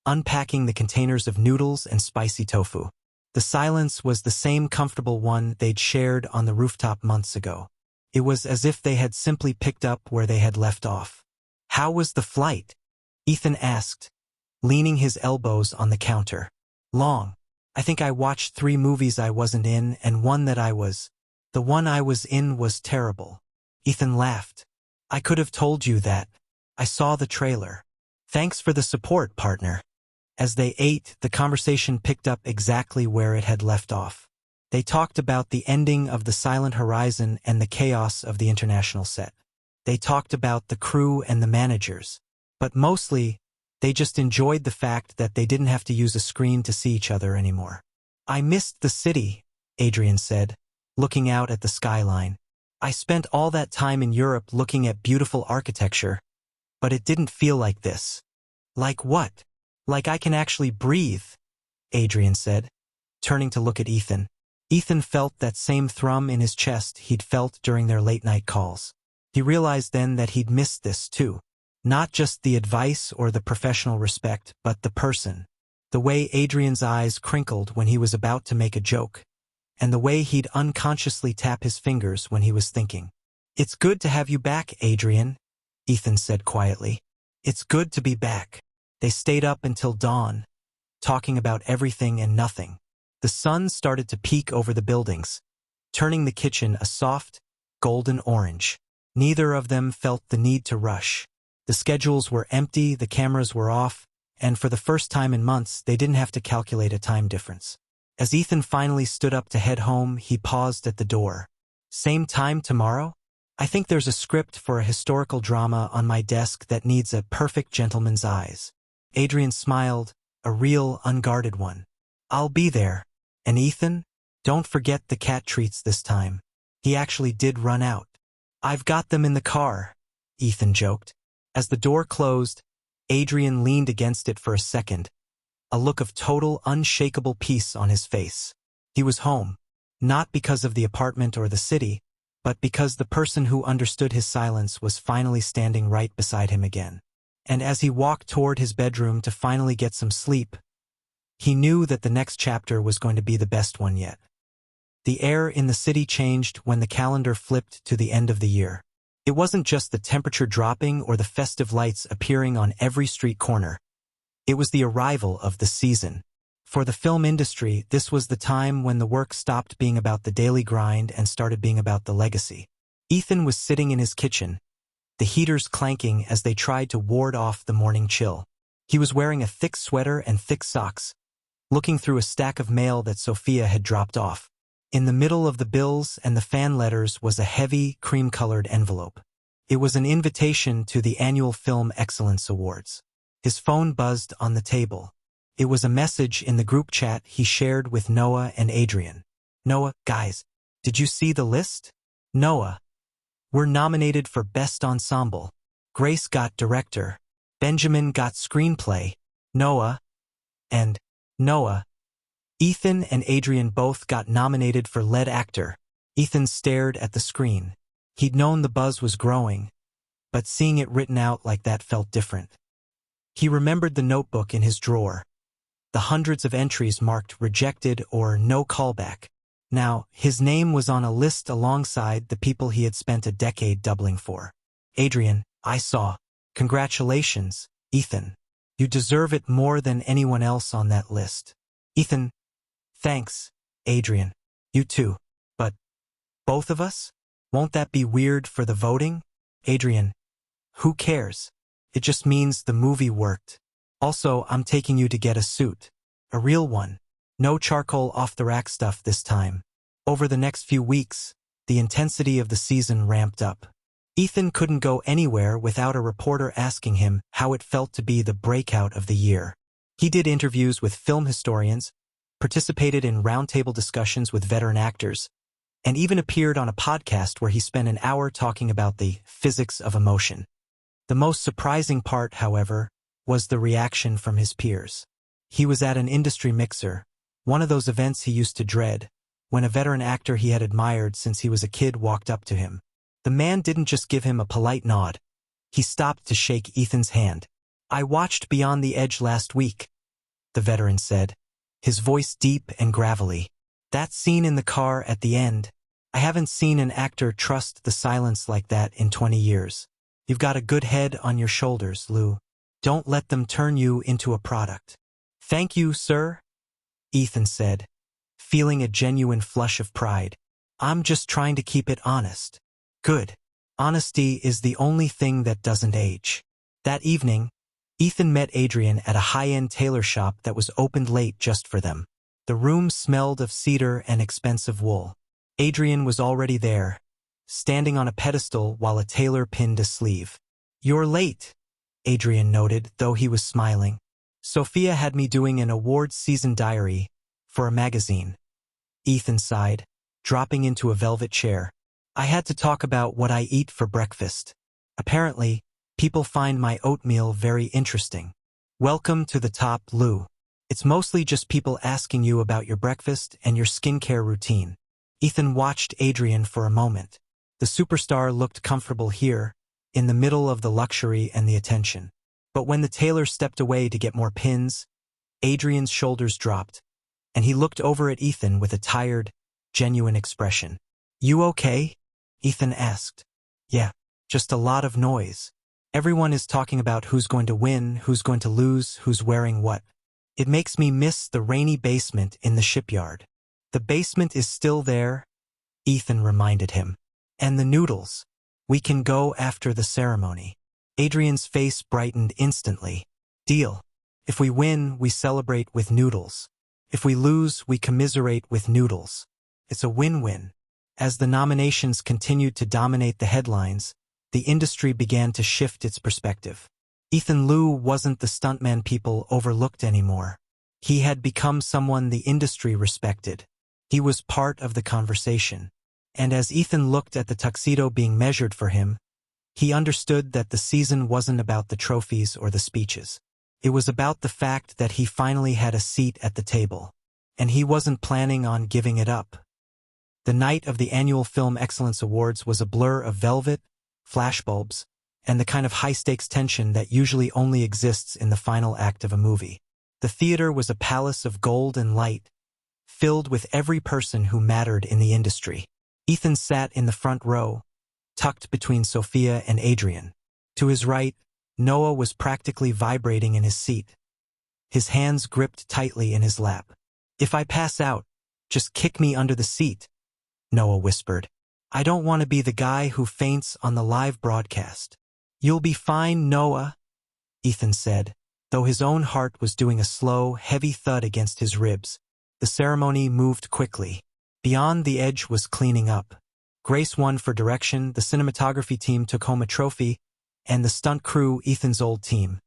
unpacking the containers of noodles and spicy tofu. The silence was the same comfortable one they'd shared on the rooftop months ago. It was as if they had simply picked up where they had left off. "How was the flight?" Ethan asked, leaning his elbows on the counter. "Long. I think I watched 3 movies I wasn't in and one that I was. The one I was in was terrible." Ethan laughed. "I could have told you that. I saw the trailer. Thanks for the support, partner." As they ate, the conversation picked up exactly where it had left off. They talked about the ending of The Silent Horizon and the chaos of the international set. They talked about the crew and the managers. But mostly, they just enjoyed the fact that they didn't have to use a screen to see each other anymore. "I missed the city," Adrian said, looking out at the skyline. "I spent all that time in Europe looking at beautiful architecture, but it didn't feel like this." "Like what?" "Like I can actually breathe," Adrian said, turning to look at Ethan. Ethan felt that same thrum in his chest he'd felt during their late-night calls. He realized then that he'd missed this too. Not just the advice or the professional respect, but the person. The way Adrian's eyes crinkled when he was about to make a joke, and the way he'd unconsciously tap his fingers when he was thinking. "It's good to have you back, Adrian," Ethan said quietly. "It's good to be back." They stayed up until dawn, talking about everything and nothing. The sun started to peek over the buildings, turning the kitchen a soft, golden orange. Neither of them felt the need to rush. The schedules were empty, the cameras were off, and for the first time in months, they didn't have to calculate a time difference. As Ethan finally stood up to head home, he paused at the door. Same time tomorrow? I think there's a script for a historical drama on my desk that needs a perfect gentleman's eyes. Adrian smiled, a real, unguarded one. I'll be there. And Ethan? Don't forget the cat treats this time. He actually did run out. I've got them in the car, Ethan joked. As the door closed, Adrian leaned against it for a second, a look of total, unshakable peace on his face. He was home, not because of the apartment or the city, but because the person who understood his silence was finally standing right beside him again. And as he walked toward his bedroom to finally get some sleep, he knew that the next chapter was going to be the best one yet. The air in the city changed when the calendar flipped to the end of the year. It wasn't just the temperature dropping or the festive lights appearing on every street corner. It was the arrival of the season. For the film industry, this was the time when the work stopped being about the daily grind and started being about the legacy. Ethan was sitting in his kitchen, the heaters clanking as they tried to ward off the morning chill. He was wearing a thick sweater and thick socks, looking through a stack of mail that Sophia had dropped off. In the middle of the bills and the fan letters was a heavy, cream-colored envelope. It was an invitation to the annual Film Excellence Awards. His phone buzzed on the table. It was a message in the group chat he shared with Noah and Adrian. Noah, guys, did you see the list? Noah, we're nominated for Best Ensemble. Grace got Director. Benjamin got Screenplay. Noah, and Noah. Ethan and Adrian both got nominated for Lead Actor. Ethan stared at the screen. He'd known the buzz was growing, but seeing it written out like that felt different. He remembered the notebook in his drawer, the hundreds of entries marked rejected or no callback. Now, his name was on a list alongside the people he had spent a decade doubling for. Adrian, I saw. Congratulations, Ethan. You deserve it more than anyone else on that list. Ethan, thanks, Adrian. You too. But both of us? Won't that be weird for the voting? Adrian, who cares? It just means the movie worked. Also, I'm taking you to get a suit. A real one. No charcoal off-the-rack stuff this time. Over the next few weeks, the intensity of the season ramped up. Ethan couldn't go anywhere without a reporter asking him how it felt to be the breakout of the year. He did interviews with film historians, participated in roundtable discussions with veteran actors, and even appeared on a podcast where he spent an hour talking about the physics of emotion. The most surprising part, however, was the reaction from his peers. He was at an industry mixer, one of those events he used to dread, when a veteran actor he had admired since he was a kid walked up to him. The man didn't just give him a polite nod. He stopped to shake Ethan's hand. I watched Beyond the Edge last week, the veteran said, his voice deep and gravelly. That scene in the car at the end, I haven't seen an actor trust the silence like that in 20 years. You've got a good head on your shoulders, Lou. Don't let them turn you into a product. Thank you, sir, Ethan said, feeling a genuine flush of pride. I'm just trying to keep it honest. Good. Honesty is the only thing that doesn't age. That evening, Ethan met Adrian at a high-end tailor shop that was opened late just for them. The room smelled of cedar and expensive wool. Adrian was already there, standing on a pedestal while a tailor pinned a sleeve. You're late, Adrian noted, though he was smiling. Sophia had me doing an awards season diary for a magazine. Ethan sighed, dropping into a velvet chair. I had to talk about what I eat for breakfast. Apparently, people find my oatmeal very interesting. Welcome to the top, Lou. It's mostly just people asking you about your breakfast and your skincare routine. Ethan watched Adrian for a moment. The superstar looked comfortable here, in the middle of the luxury and the attention. But when the tailor stepped away to get more pins, Adrian's shoulders dropped, and he looked over at Ethan with a tired, genuine expression. You okay? Ethan asked. Yeah, just a lot of noise. Everyone is talking about who's going to win, who's going to lose, who's wearing what. It makes me miss the rainy basement in the shipyard. The basement is still there, Ethan reminded him. And the noodles. We can go after the ceremony. Adrian's face brightened instantly. Deal. If we win, we celebrate with noodles. If we lose, we commiserate with noodles. It's a win-win. As the nominations continued to dominate the headlines, the industry began to shift its perspective. Ethan Liu wasn't the stuntman people overlooked anymore. He had become someone the industry respected. He was part of the conversation. And as Ethan looked at the tuxedo being measured for him, he understood that the season wasn't about the trophies or the speeches. It was about the fact that he finally had a seat at the table. And he wasn't planning on giving it up. The night of the annual Film Excellence Awards was a blur of velvet, flashbulbs, and the kind of high-stakes tension that usually only exists in the final act of a movie. The theater was a palace of gold and light, filled with every person who mattered in the industry. Ethan sat in the front row, tucked between Sophia and Adrian. To his right, Noah was practically vibrating in his seat, his hands gripped tightly in his lap. "If I pass out, just kick me under the seat," Noah whispered. "I don't want to be the guy who faints on the live broadcast." "You'll be fine, Noah," Ethan said, though his own heart was doing a slow, heavy thud against his ribs. The ceremony moved quickly. Beyond the Edge was cleaning up. Grace won for direction, the cinematography team took home a trophy, and the stunt crew, Ethan's old team,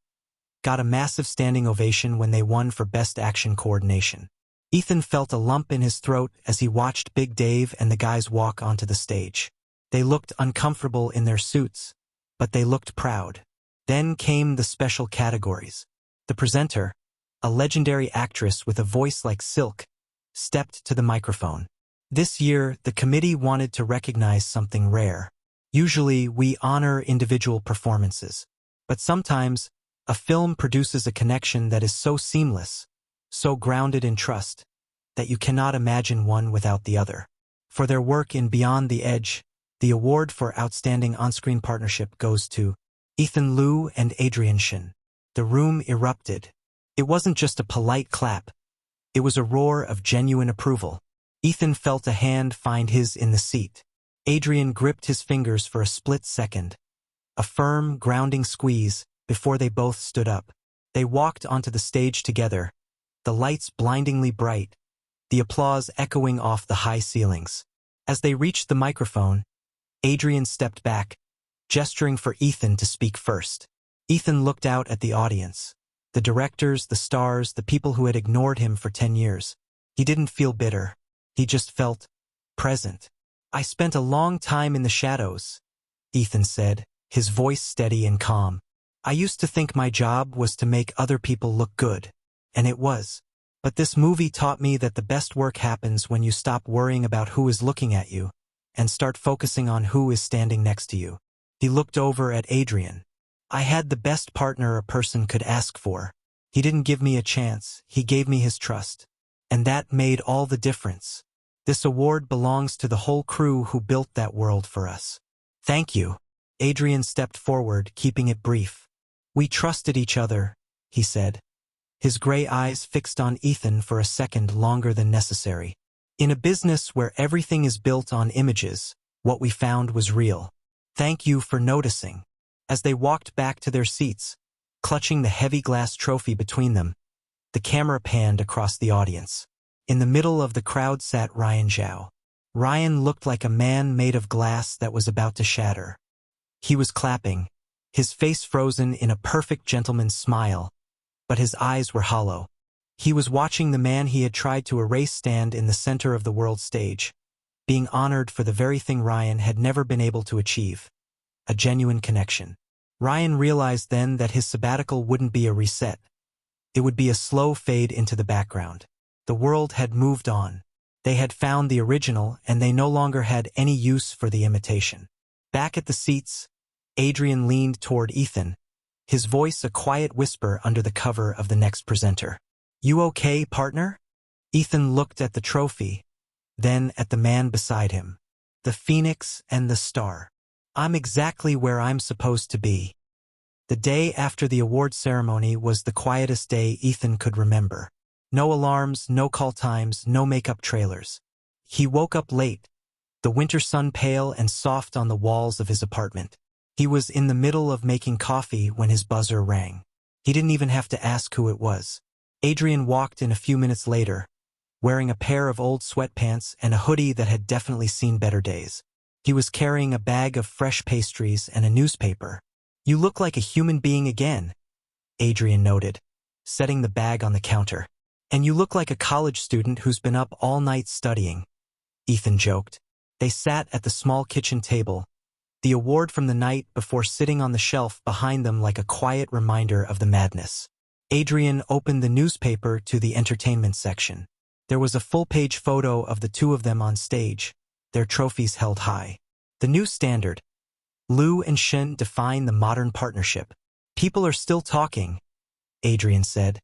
got a massive standing ovation when they won for Best Action Coordination. Ethan felt a lump in his throat as he watched Big Dave and the guys walk onto the stage. They looked uncomfortable in their suits, but they looked proud. Then came the special categories. The presenter, a legendary actress with a voice like silk, stepped to the microphone. This year, the committee wanted to recognize something rare. Usually, we honor individual performances, but sometimes, a film produces a connection that is so seamless, so grounded in trust, that you cannot imagine one without the other. For their work in Beyond the Edge, the award for Outstanding On-Screen Partnership goes to Ethan Liu and Adrian Shin. The room erupted. It wasn't just a polite clap. It was a roar of genuine approval. Ethan felt a hand find his in the seat. Adrian gripped his fingers for a split second. A firm, grounding squeeze before they both stood up. They walked onto the stage together, the lights blindingly bright, the applause echoing off the high ceilings. As they reached the microphone, Adrian stepped back, gesturing for Ethan to speak first. Ethan looked out at the audience. The directors, the stars, the people who had ignored him for 10 years. He didn't feel bitter. He just felt present. "I spent a long time in the shadows," Ethan said, his voice steady and calm. "I used to think my job was to make other people look good. And it was. But this movie taught me that the best work happens when you stop worrying about who is looking at you and start focusing on who is standing next to you." He looked over at Adrian. "I had the best partner a person could ask for. He didn't give me a chance, he gave me his trust. And that made all the difference. This award belongs to the whole crew who built that world for us." "Thank you." Adrian stepped forward, keeping it brief. "We trusted each other," he said, his gray eyes fixed on Ethan for a second longer than necessary. "In a business where everything is built on images, what we found was real. Thank you for noticing." As they walked back to their seats, clutching the heavy glass trophy between them, the camera panned across the audience. In the middle of the crowd sat Ryan Zhao. Ryan looked like a man made of glass that was about to shatter. He was clapping, his face frozen in a perfect gentleman's smile, but his eyes were hollow. He was watching the man he had tried to erase stand in the center of the world stage, being honored for the very thing Ryan had never been able to achieve, a genuine connection. Ryan realized then that his sabbatical wouldn't be a reset. It would be a slow fade into the background. The world had moved on. They had found the original, and they no longer had any use for the imitation. Back at the seats, Adrian leaned toward Ethan, his voice a quiet whisper under the cover of the next presenter. "You okay, partner?" Ethan looked at the trophy, then at the man beside him. "The phoenix and the star. I'm exactly where I'm supposed to be." The day after the award ceremony was the quietest day Ethan could remember. No alarms, no call times, no makeup trailers. He woke up late, the winter sun pale and soft on the walls of his apartment. He was in the middle of making coffee when his buzzer rang. He didn't even have to ask who it was. Adrian walked in a few minutes later, wearing a pair of old sweatpants and a hoodie that had definitely seen better days. He was carrying a bag of fresh pastries and a newspaper. "You look like a human being again," Adrian noted, setting the bag on the counter. "And you look like a college student who's been up all night studying," Ethan joked. They sat at the small kitchen table, the award from the night before sitting on the shelf behind them like a quiet reminder of the madness. Adrian opened the newspaper to the entertainment section. There was a full-page photo of the two of them on stage, their trophies held high. The new standard. Lou and Shen define the modern partnership. "People are still talking," Adrian said,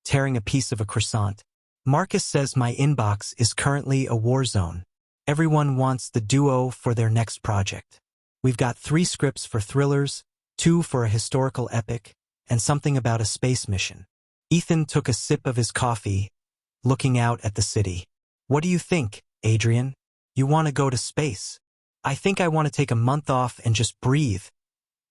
tearing a piece of a croissant. "Marcus says my inbox is currently a war zone. Everyone wants the duo for their next project. We've got 3 scripts for thrillers, 2 for a historical epic, and something about a space mission." Ethan took a sip of his coffee, looking out at the city. "What do you think, Adrian? You want to go to space?" "I think I want to take a month off and just breathe,"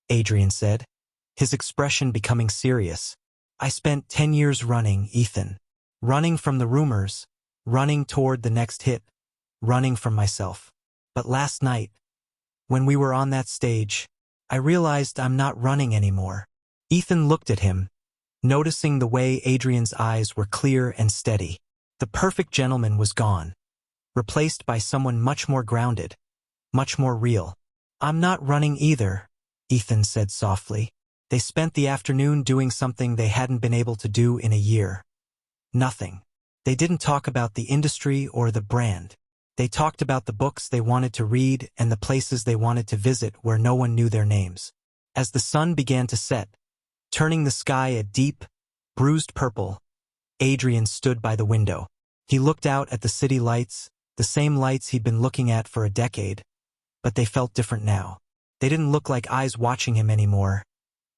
Adrian said, his expression becoming serious. "I spent 10 years running, Ethan. Running from the rumors, running toward the next hit, running from myself. But last night, when we were on that stage, I realized I'm not running anymore." Ethan looked at him, noticing the way Adrian's eyes were clear and steady. The perfect gentleman was gone, replaced by someone much more grounded, much more real. "I'm not running either," Ethan said softly. They spent the afternoon doing something they hadn't been able to do in a year. Nothing. They didn't talk about the industry or the brand. They talked about the books they wanted to read and the places they wanted to visit where no one knew their names. As the sun began to set, turning the sky a deep, bruised purple, Adrian stood by the window. He looked out at the city lights, the same lights he'd been looking at for a decade, but they felt different now. They didn't look like eyes watching him anymore.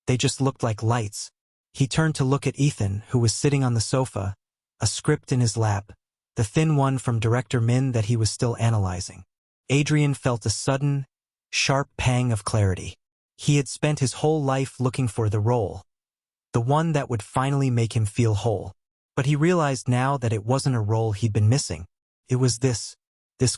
They just looked like lights. He turned to look at Ethan, who was sitting on the sofa, a script in his lap, the thin one from director Min that he was still analyzing. Adrian felt a sudden, sharp pang of clarity. He had spent his whole life looking for the role, the one that would finally make him feel whole. But he realized now that it wasn't a role he'd been missing. It was this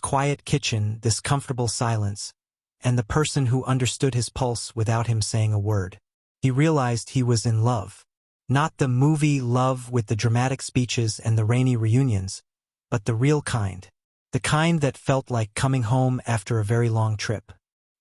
quiet kitchen, this comfortable silence, and the person who understood his pulse without him saying a word. He realized he was in love. Not the movie love with the dramatic speeches and the rainy reunions, but the real kind. The kind that felt like coming home after a very long trip.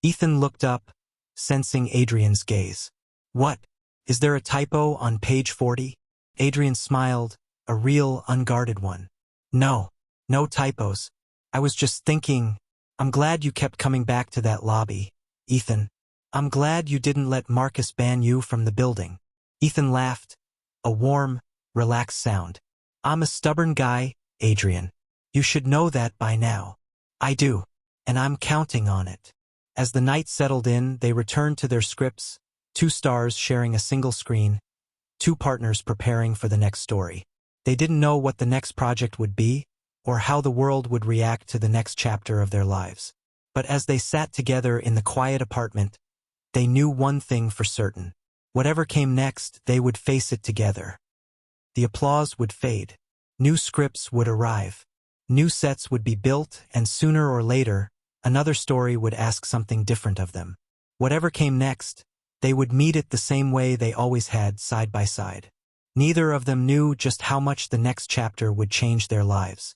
Ethan looked up, sensing Adrian's gaze. "What? Is there a typo on page 40? Adrian smiled, a real, unguarded one. "No. No typos. I was just thinking, I'm glad you kept coming back to that lobby, Ethan. I'm glad you didn't let Marcus ban you from the building." Ethan laughed, a warm, relaxed sound. "I'm a stubborn guy, Adrian. You should know that by now." "I do, and I'm counting on it." As the night settled in, they returned to their scripts, 2 stars sharing a single screen, 2 partners preparing for the next story. They didn't know what the next project would be, or how the world would react to the next chapter of their lives. But as they sat together in the quiet apartment, they knew one thing for certain. Whatever came next, they would face it together. The applause would fade. New scripts would arrive. New sets would be built, and sooner or later, another story would ask something different of them. Whatever came next, they would meet it the same way they always had, side by side. Neither of them knew just how much the next chapter would change their lives.